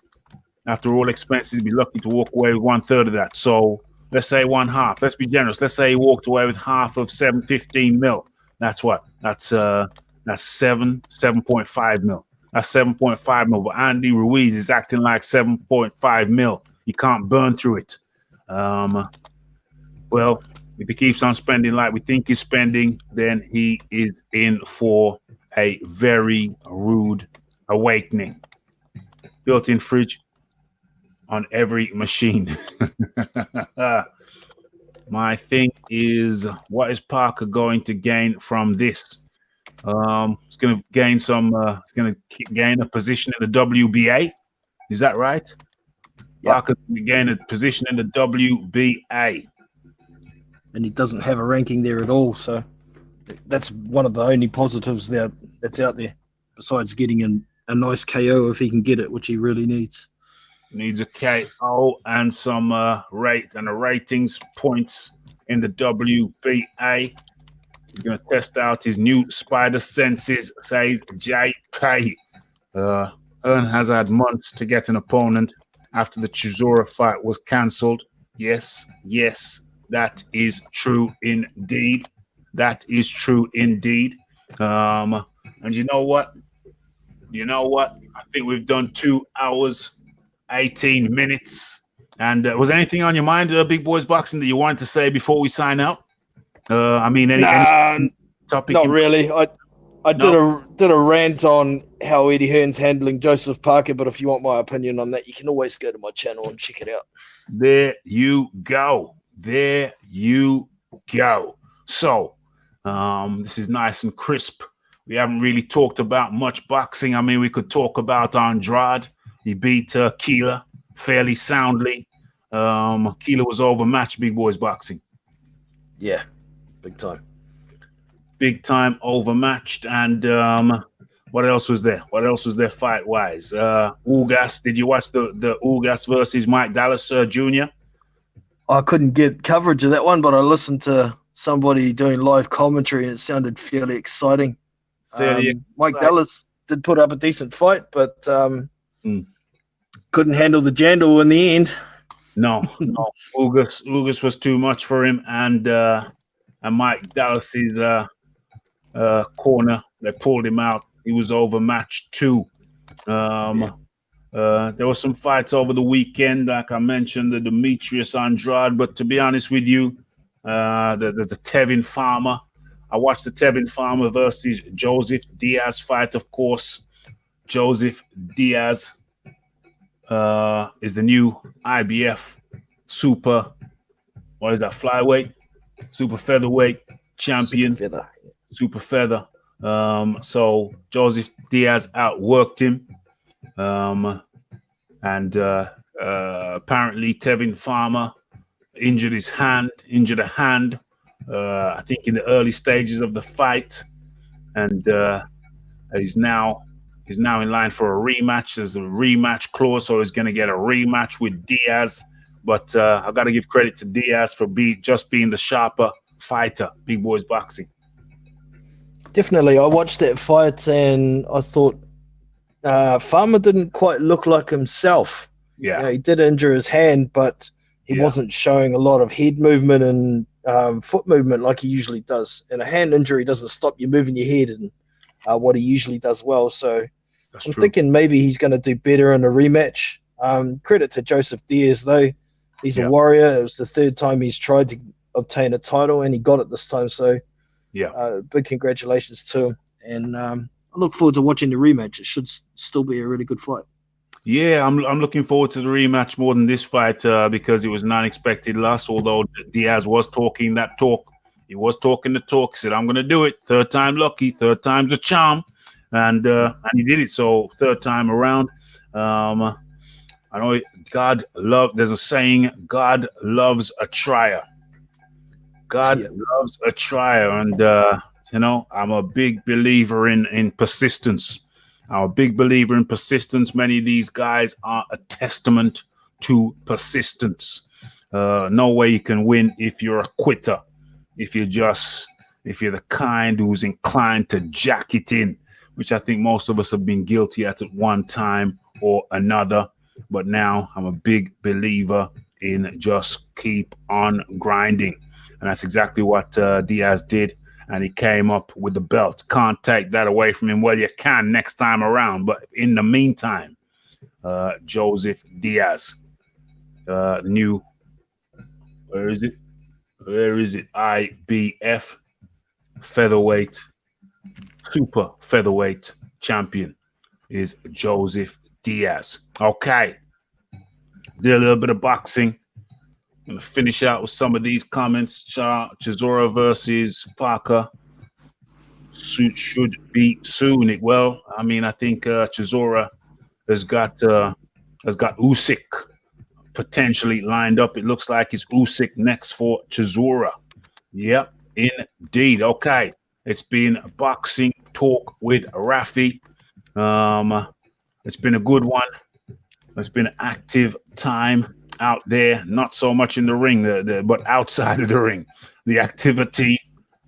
After all expenses, he'd be lucky to walk away with 1/3 of that. So let's say 1/2. Let's be generous. Let's say he walked away with half of 15 mil. That's what? That's 7.5 mil. That's 7.5 mil. But Andy Ruiz is acting like 7.5 mil. He can't burn through it. Well, if he keeps on spending like we think he's spending, then he is in for a very rude awakening. Built-in fridge on every machine. My thing is, what is Parker going to gain from this? It's going to gain gain a position in the WBA. Is that right? Yep. Parker will gain a position in the WBA. And he doesn't have a ranking there at all, so that's one of the only positives that's out there, besides getting a nice KO if he can get it, which he really needs. Needs a KO and some ratings points in the WBA. He's going to test out his new spider senses, says JP. Hearn has had months to get an opponent after the Chisora fight was cancelled. Yes, that is true indeed. That is true indeed. And you know what? I think we've done 2 hours, 18 minutes. And was anything on your mind, Big Boys Boxing, that you wanted to say before we sign out? Any topic? Not really. I did a rant on how Eddie Hearn's handling Joseph Parker, but if you want my opinion on that, you can always go to my channel and check it out. There you go. So, this is nice and crisp. We haven't really talked about much boxing. I mean, we could talk about Andrade. He beat Keeler fairly soundly. Keeler was overmatched, Big Boys Boxing. Yeah, big time. Big time overmatched. And what else was there? What else was there fight-wise? Ugas. Did you watch the Ugas versus Mike Dallas Jr.? I couldn't get coverage of that one, but I listened to somebody doing live commentary and it sounded fairly exciting. Mike Dallas did put up a decent fight, but couldn't handle the jandal in the end. No. Ugas was too much for him, and Mike Dallas's corner, they pulled him out. He was overmatched too. There were some fights over the weekend, like I mentioned, the Demetrius Andrade. But to be honest with you, the Tevin Farmer. I watched the Tevin Farmer versus Joseph Diaz fight, of course. Joseph Diaz is the new IBF super, what is that, flyweight? Super featherweight champion. Super feather. So Joseph Diaz outworked him. And apparently Tevin Farmer injured a hand. I think in the early stages of the fight, and he's now in line for a rematch. There's a rematch clause, so he's going to get a rematch with Diaz. But I got to give credit to Diaz for just being the sharper fighter. Big Boys Boxing. Definitely. I watched that fight and I thought Farmer didn't quite look like himself. Yeah. You know, he did injure his hand, but he wasn't showing a lot of head movement and foot movement like he usually does. And a hand injury doesn't stop you moving your head and what he usually does well. So I'm thinking maybe he's going to do better in a rematch. Credit to Joseph Diaz, though. He's a warrior. It was the third time he's tried to obtain a title, and he got it this time. So big congratulations to him. And I look forward to watching the rematch. It should still be a really good fight. Yeah, I'm looking forward to the rematch more than this fight because it was an unexpected loss. Although Diaz was talking that talk, he was talking the talk. He said, "I'm going to do it. Third time lucky. Third time's a charm," and he did it. So third time around, I know there's a saying: God loves a trier. God loves a trier, and I'm a big believer in persistence. I'm a big believer in persistence. Many of these guys are a testament to persistence. No way you can win if you're a quitter. If you're the kind who's inclined to jack it in, which I think most of us have been guilty at one time or another. But now I'm a big believer in just keep on grinding. And that's exactly what Diaz did. And he came up with the belt. Can't take that away from him. Well, you can next time around. But in the meantime, Joseph Diaz, the new, where is it? IBF featherweight, super featherweight champion is Joseph Diaz. Okay. Did a little bit of boxing. I'm going to finish out with some of these comments. Chisora versus Parker should be soon. Well, I mean, I think Chisora has got Usyk potentially lined up. It looks like it's Usyk next for Chisora. Yep, indeed. Okay, it's been boxing talk with Raphie. It's been a good one. It's been an active time out there, not so much in the ring, but outside of the ring. The activity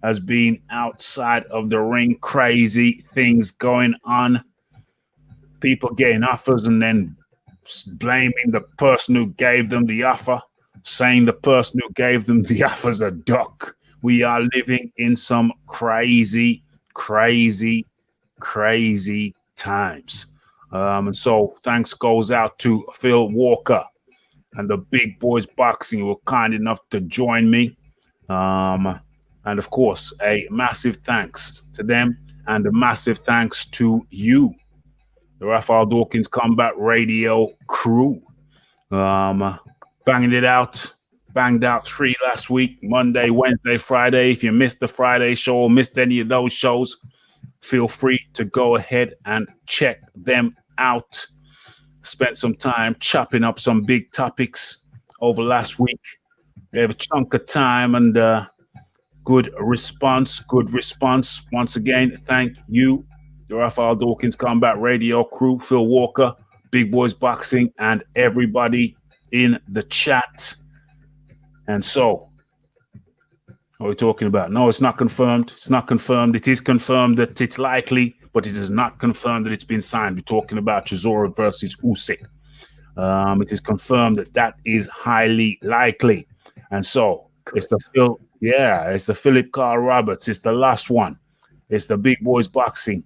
has been outside of the ring. Crazy things going on. People getting offers and then blaming the person who gave them the offer, saying the person who gave them the offer's a duck. We are living in some crazy, crazy, crazy times. And so thanks goes out to Phil Walker and the Big Boys Boxing, who were kind enough to join me. And of course, a massive thanks to them and a massive thanks to you, the Raphael Dawkins Combat Radio crew. Banged out 3 last week, Monday, Wednesday, Friday. If you missed the Friday show or missed any of those shows, feel free to go ahead and check them out. Spent some time chopping up some big topics over last week. We have a chunk of time and good response. Once again, thank you, the Raphael Dawkins Combat Radio crew, Phil Walker, Big Boys Boxing, and everybody in the chat. And so, what are we talking about? No, it's not confirmed. It's not confirmed. It is confirmed that it's likely, but it is not confirmed that it's been signed. We're talking about Chisora versus Usyk. It is confirmed that is highly likely. And so it's the Philip Carl Roberts. It's the last one. It's the Big Boys Boxing.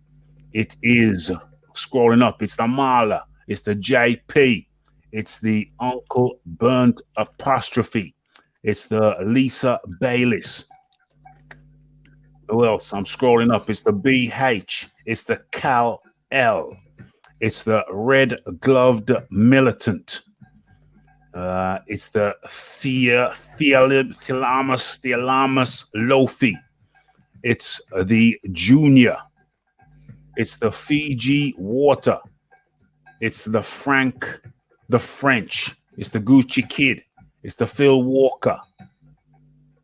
It is scrolling up. It's the Marla. It's the JP. It's the Uncle Burnt apostrophe. It's the Lisa Bayliss. Who else? I'm scrolling up. It's the BH. It's the Cal L. It's the Red Gloved Militant. It's the Thealamus Lofi. It's the Junior. It's the Fiji Water. It's the Frank the French. It's the Gucci Kid. It's the Phil Walker.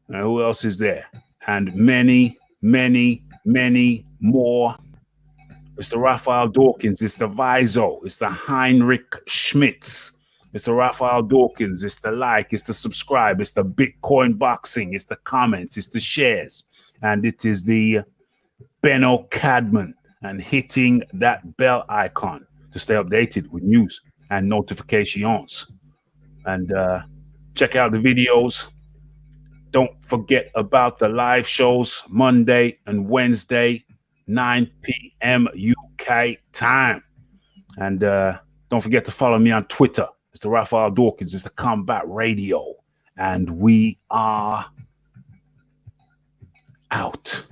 And who else is there? And many, many, many more. It's the Raphael Dawkins. It's the Vizo. It's the Heinrich Schmitz. It's the Raphael Dawkins. It's the like. It's the subscribe. It's the Bitcoin boxing. It's the comments. It's the shares. And it is the Benno Cadman. And hitting that bell icon to stay updated with news and notifications. And check out the videos. Don't forget about the live shows Monday and Wednesday, 9 p.m. UK time. And don't forget to follow me on Twitter. It's the Raphael Dawkins. It's the Combat Radio. And we are out.